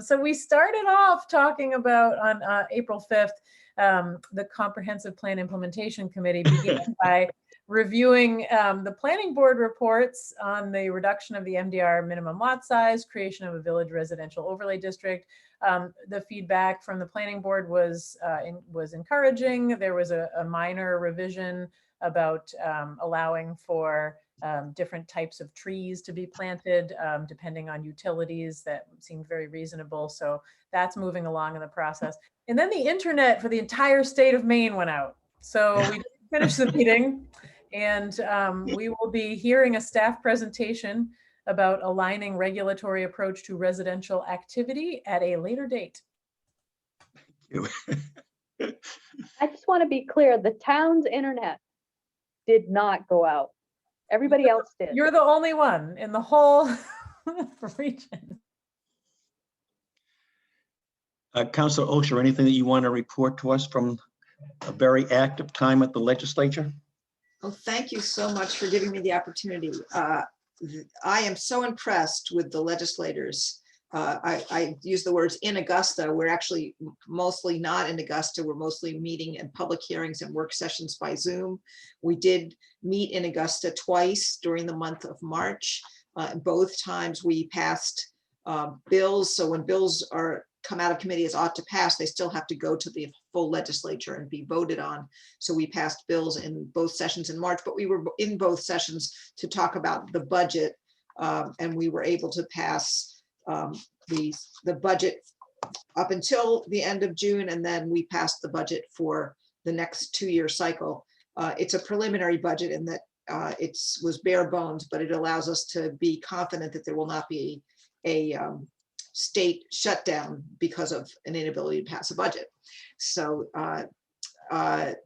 Speaker 5: so we started off talking about on April 5th, the Comprehensive Plan Implementation Committee began by reviewing the planning board reports on the reduction of the MDR minimum lot size, creation of a village residential overlay district. The feedback from the planning board was encouraging. There was a minor revision about allowing for different types of trees to be planted depending on utilities. That seemed very reasonable. So that's moving along in the process. And then the internet for the entire state of Maine went out. So we didn't finish the meeting, and we will be hearing a staff presentation about aligning regulatory approach to residential activity at a later date.
Speaker 10: I just want to be clear, the town's internet did not go out. Everybody else did.
Speaker 5: You're the only one in the whole region.
Speaker 1: Councilor Osher, anything that you want to report to us from a very active time at the legislature?
Speaker 9: Oh, thank you so much for giving me the opportunity. I am so impressed with the legislators. I use the words in Augusta. We're actually mostly not in Augusta. We're mostly meeting in public hearings and work sessions by Zoom. We did meet in Augusta twice during the month of March. Both times we passed bills. So when bills come out of committee as ought to pass, they still have to go to the full legislature and be voted on. So we passed bills in both sessions in March, but we were in both sessions to talk about the budget. And we were able to pass the budget up until the end of June, and then we passed the budget for the next 2-year cycle. It's a preliminary budget in that it was bare bones, but it allows us to be confident that there will not be a state because of an inability to pass a budget. So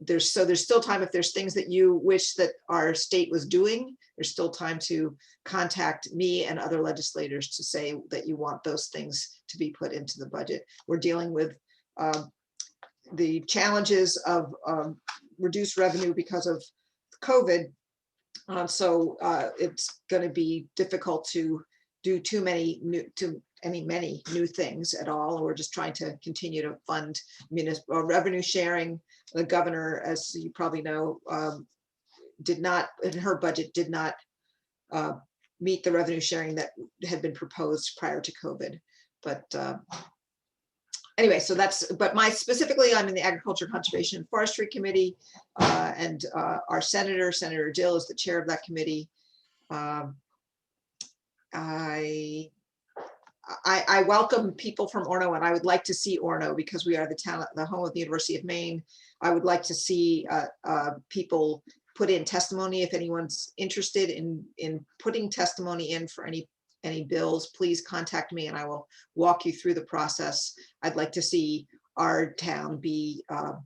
Speaker 9: there's still time. If there's things that you wish that our state was doing, there's still time to contact me and other legislators to say that you want those things to be put into the budget. We're dealing with the challenges of reduced revenue because of COVID. So it's going to be difficult to do many new things at all. We're just trying to continue to fund municipal revenue sharing. The governor, as you probably know, did not, in her budget, did not meet the revenue sharing that had been proposed prior to COVID. But anyway, so but specifically, I'm in the Agriculture, Conservation, and Forestry Committee, and our Senator Dill, is the chair of that committee. I welcome people from Orono, and I would like to see Orono because we are the home of the University of Maine. I would like to see people put in testimony. If anyone's interested in putting testimony in for any bills, please contact me and I will walk you through the process. I'd like to see our town be or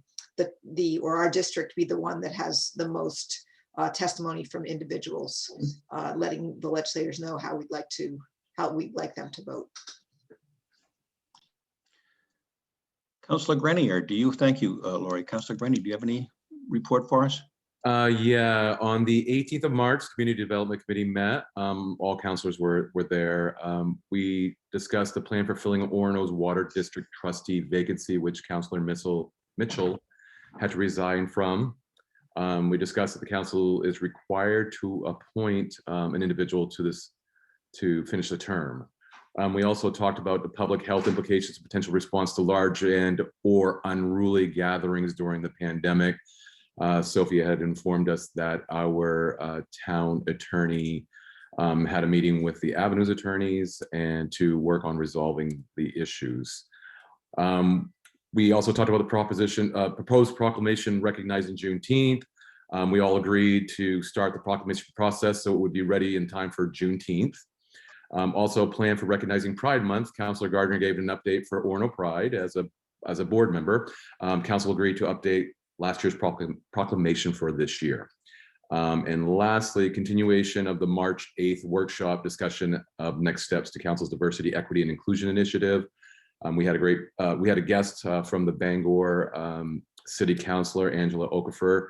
Speaker 9: our district be the one that has the most testimony from individuals, letting the legislators know how we'd like them to vote.
Speaker 1: Councillor Grenier, thank you, Lori. Councillor Grenier, do you have any report for us?
Speaker 6: Yeah, on the 18th of March, Community Development Committee met. All councilors were there. We discussed the plan for filling Orono's Water District Trustee vacancy, which Councillor Mitchell had to resign from. We discussed that the council is required to appoint an individual to finish the term. We also talked about the public health implications and potential response to large or unruly gatherings during the pandemic. Sophia had informed us that our town attorney had a meeting with the Avenues attorneys and to work on resolving the issues. We also talked about the proposed proclamation recognizing Juneteenth. We all agreed to start the proclamation process so it would be ready in time for Juneteenth. Also, plan for recognizing Pride Month. Councillor Gardner gave an update for Orono Pride as a board member. Council agreed to update last year's proclamation for this year. And lastly, continuation of the March 8th workshop discussion of next steps to Council's Diversity, Equity, and Inclusion Initiative. We had a guest from the Bangor City Councilor, Angela Okafor,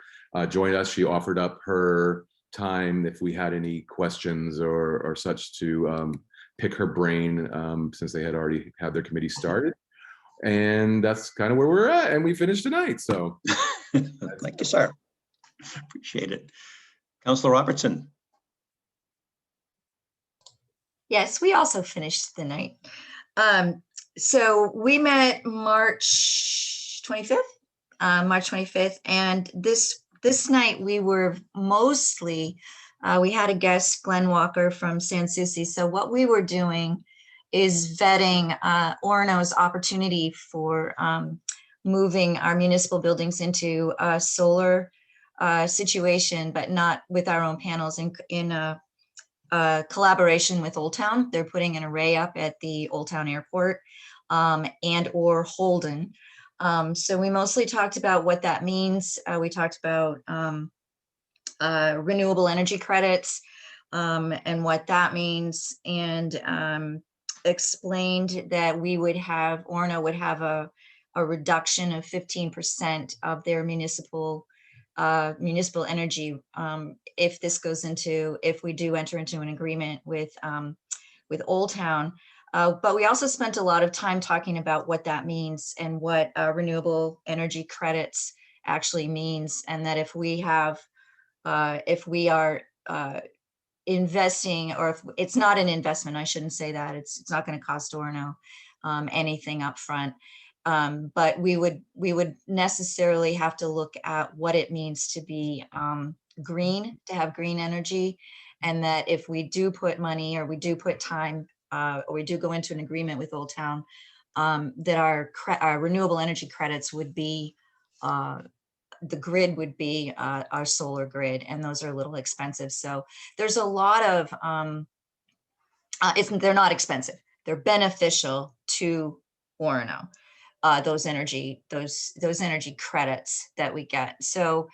Speaker 6: join us. She offered up her time if we had any questions or such to pick her brain since they had already had their committee started. And that's kind of where we're at. And we finished tonight. So
Speaker 1: thank you, sir. Appreciate it. Councillor Robertson.
Speaker 2: Yes, we also finished the night. So we met March 25th, and this night we were mostly, we had a guest, Glenn Walker from San Souci. So what we were doing is vetting Orono's opportunity for moving our municipal buildings into a solar situation, but not with our own panels, in a collaboration with Old Town. They're putting an array up at the Old Town Airport and or Holden. So we mostly talked about what that means. We talked about renewable energy credits and what that means, and explained that Orono would have a reduction of 15% of their municipal energy if we do enter into an agreement with Old Town. But we also spent a lot of time talking about what that means and what renewable energy credits actually means. And that if we have, if we are investing, or if it's not an investment, I shouldn't say that, it's not going to cost Orono anything up front. But we would necessarily have to look at what it means to be green, to have green energy. And that if we do put money, or we do put time, or we do go into an agreement with Old Town, that our renewable energy credits would be, the grid would be our solar grid, and those are a little expensive. So there's a lot of, they're not expensive, they're beneficial to Orono, those energy credits that we get. So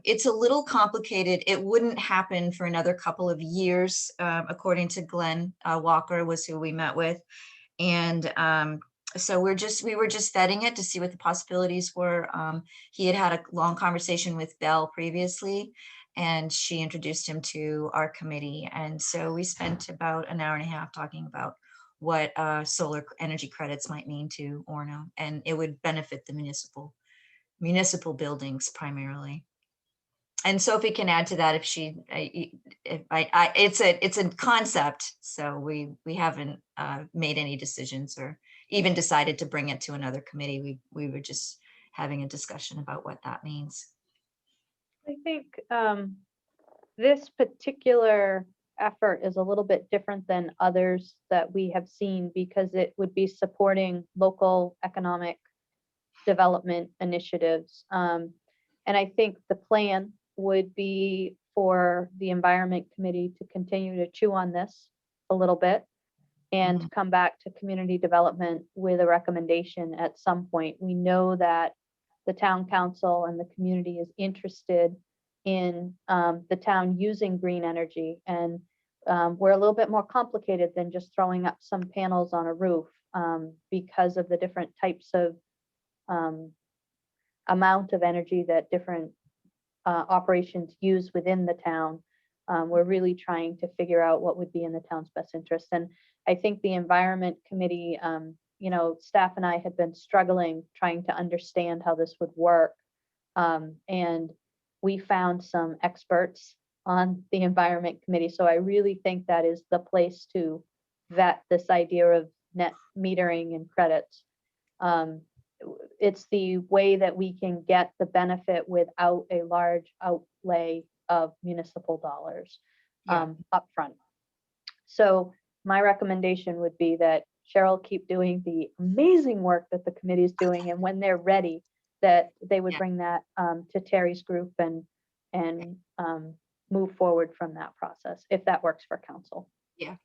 Speaker 2: it's a little complicated. It wouldn't happen for another couple of years, according to Glenn Walker, was who we met with. And so we were just vetting it to see what the possibilities were. He had a long conversation with Belle previously, and she introduced him to our committee. And so we spent about an hour and a half talking about what solar energy credits might mean to Orono, and it would benefit the municipal buildings primarily. And Sophie can add to that if she, it's a concept. So we haven't made any decisions or even decided to bring it to another committee. We were just having a discussion about what that means.
Speaker 10: I think this particular effort is a little bit different than others that we have seen, because it would be supporting local economic development initiatives. And I think the plan would be for the Environment Committee to continue to chew on this a little bit and come back to community development with a recommendation at some point. We know that the town council and the community is interested in the town using green energy, and we're a little bit more complicated than just throwing up some panels on a roof, because of the different types of amount of energy that different operations use within the town. We're really trying to figure out what would be in the town's best interest. And I think the Environment Committee, staff and I had been struggling trying to understand how this would work. And we found some experts on the Environment Committee. So I really think that is the place to vet this idea of net metering and credits. It's the way that we can get the benefit without a large outlay of municipal dollars upfront. So my recommendation would be that Cheryl keep doing the amazing work that the committee is doing, and when they're ready, that they would bring that to Terry's group and move forward from that process, if that works for council.
Speaker 2: Yeah.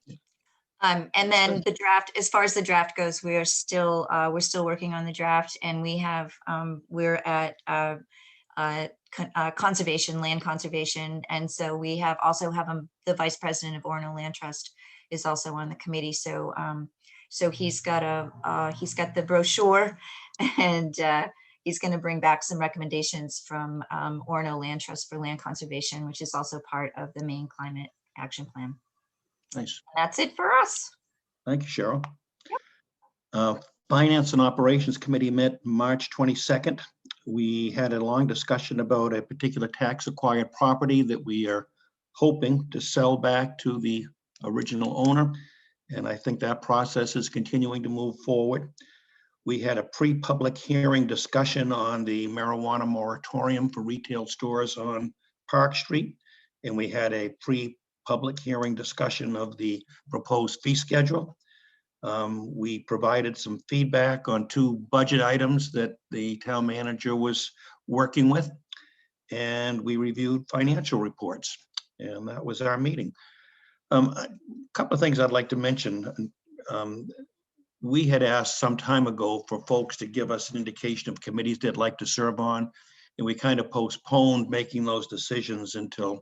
Speaker 2: And then the draft, as far as the draft goes, we're still working on the draft, and we have we're at conservation, land conservation, and so we have the vice president of Orono Land Trust is also on the committee. So so he's got the brochure, and he's going to bring back some recommendations from Orono Land Trust for land conservation, which is also part of the Maine Climate Action Plan.
Speaker 1: Nice.
Speaker 2: And that's it for us.
Speaker 1: Thank you, Cheryl. Finance and Operations Committee met March 22nd. We had a long discussion about a particular tax acquired property that we are hoping to sell back to the original owner. And I think that process is continuing to move forward. We had a pre-public hearing discussion on the marijuana moratorium for retail stores on Park Street. And we had a pre-public hearing discussion of the proposed fee schedule. We provided some feedback on 2 budget items that the town manager was working with. And we reviewed financial reports. And that was our meeting. A couple of things I'd like to mention. We had asked some time ago for folks to give us an indication of committees they'd like to serve on, and we kind of postponed making those decisions until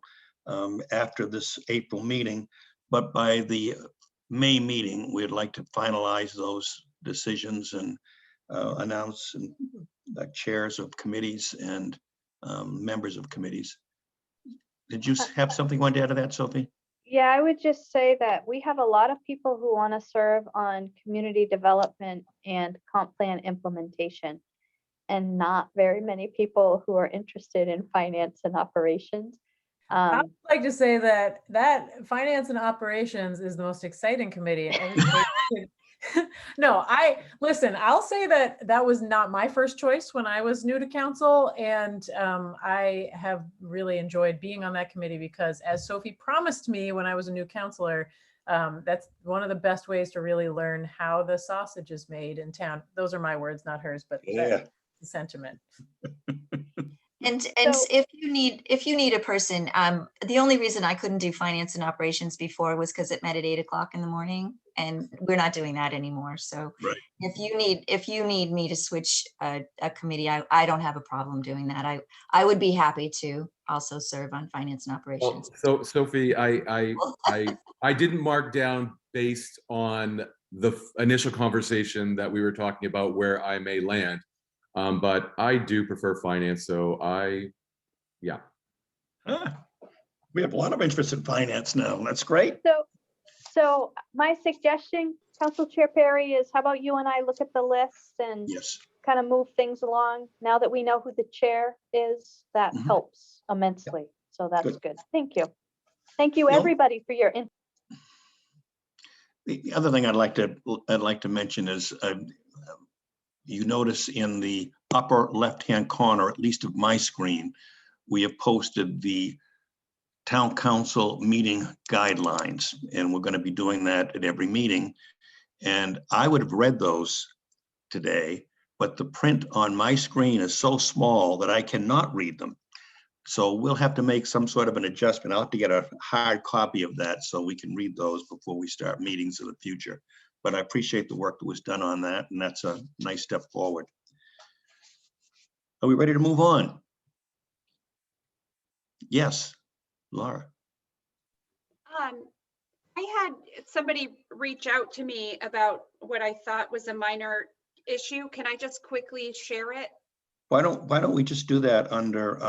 Speaker 1: after this April meeting. But by the May meeting, we'd like to finalize those decisions and announce the chairs of committees and members of committees. Did you have something you wanted to add to that, Sophie?
Speaker 10: Yeah, I would just say that we have a lot of people who want to serve on community development and comp plan implementation, and not very many people who are interested in finance and operations.
Speaker 5: I would like to say that finance and operations is the most exciting committee. And everybody no, listen, I'll say that was not my first choice when I was new to council. And I have really enjoyed being on that committee because, as Sophie promised me when I was a new councilor, that's one of the best ways to really learn how the sausage is made in town. Those are my words, not hers, but that's the sentiment.
Speaker 2: And
Speaker 10: So-
Speaker 2: if you need a person, the only reason I couldn't do finance and operations before was because it met at 8 o'clock in the morning, and we're not doing that anymore. So
Speaker 1: Right.
Speaker 2: if you need me to switch a committee, I don't have a problem doing that. I would be happy to also serve on finance and
Speaker 6: Well,
Speaker 2: operations.
Speaker 6: so Sophie, I didn't mark down based on the initial conversation that we were talking about where I may land. But I do prefer finance, so yeah.
Speaker 1: We have a lot of interest in finance now. That's great.
Speaker 10: So my suggestion, Council Chair Perry, is how about you and I look at the list and
Speaker 1: Yes.
Speaker 10: kind of move things along? Now that we know who the chair is, that
Speaker 1: Mhm.
Speaker 10: helps immensely. So that's
Speaker 1: Good.
Speaker 10: good. Thank you. Thank you,
Speaker 1: No.
Speaker 10: everybody, for your input.
Speaker 1: The other thing I'd like to mention is you notice in the upper left-hand corner, at least of my screen, we have posted the town council meeting guidelines, and we're going to be doing that at every meeting. And I would have read those today, but the print on my screen is so small that I cannot read them. So we'll have to make some sort of an adjustment. I'll have to get a hard copy of that so we can read those before we start meetings in the future. But I appreciate the work that was done on that, and that's a nice step forward. Are we ready to move on? Yes, Laura.
Speaker 3: I had somebody reach out to me about what I thought was a minor issue. Can I just quickly share it?
Speaker 1: Why don't we just do that under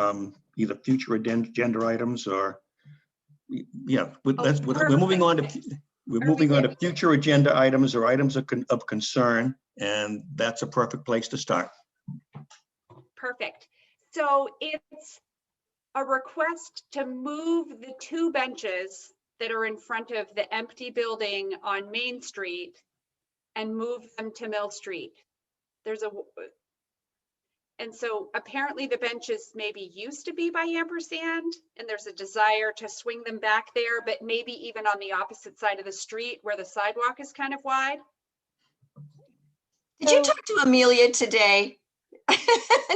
Speaker 1: either future agenda items or, yeah, we're moving on to, we're moving on to future agenda items or items of concern, and that's a perfect place to start.
Speaker 3: Perfect. So it's a request to move the 2 benches that are in front of the empty building on Main Street and move them to Mill Street. And so apparently the benches maybe used to be by Ampersand, and there's a desire to swing them back there, but maybe even on the opposite side of the street where the sidewalk is kind of wide.
Speaker 2: Did you talk to Amelia today?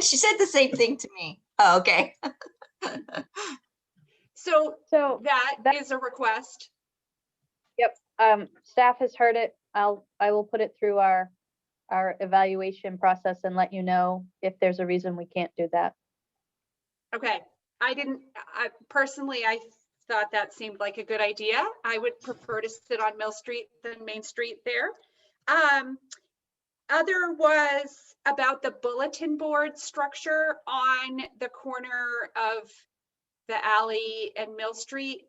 Speaker 2: She said the same thing to me. Oh, okay.
Speaker 3: So
Speaker 10: So
Speaker 3: that is a request.
Speaker 10: Yep, staff has heard it. I will put it through our evaluation process and let you know if there's a reason we can't do that.
Speaker 3: Okay, I personally, I thought that seemed like a good idea. I would prefer to sit on Mill Street than Main Street there. Other was about the bulletin board structure on the corner of the alley and Mill Street,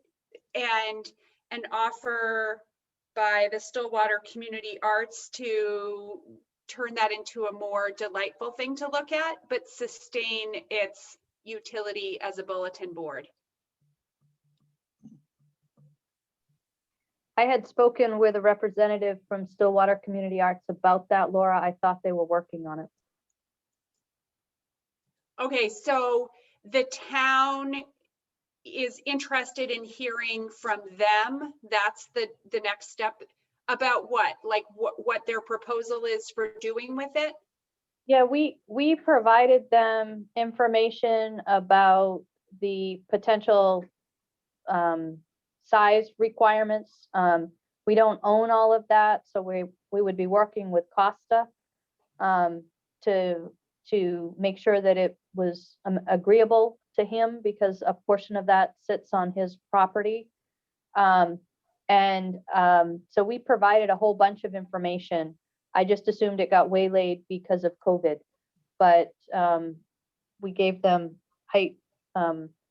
Speaker 3: and an offer by the Stillwater Community Arts to turn that into a more delightful thing to look at, but sustain its utility as a bulletin board.
Speaker 10: I had spoken with a representative from Stillwater Community Arts about that, Laura. I thought they were working on it.
Speaker 3: Okay, so the town is interested in hearing from them. That's the next step. About what? Like what their proposal is for doing with it?
Speaker 10: Yeah, we provided them information about the potential size requirements. We don't own all of that, so we would be working with Costa to make sure that it was agreeable to him, because a portion of that sits on his property. So we provided a whole bunch of information. I just assumed it got waylaid because of COVID, but we gave them height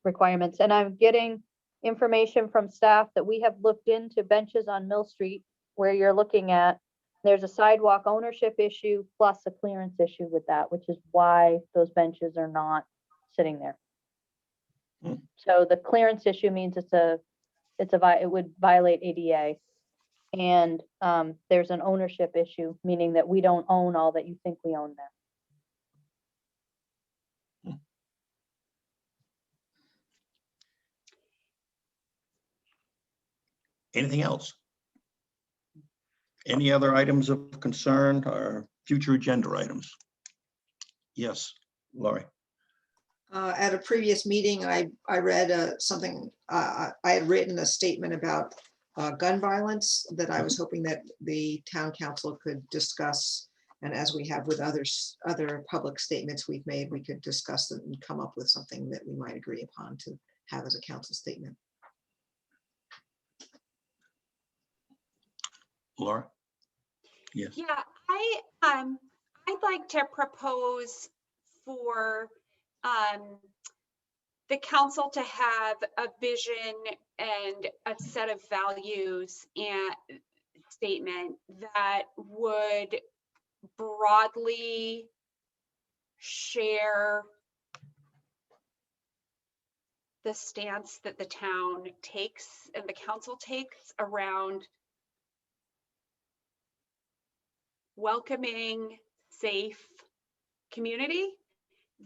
Speaker 10: requirements, and I'm getting information from staff that we have looked into benches on Mill Street where you're looking at, there's a sidewalk ownership issue plus a clearance issue with that, which is why those benches are not sitting there.
Speaker 1: Hmm.
Speaker 10: So the clearance issue means it would violate ADA. And there's an ownership issue, meaning that we don't own all that you think we own there.
Speaker 1: Anything else? Any other items of concern or future agenda items? Yes, Laurie.
Speaker 9: At a previous meeting, I read something, I had written a statement about gun violence that I was hoping that the town council could discuss. And as we have with other public statements we've made, we could discuss them and come up with something that we might agree upon to have as a council statement.
Speaker 1: Laura? Yes.
Speaker 3: Yeah, I'd like to propose for the council to have a vision and a set of values and statement that would broadly share the stance that the town takes and the council takes around welcoming, safe community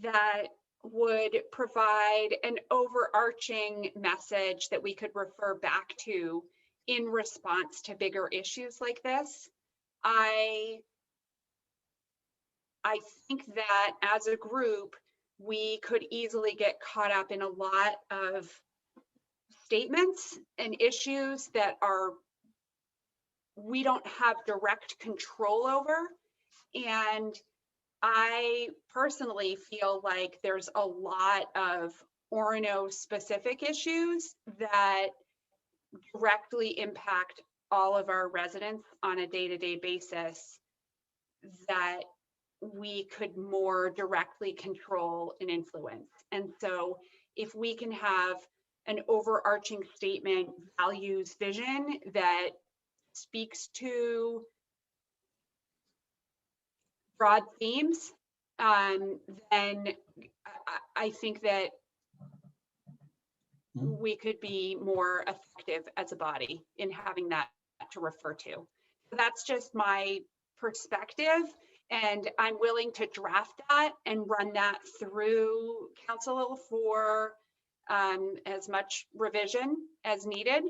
Speaker 3: that would provide an overarching message that we could refer back to in response to bigger issues like this. I think that as a group, we could easily get caught up in a lot of statements and issues that we don't have direct control over. And I personally feel like there's a lot of Orono specific issues that directly impact all of our residents on a day-to-day basis that we could more directly control and influence. And so if we can have an overarching statement, values, vision that speaks to broad themes, then I think that we could be more effective as a body in having that to refer to. So that's just my perspective, and I'm willing to draft that and run that through council for as much revision as needed,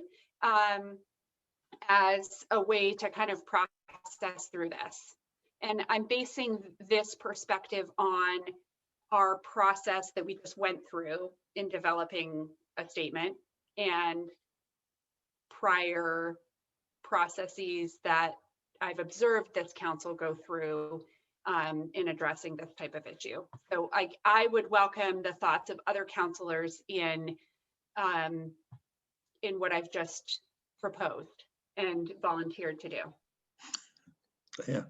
Speaker 3: as a way to kind of process through this. And I'm basing this perspective on our process that we just went through in developing a statement and prior processes that I've observed this council go through in addressing this type of issue. So I would welcome the thoughts of other councilors in what I've just proposed and volunteered to do.
Speaker 1: Yeah.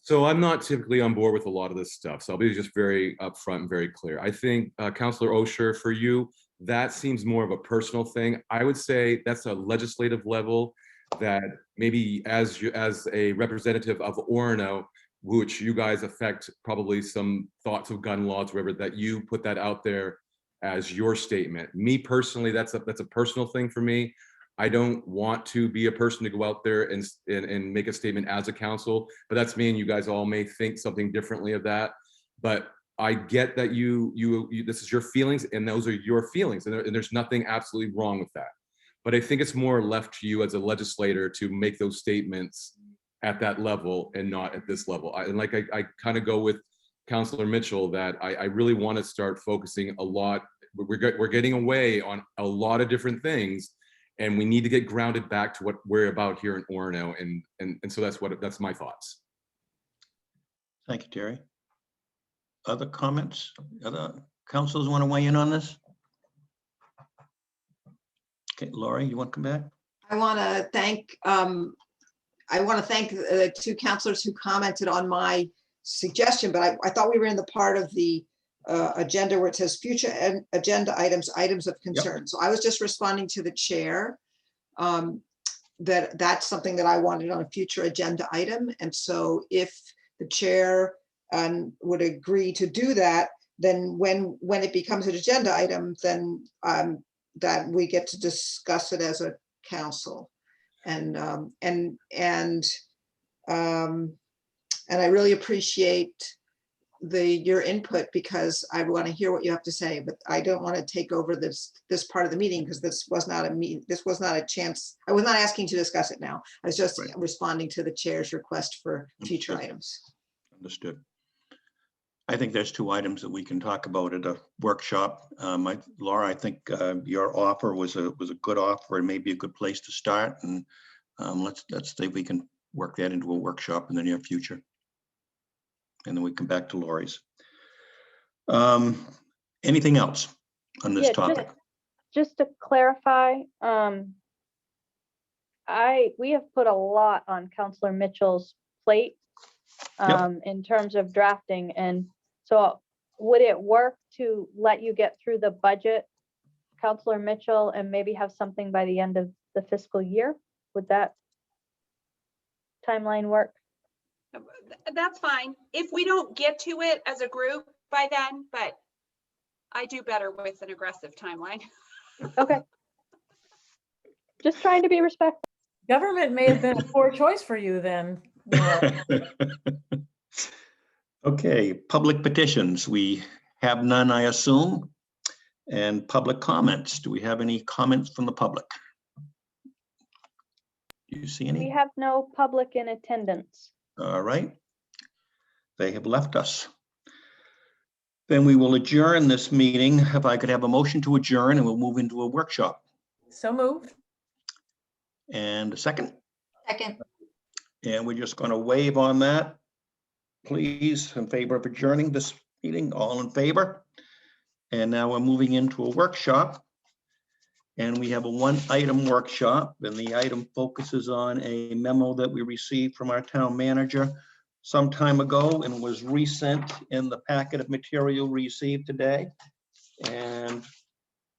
Speaker 6: So I'm not typically on board with a lot of this stuff. So I'll be just very upfront and very clear. I think Councillor Osher, for you, that seems more of a personal thing. I would say that's a legislative level that maybe as a representative of Orono, which you guys affect probably some thoughts of gun laws, whatever, that you put that out there as your statement. Me personally, that's a personal thing for me. I don't want to be a person to go out there and make a statement as a council, but that's me, and you guys all may think something differently of that. But I get that you this is your feelings, and those are your feelings, and there's nothing absolutely wrong with that. But I think it's more left to you as a legislator to make those statements at that level and not at this level. I kind of go with Councillor Mitchell that I really want to start focusing a lot. We're getting away on a lot of different things, and we need to get grounded back to what we're about here in Orono, and so that's my thoughts.
Speaker 1: Thank you, Terry. Other comments? Other councilors want to weigh in on this? Okay, Laurie, you want to come back?
Speaker 9: I want to thank the two councilors who commented on my suggestion, but I thought we were in the part of the agenda where it says future agenda items, items of concern. So I was just responding to the chair. That's something that I wanted on a future agenda item. And so if the chair would agree to do that, then when it becomes an agenda item, then that we get to discuss it as a council. And I really appreciate your input, because I want to hear what you have to say, but I don't want to take over this part of the meeting, because this was not a chance. I was not asking to discuss it now. I was just responding to the chair's request for future items.
Speaker 1: Understood. I think there's 2 items that we can talk about at a workshop. Laura, I think your offer was a good offer and maybe a good place to start. And let's see if we can work that into a workshop in the near future. And then we come back to Lori's. Anything else on this topic?
Speaker 10: Just to clarify, we have put a lot on Councillor Mitchell's plate in terms of drafting. And so would it work to let you get through the budget, Councillor Mitchell, and maybe have something by the end of the fiscal year? Would that timeline work?
Speaker 3: That's fine. If we don't get to it as a group by then, but I do better with an aggressive timeline.
Speaker 10: Okay. Just trying to be respectful.
Speaker 5: Government may have been a poor choice for you then, Laura.
Speaker 1: Okay, public petitions. We have none, I assume. And public comments. Do we have any comments from the public? Do you see any?
Speaker 10: We have no public in attendance.
Speaker 1: All right. They have left us. Then we will adjourn this meeting. If I could have a motion to adjourn, and we'll move into a workshop.
Speaker 5: So moved.
Speaker 1: And a second.
Speaker 2: Second.
Speaker 1: And we're just going to wave on that. Please, in favor of adjourning this meeting, all in favor? And now we're moving into a workshop. And we have a 1-item workshop, and the item focuses on a memo that we received from our town manager some time ago and was resent in the packet of material received today. And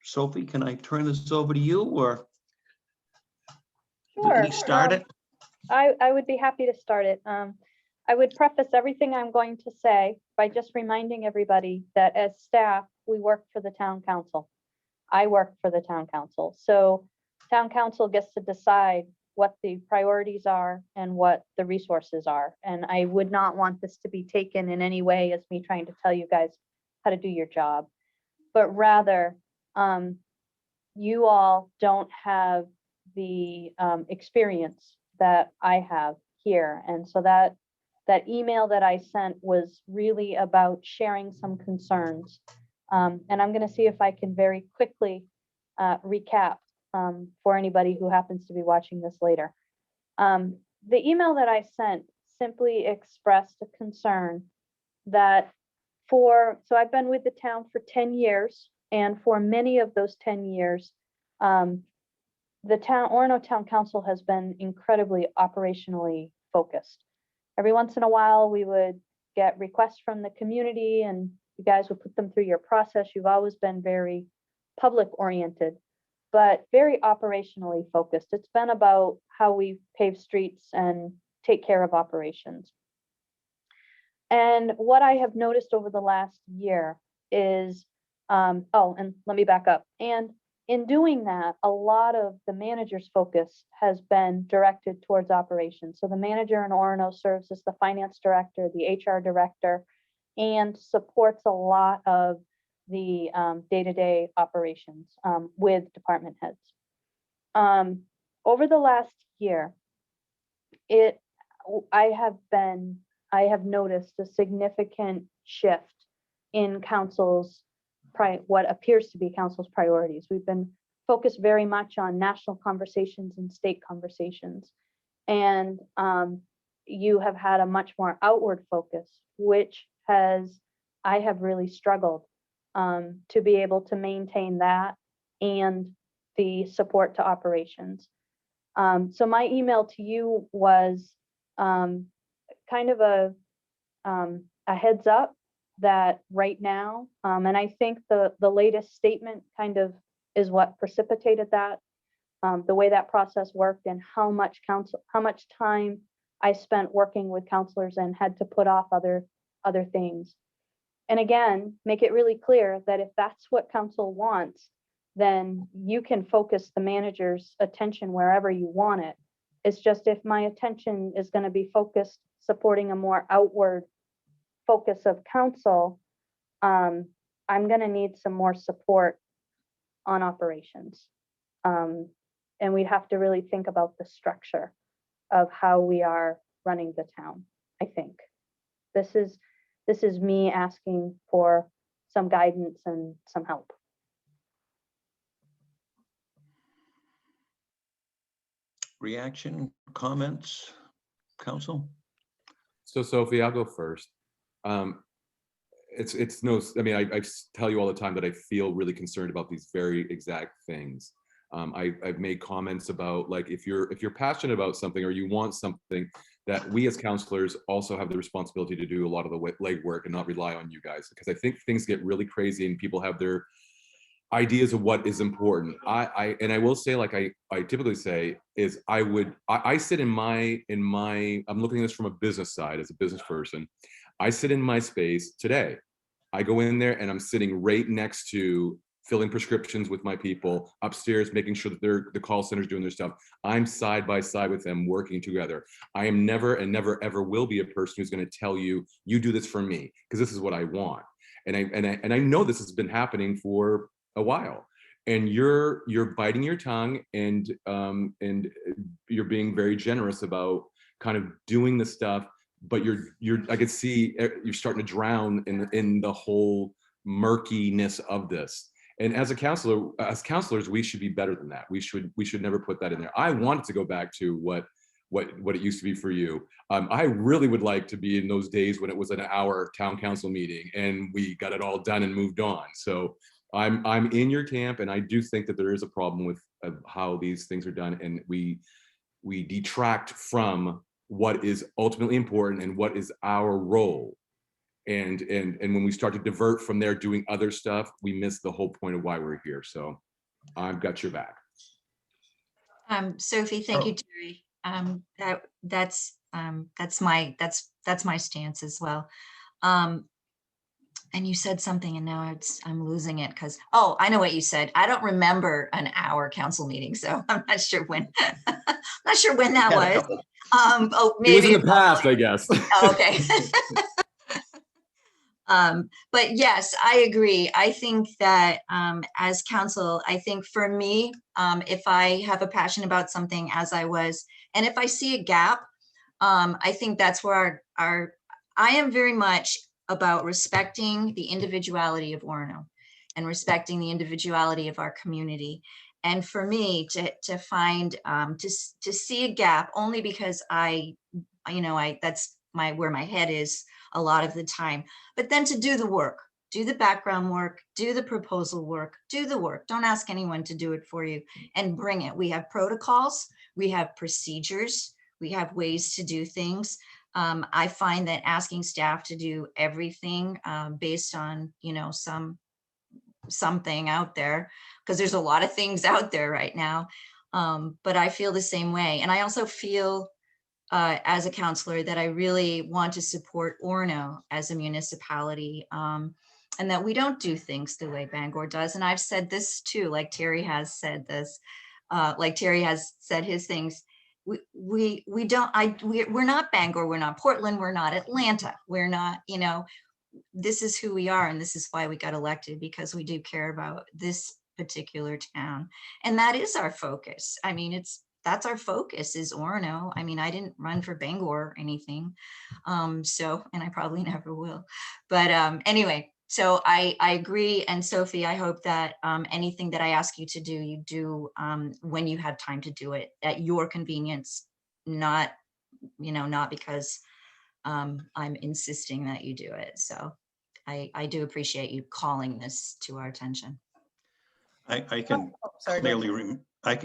Speaker 1: Sophie, can I turn this over to you, or
Speaker 10: Sure.
Speaker 1: did we start it?
Speaker 10: I would be happy to start it. I would preface everything I'm going to say by just reminding everybody that as staff, we work for the town council. I work for the town council. So town council gets to decide what the priorities are and what the resources are. And I would not want this to be taken in any way as me trying to tell you guys how to do your job, but rather you all don't have the experience that I have here. And so that email that I sent was really about sharing some concerns. And I'm going to see if I can very quickly recap for anybody who happens to be watching this later. The email that I sent simply expressed a concern that so I've been with the town for 10 years, and for many of those 10 years, the Orono Town Council has been incredibly operationally focused. Every once in a while, we would get requests from the community, and you guys would put them through your process. You've always been very public oriented, but very operationally focused. It's been about how we pave streets and take care of operations. And what I have noticed over the last year is, and let me back up. And in doing that, a lot of the manager's focus has been directed towards operations. So the manager in Orono serves as the finance director, the HR director, and supports a lot of the day-to-day operations with department heads. Over the last year, I have noticed a significant shift in council's what appears to be council's priorities. We've been focused very much on national conversations and state conversations. And you have had a much more outward focus, which I have really struggled to be able to maintain that and the support to operations. So my email to you was kind of a heads up that right now, and I think the latest statement kind of is what precipitated that, the way that process worked and how much time I spent working with counselors and had to put off other things. And again, make it really clear that if that's what council wants, then you can focus the manager's attention wherever you want it. It's just if my attention is going to be focused supporting a more outward focus of council, I'm going to need some more support on operations. And we'd have to really think about the structure of how we are running the town, I think. This is me asking for some guidance and some help.
Speaker 1: Reaction, comments, council?
Speaker 6: So Sophie, I'll go first. It's no, I mean, I tell you all the time that I feel really concerned about these very exact things. I've made comments about, like, if you're passionate about something or you want something, that we as counselors also have the responsibility to do a lot of the legwork and not rely on you guys, because I think things get really crazy and people have their ideas of what is important. I will say, like I typically say, is I sit in my, I'm looking at this from a business side as a business person. I sit in my space today. I go in there and I'm sitting right next to filling prescriptions with my people upstairs, making sure that the call center's doing their stuff. I'm side by side with them, working together. I am never and never ever will be a person who's going to tell you, you do this for me, because this is what I want. And I know this has been happening for a while, and you're biting your tongue, and you're being very generous about kind of doing the stuff, but I could see you're starting to drown in the whole murkiness of this. And as counselors, we should be better than that. We should never put that in there. I want it to go back to what it used to be for you. I really would like to be in those days when it was an hour town council meeting and we got it all done and moved on. So I'm in your camp, and I do think that there is a problem with how these things are done, and we detract from what is ultimately important and what is our role. And when we start to divert from there doing other stuff, we miss the whole point of why we're here. So I've got your back.
Speaker 2: Sophie, thank you, Terry. That's my stance as well. And you said something, and now I'm losing it because, oh, I know what you said. I don't remember an hour council meeting, so I'm not sure when. Not sure when that was. Oh, maybe
Speaker 6: it was in the past, I guess.
Speaker 2: Oh, okay. But yes, I agree. I think that as council, I think for me, if I have a passion about something, as I was, and if I see a gap, I think that's where I am very much about respecting the individuality of Orono and respecting the individuality of our community. And for me to find, to see a gap only because that's where my head is a lot of the time, but then to do the work, do the background work, do the proposal work, do the work. Don't ask anyone to do it for you, and bring it. We have protocols, we have procedures, we have ways to do things. I find that asking staff to do everything based on, something out there, because there's a lot of things out there right now. But I feel the same way. And I also feel as a counselor that I really want to support Orono as a municipality, and that we don't do things the way Bangor does. And I've said this too, like Terry has said this, like Terry has said his things. We're not Bangor, we're not Portland, we're not Atlanta, we're not, this is who we are, and this is why we got elected, because we do care about this particular town, and that is our focus. I mean, that's our focus, is Orono. I mean, I didn't run for Bangor or anything, and I probably never will. But anyway, so I agree. And Sophie, I hope that anything that I ask you to do, you do when you have time to do it at your convenience, not because I'm insisting that you do it. So I do appreciate you calling this to our attention.
Speaker 1: I can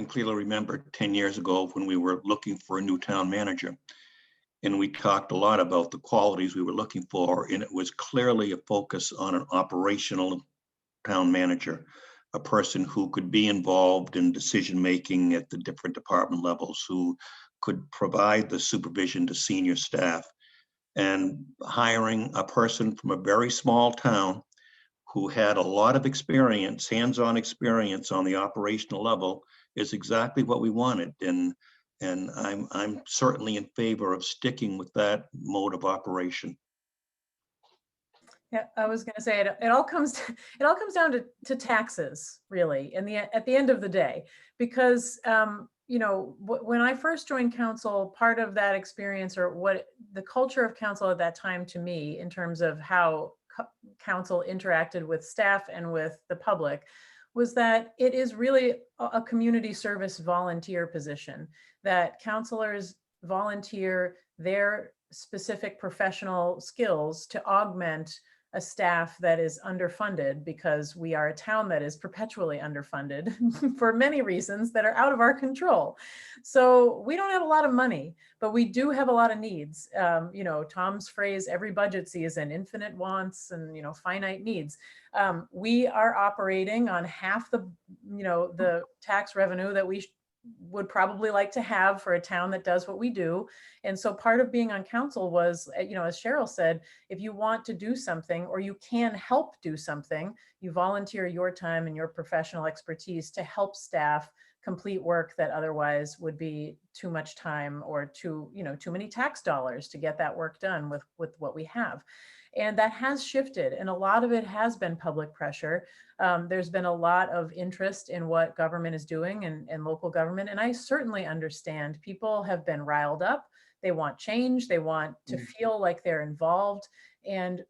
Speaker 1: clearly remember 10 years ago when we were looking for a new town manager. and we talked a lot about the qualities we were looking for, and it was clearly a focus on an operational town manager, a person who could be involved in decision-making at the different department levels, who could provide the supervision to senior staff. And hiring a person from a very small town who had a lot of experience, hands-on experience on the operational level, is exactly what we wanted. And I'm certainly in favor of sticking with that mode of operation.
Speaker 5: Yeah, I was going to say it all comes down to taxes, really, at the end of the day, because you know, when I first joined council, part of that experience, or what the culture of council at that time, to me, in terms of how council interacted with staff and with the public, was that it is really a community service volunteer position, that councilors volunteer their specific professional skills to augment a staff that is underfunded, because we are a town that is perpetually underfunded for many reasons that are out of our control. So we don't have a lot of money, but we do have a lot of needs. You know, Tom's phrase, every budget season, infinite wants and, you know, finite needs. We are operating on half the, you know, the tax revenue that we would probably like to have for a town that does what we do. And so part of being on council was, you know, as Cheryl said, if you want to do something or you can help do something, you volunteer your time and your professional expertise to help staff complete work that otherwise would be too much time or too many tax dollars to get that work done with what we have. And that has shifted, and a lot of it has been public pressure. There's been a lot of interest in what government is doing and local government. And I certainly understand people have been riled up. They want change. They want to feel like they're involved. And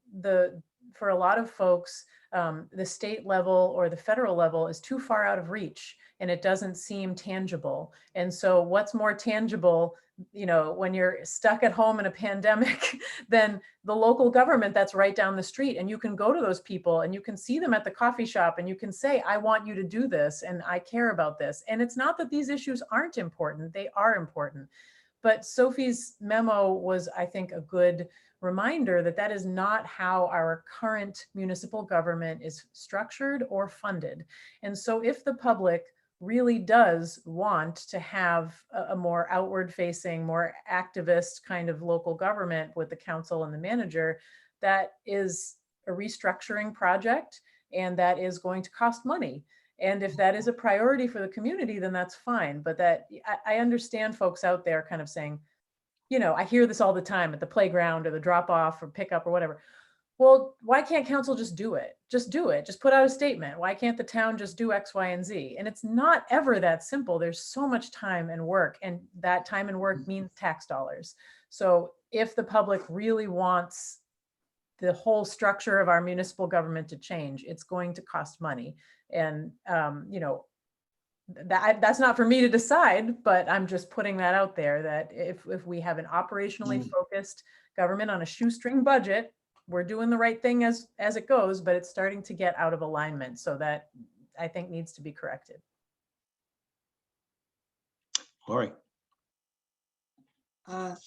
Speaker 5: for a lot of folks, the state level or the federal level is too far out of reach, and it doesn't seem tangible. And so what's more tangible, you know, when you're stuck at home in a pandemic, than the local government that's right down the street, and you can go to those people and you can see them at the coffee shop and you can say, I want you to do this and I care about this. And it's not that these issues aren't important, they are important. But Sophie's memo was, I think, a good reminder that that is not how our current municipal government is structured or funded. And so if the public really does want to have a more outward facing, more activist kind of local government with the council and the manager, that is a restructuring project, and that is going to cost money. And if that is a priority for the community, then that's fine. But that I understand folks out there kind of saying, you know, I hear this all the time at the playground or the drop off or pickup or whatever. Well, why can't council just do it? Just do it. Just put out a statement. Why can't the town just do X, Y, and Z? And it's not ever that simple. There's so much time and work, and that time and work means tax dollars. So if the public really wants the whole structure of our municipal government to change, it's going to cost money. And, you know, that's not for me to decide, but I'm just putting that out there, that if we have an operationally focused government on a shoestring budget, we're doing the right thing as it goes, but it's starting to get out of alignment. So that, I think, needs to be corrected.
Speaker 1: Lori.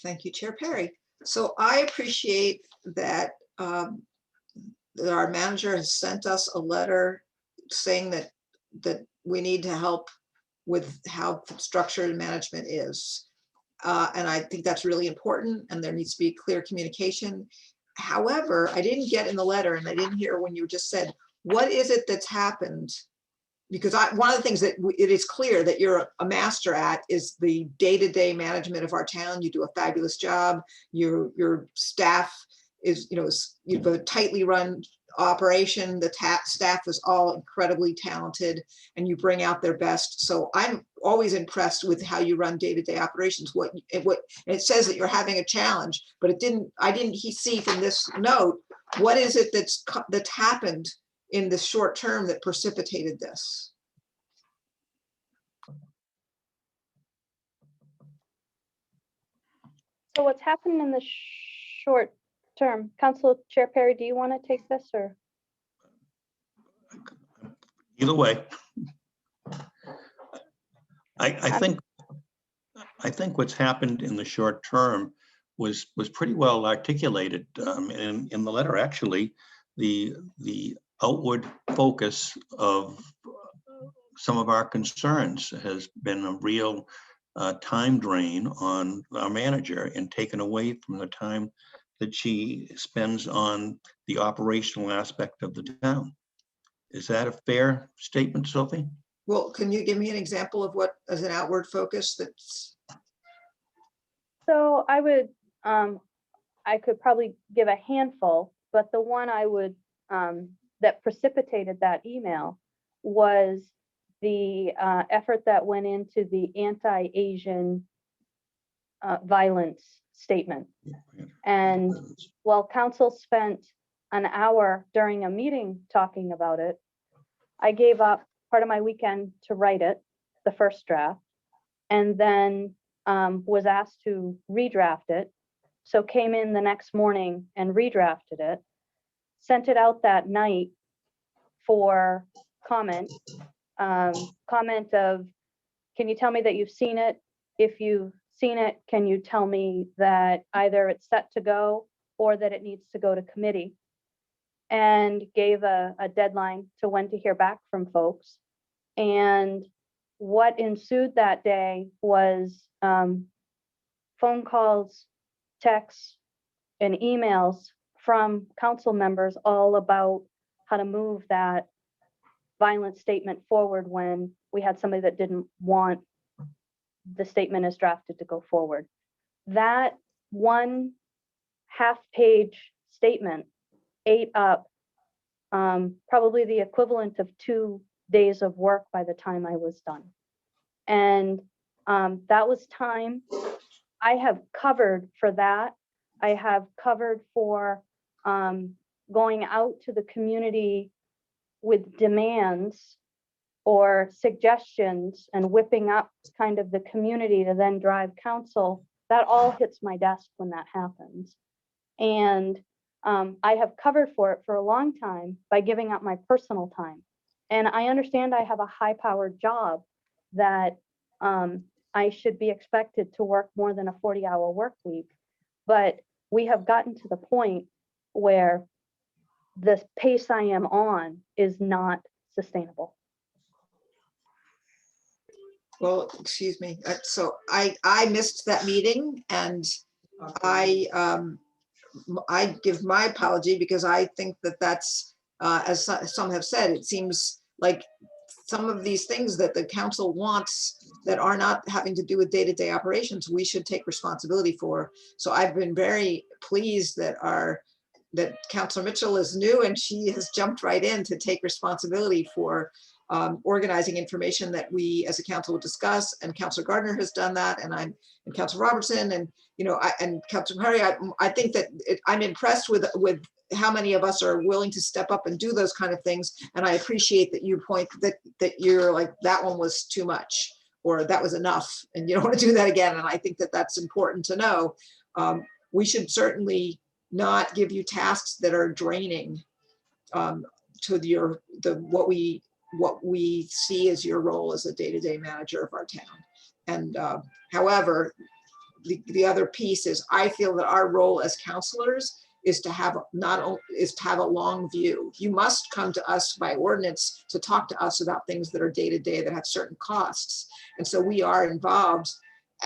Speaker 9: Thank you, Chair Perry. So I appreciate that that our manager has sent us a letter saying that we need to help with how structured management is. And I think that's really important, and there needs to be clear communication. However, I didn't get in the letter, and I didn't hear when you just said, what is it that's happened? Because one of the things that it is clear that you're a master at is the day-to-day management of our town. You do a fabulous job. Your staff is, you have a tightly run operation. The staff is all incredibly talented, and you bring out their best. So I'm always impressed with how you run day-to-day operations. It says that you're having a challenge, but I didn't see from this note, what is it that's happened in the short term that precipitated this?
Speaker 10: So what's happened in the short term? Council Chair Perry, do you want to take this, or?
Speaker 1: Either way. I think what's happened in the short term was pretty well articulated in the letter. Actually, the outward focus of some of our concerns has been a real time drain on our manager and taken away from the time that she spends on the operational aspect of the town. Is that a fair statement, Sophie?
Speaker 9: Well, can you give me an example of what as an outward focus that's?
Speaker 10: So I could probably give a handful, but the one I would, that precipitated that email was the effort that went into the anti-Asian violence statement. And while council spent an hour during a meeting talking about it, I gave up part of my weekend to write it, the first draft, and then was asked to redraft it. So came in the next morning and redrafted it, sent it out that night for comment. Comment of, can you tell me that you've seen it? If you've seen it, can you tell me that either it's set to go or that it needs to go to committee? And gave a deadline to when to hear back from folks. And what ensued that day was phone calls, texts, and emails from council members all about how to move that violent statement forward when we had somebody that didn't want the statement as drafted to go forward. That one half-page statement ate up probably the equivalent of 2 days of work by the time I was done. And that was time I have covered for that. I have covered for going out to the community with demands or suggestions and whipping up kind of the community to then drive council. That all hits my desk when that happens. And I have covered for it for a long time by giving up my personal time. And I understand I have a high-powered job that I should be expected to work more than a 40-hour work week. But we have gotten to the point where the pace I am on is not sustainable.
Speaker 9: Well, excuse me. So I missed that meeting, and I give my apology because I think that that's, as some have said, it seems like some of these things that the council wants that are not having to do with day-to-day operations, we should take responsibility for. So I've been very pleased that Councilor Mitchell is new and she has jumped right in to take responsibility for organizing information that we as a council will discuss, and Councilor Gardner has done that, and Councilor Robertson, and and Councilor Perry. I think that I'm impressed with how many of us are willing to step up and do those kind of things, and I appreciate that you point that you're like, that one was too much or that was enough and you don't want to do that again. And I think that that's important to know. We should certainly not give you tasks that are draining to what we see as your role as a day-to-day manager of our town. And however, the other piece is, I feel that our role as counselors is to have a long view. You must come to us by ordinance to talk to us about things that are day-to-day that have certain costs. And so we are involved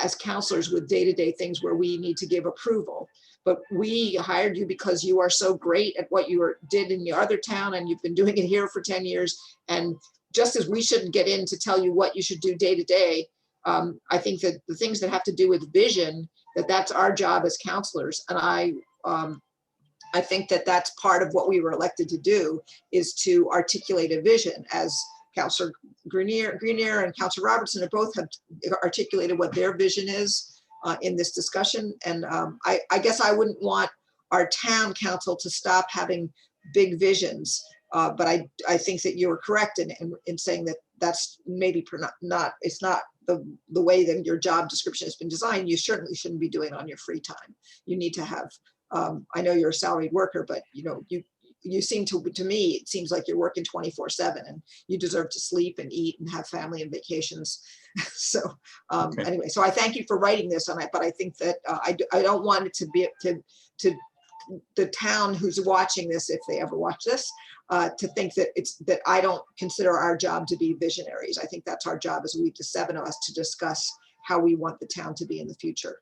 Speaker 9: as counselors with day-to-day things where we need to give approval. But we hired you because you are so great at what you did in your other town, and you've been doing it here for 10 years. And just as we shouldn't get in to tell you what you should do day to day, I think that the things that have to do with vision, that's our job as counselors. And I think that that's part of what we were elected to do, is to articulate a vision, as Councilor Grenier and Councilor Robertson both have articulated what their vision is in this discussion. And I guess I wouldn't want our town council to stop having big visions. But I think that you were correct in saying that that's maybe not, it's not the way that your job description has been designed. You certainly shouldn't be doing it on your free time. You need to have, I know you're a salaried worker, but you seem to me, it seems like you're working 24/7 and you deserve to sleep and eat and have family and vacations. So
Speaker 1: Okay.
Speaker 9: anyway, so I thank you for writing this on it, but I think that I don't want it to be to the town who's watching this, if they ever watch this, to think that that I don't consider our job to be visionaries. I think that's our job as the 7 of us to discuss how we want the town to be in the future.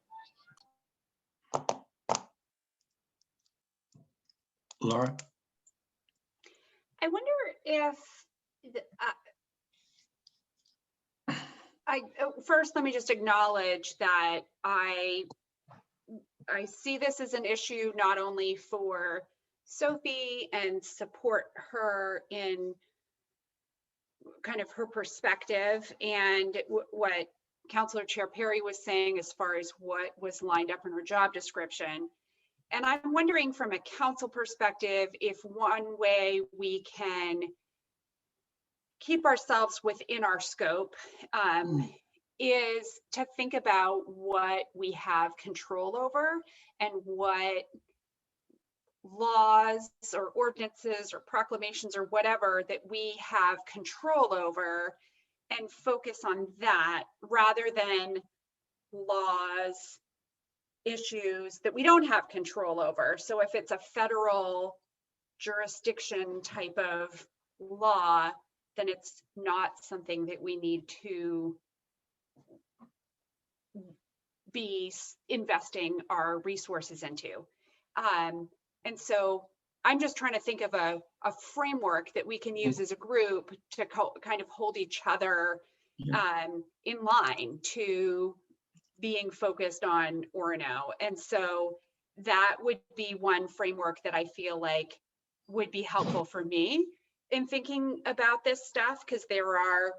Speaker 1: Laura?
Speaker 3: I wonder if, first, let me just acknowledge that I see this as an issue not only for Sophie and support her in kind of her perspective and what Councilor Chair Perry was saying as far as what was lined up in her job description. And I'm wondering from a council perspective, if one way we can keep ourselves within our scope is to think about what we have control over and what laws or ordinances or proclamations or whatever that we have control over, and focus on that rather than laws, issues that we don't have control over. So if it's a federal jurisdiction type of law, then it's not something that we need to be investing our resources into. And so I'm just trying to think of a framework that we can use as a group to kind of hold each other in line to being focused on Orono. And so that would be one framework that I feel like would be helpful for me in thinking about this stuff, because there are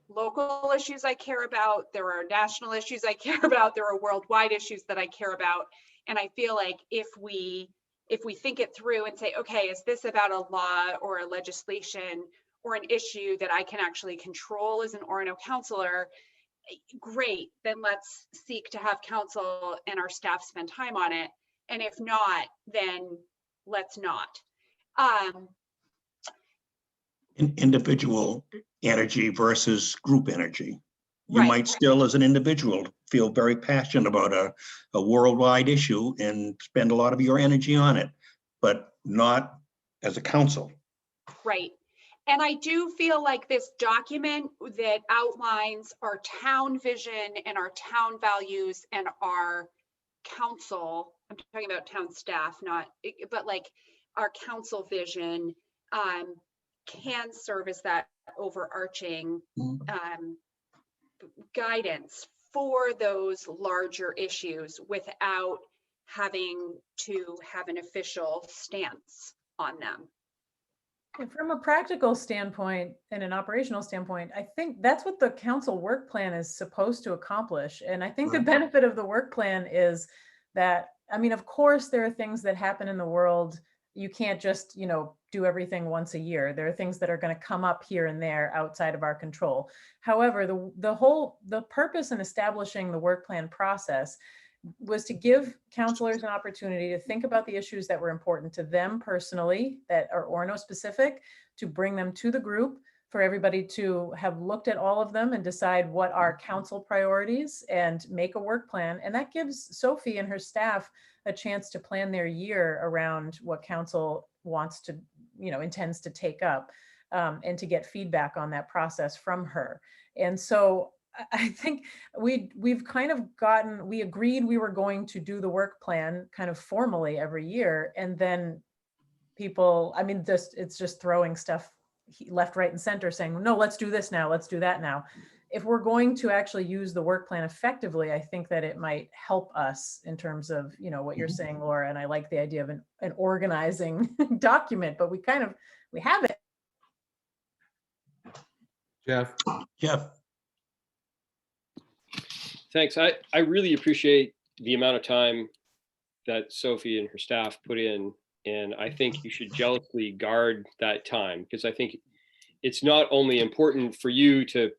Speaker 3: local issues I care about, there are national issues I care about, there are worldwide issues that I care about. And I feel like if we think it through and say, okay, is this about a law or a legislation or an issue that I can actually control as an Orono councilor, great, then let's seek to have council and our staff spend time on it. And if not, then let's not.
Speaker 1: Individual energy versus group energy. You
Speaker 3: Right.
Speaker 1: might still, as an individual, feel very passionate about a worldwide issue and spend a lot of your energy on it, but not as a council.
Speaker 3: Right. And I do feel like this document that outlines our town vision and our town values and our council, I'm talking about town staff, but like our council vision can serve as that overarching guidance for those larger issues without having to have an official stance on them.
Speaker 5: And from a practical standpoint and an operational standpoint, I think that's what the council work plan is supposed to accomplish. And I think the benefit of the work plan is that, I mean, of course, there are things that happen in the world. You can't just, do everything once a year. There are things that are going to come up here and there outside of our control. However, the purpose in establishing the work plan process was to give counselors an opportunity to think about the issues that were important to them personally, that are Orono specific, to bring them to the group, for everybody to have looked at all of them and decide what are council priorities and make a work plan. And that gives Sophie and her staff a chance to plan their year around what council wants to, intends to take up, and to get feedback on that process from her. And so I think we've kind of we agreed we were going to do the work plan kind of formally every year. And then people, it's just throwing stuff left, right, and center saying, no, let's do this now, let's do that now. If we're going to actually use the work plan effectively, I think that it might help us in terms of, what you're saying, Laura, and I like the idea of an organizing document, but we have it.
Speaker 6: Jeff?
Speaker 7: Thanks. I really appreciate the amount of time that Sophie and her staff put in. And I think you should jealously guard that time, because I think it's not only important for you to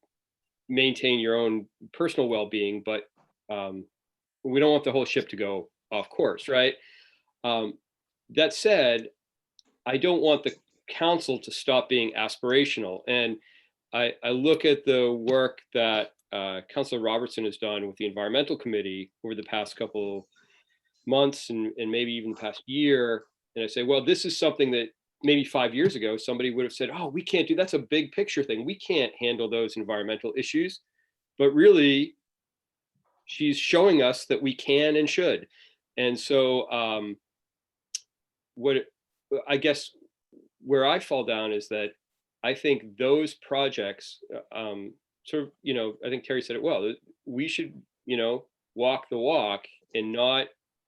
Speaker 7: maintain your own personal well-being, but we don't want the whole ship to go off course, right? That said, I don't want the council to stop being aspirational. And I look at the work that Councilor Robertson has done with the Environmental Committee over the past couple months and maybe even the past year. And I say, well, this is something that maybe 5 years ago, somebody would have said, oh, we can't do, that's a big picture thing. We can't handle those environmental issues. But really, she's showing us that we can and should. And so I guess where I fall down is that I think those projects sort of, I think Terry said it well, we should, walk the walk and not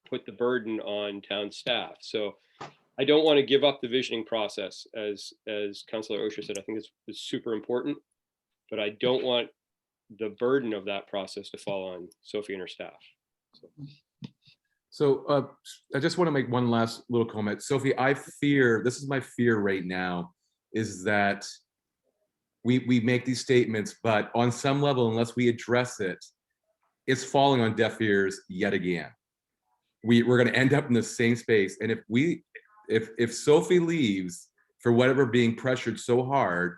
Speaker 7: put the burden on town staff. So I don't want to give up the visioning process, as Councilor Osher said. I think it's super important, but I don't want the burden of that process to fall on Sophie and her staff.
Speaker 6: So I just want to make one last little comment. Sophie, this is my fear right now, is that we make these statements, but on some level, unless we address it, it's falling on deaf ears yet again. We're going to end up in the same space. And if Sophie leaves for whatever, being pressured so hard,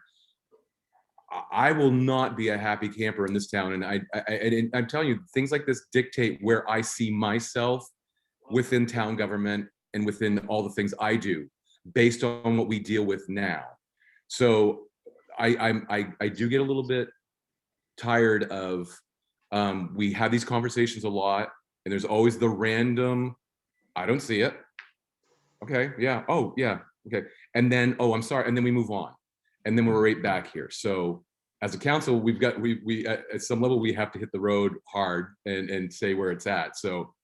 Speaker 6: I will not be a happy camper in this town. And I'm telling you, things like this dictate where I see myself within town government and within all the things I do based on what we deal with now. So I do get a little bit tired of, we have these conversations a lot and there's always the random, I don't see it. Okay, yeah, oh yeah, okay. And then, oh, I'm sorry, and then we move on. And then we're right back here. So as a council, we at some level, we have to hit the road hard and say where it's at. So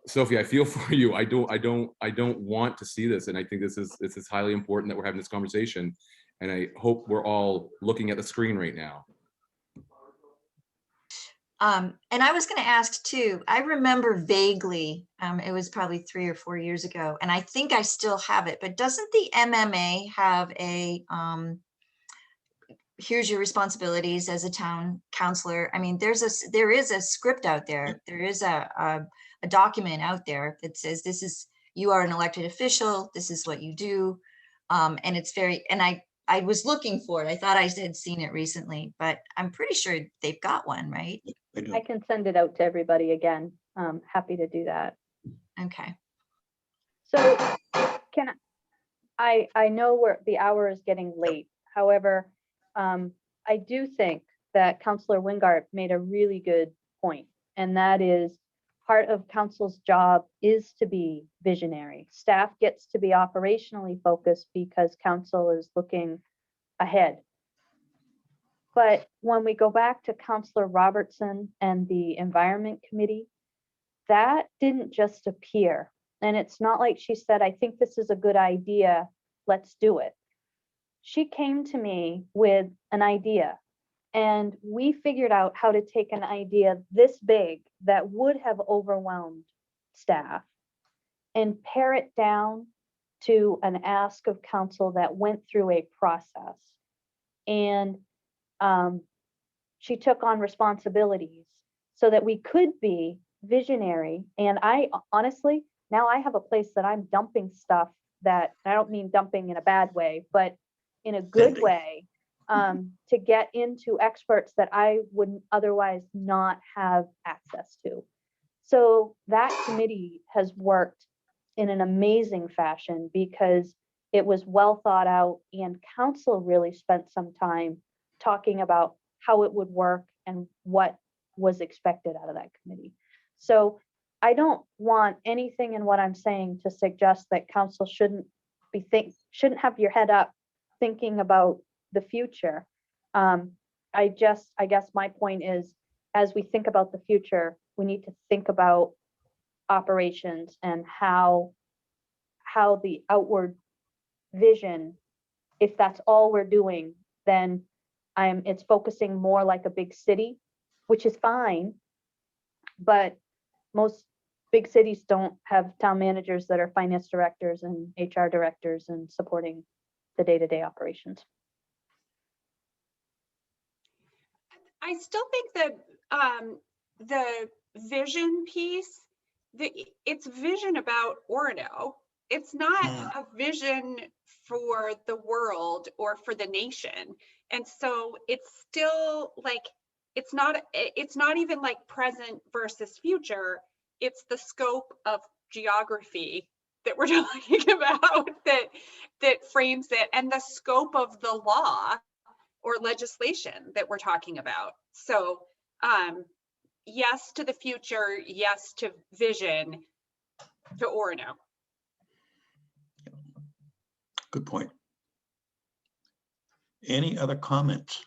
Speaker 6: Sophie, I feel for you. I don't want to see this. And I think this is highly important that we're having this conversation. And I hope we're all looking at the screen right now.
Speaker 2: And I was going to ask too, I remember vaguely, it was probably 3 or 4 years ago, and I think I still have it, but doesn't the MMA have a, here's your responsibilities as a town councillor? I mean, there is a script out there. There is a document out there that says, you are an elected official, this is what you do. And it's very, and I was looking for it. I thought I had seen it recently, but I'm pretty sure they've got one, right?
Speaker 10: I can send it out to everybody again. Happy to do that.
Speaker 2: Okay.
Speaker 10: So I know the hour is getting late. However, I do think that Councillor Wingart made a really good point, and that is part of council's job is to be visionary. Staff gets to be operationally focused because council is looking ahead. But when we go back to Councillor Robertson and the Environment Committee, that didn't just appear. And it's not like she said, I think this is a good idea, let's do it. She came to me with an idea, and we figured out how to take an idea this big that would have overwhelmed staff and pare it down to an ask of council that went through a process. And she took on responsibilities so that we could be visionary. And I honestly, now I have a place that I'm dumping stuff that, I don't mean dumping in a bad way, but in a good way, to get into experts that I wouldn't otherwise not have access to. So that committee has worked in an amazing fashion because it was well thought out, and council really spent some time talking about how it would work and what was expected out of that committee. So I don't want anything in what I'm saying to suggest that council shouldn't have your head up thinking about the future. I guess my point is, as we think about the future, we need to think about operations and how the outward vision, if that's all we're doing, then it's focusing more like a big city, which is fine, but most big cities don't have town managers that are finance directors and HR directors and supporting the day-to-day operations.
Speaker 3: I still think that the vision piece, it's vision about Orono. it's not a vision for the world or for the nation. And so it's still like, it's not even like present versus future. It's the scope of geography that we're talking about that frames it, and the scope of the law or legislation that we're talking about. So yes to the future, yes to vision, to Orono.
Speaker 1: Good point. Any other comments?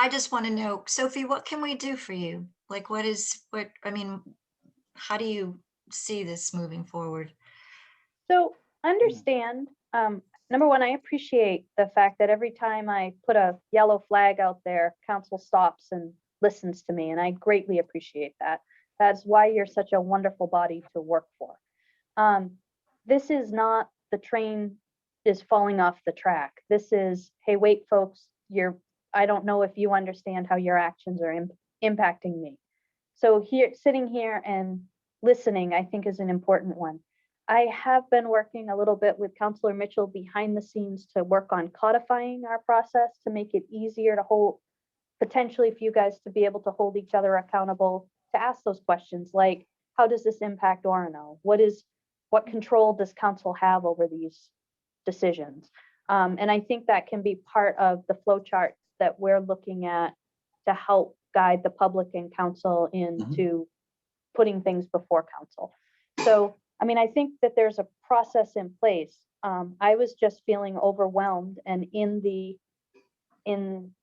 Speaker 2: I just want to know, Sophie, what can we do for you? Like, I mean, how do you see this moving forward?
Speaker 10: So understand, number one, I appreciate the fact that every time I put a yellow flag out there, council stops and listens to me, and I greatly appreciate that. That's why you're such a wonderful body to work for. This is not the train is falling off the track. This is, hey, wait, folks, I don't know if you understand how your actions are impacting me. So here, sitting here and listening, I think is an important one. I have been working a little bit with Councillor Mitchell behind the scenes to work on codifying our process to make it easier to hold, potentially for you guys to be able to hold each other accountable, to ask those questions like, how does this impact Orono? What control does council have over these decisions? And I think that can be part of the flow chart that we're looking at to help guide the public and council into putting things before council. So, I mean, I think that there's a process in place. I was just feeling overwhelmed, and in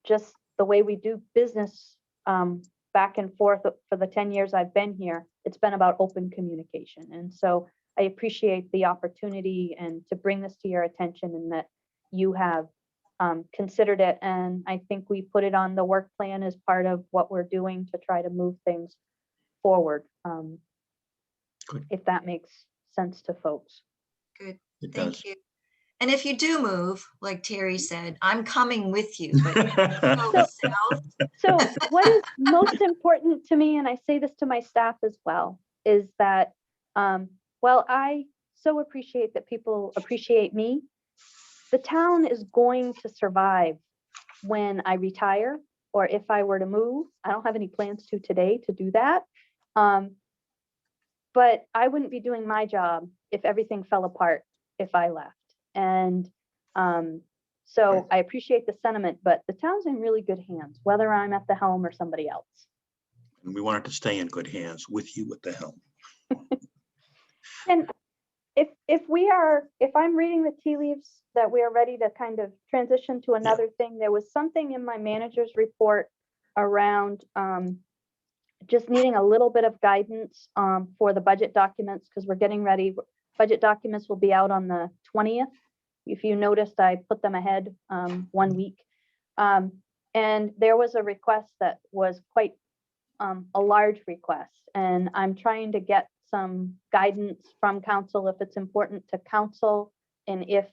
Speaker 10: just the way we do business back and forth for the 10 years I've been here, it's been about open communication. And so I appreciate the opportunity and to bring this to your attention, and that you have considered it. And I think we put it on the work plan as part of what we're doing to try to move things forward. If that makes sense to folks.
Speaker 2: Good,
Speaker 1: It
Speaker 2: thank
Speaker 1: does.
Speaker 2: you. And if you do move, like Terry said, I'm coming with you. But go south.
Speaker 10: So what is most important to me, and I say this to my staff as well, is that while I so appreciate that people appreciate me, the town is going to survive when I retire, or if I were to move. I don't have any plans to today to do that. But I wouldn't be doing my job if everything fell apart if I left. And so I appreciate the sentiment, but the town's in really good hands, whether I'm at the helm or somebody else.
Speaker 1: And we want it to stay in good hands with you at the helm.
Speaker 10: And if I'm reading the tea leaves that we are ready to kind of transition to another thing, there was something in my manager's report around just needing a little bit of guidance for the budget documents, because we're getting ready. Budget documents will be out on the 20th. If you noticed, I put them ahead 1 week. And there was a request that was quite a large request. And I'm trying to get some guidance from council if it's important to council, and if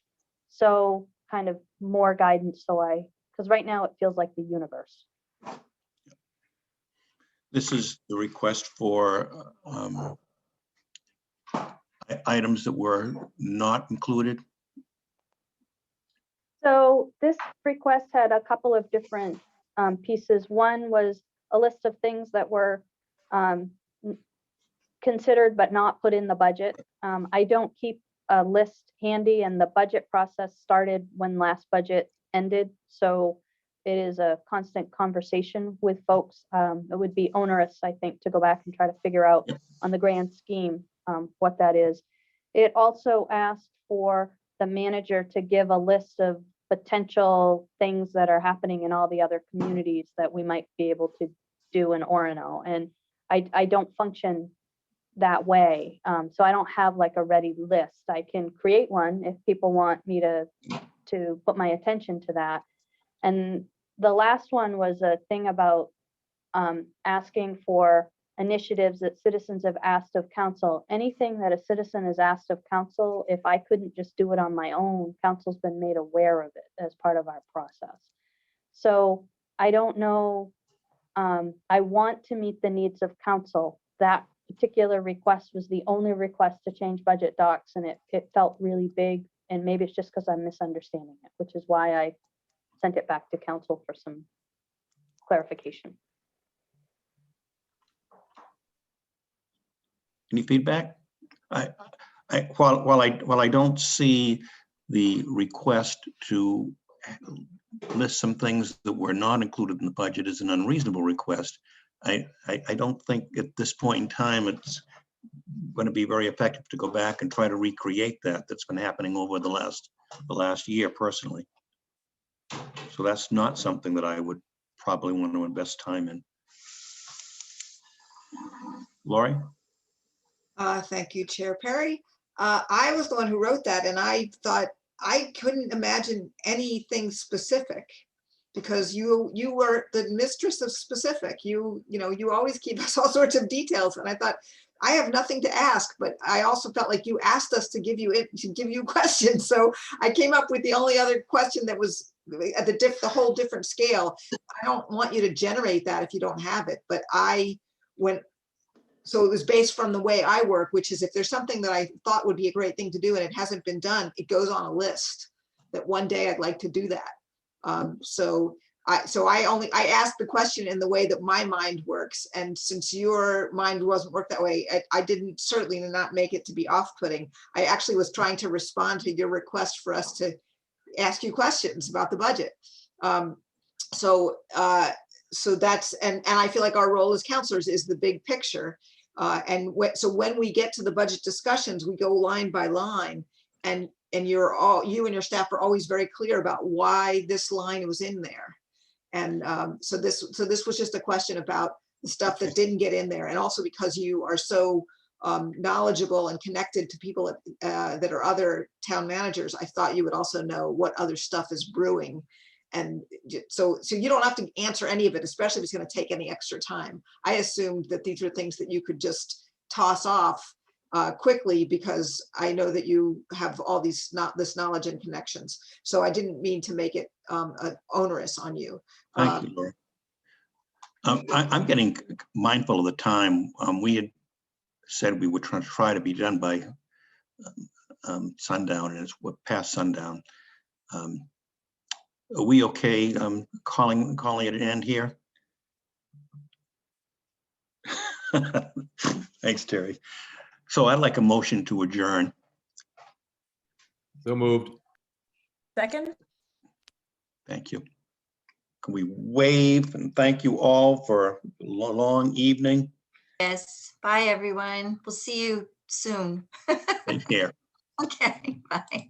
Speaker 10: so, kind of more guidance. Because right now it feels like the universe.
Speaker 1: This is the request for items that were not included.
Speaker 10: So this request had a couple of different pieces. One was a list of things that were considered but not put in the budget. I don't keep a list handy, and the budget process started when last budget ended. So it is a constant conversation with folks. It would be onerous, I think, to go back and try to figure out on the grand scheme what that is. It also asked for the manager to give a list of potential things that are happening in all the other communities that we might be able to do in Orono. And I don't function that way. So I don't have like a ready list. I can create one if people want me to put my attention to that. And the last one was a thing about asking for initiatives that citizens have asked of council. Anything that a citizen has asked of council, if I couldn't just do it on my own, council's been made aware of it as part of our process. So I don't know, I want to meet the needs of council. That particular request was the only request to change budget docs, and it felt really big. And maybe it's just because I'm misunderstanding it, which is why I sent it back to council for some clarification.
Speaker 1: Any feedback? While I don't see the request to list some things that were not included in the budget as an unreasonable request, I don't think at this point in time it's going to be very effective to go back and try to recreate that's been happening over the last year personally. So that's not something that I would probably want to invest time in. Lori?
Speaker 9: Thank you, Chair Perry. I was the one who wrote that, and I thought I couldn't imagine anything specific because you were the mistress of specific. You always keep us all sorts of details, and I thought I have nothing to ask, but I also felt like you asked us to give you questions. So I came up with the only other question that was at the whole different scale. I don't want you to generate that if you don't have it, but so it was based from the way I work, which is if there's something that I thought would be a great thing to do and it hasn't been done, it goes on a list that one day I'd like to do that. So I asked the question in the way that my mind works. And since your mind wasn't worked that way, I didn't certainly not make it to be off-putting. I actually was trying to respond to your request for us to ask you questions about the budget. So that's, and I feel like our role as counselors is the big picture. So when we get to the budget discussions, we go line by line, and you and your staff are always very clear about why this line was in there. And so this was just a question about the stuff that didn't get in there. And also because you are so knowledgeable and connected to people that are other town managers, I thought you would also know what other stuff is brewing. And so you don't have to answer any of it, especially if it's going to take any extra time. I assumed that these are things that you could just toss off quickly because I know that you have all this knowledge and connections. So I didn't mean to make it onerous on you.
Speaker 1: Thank you, Laura. I'm getting mindful of the time. We had said we would try to be done by sundown, and it's past sundown. Are we okay calling it an end here? Thanks, Terry. So I'd like a motion to adjourn.
Speaker 6: So moved.
Speaker 5: Second?
Speaker 1: Thank you. Can we wave and thank you all for a long evening?
Speaker 2: Yes. Bye, everyone. We'll see you soon.
Speaker 1: Take care.
Speaker 2: Okay. Bye.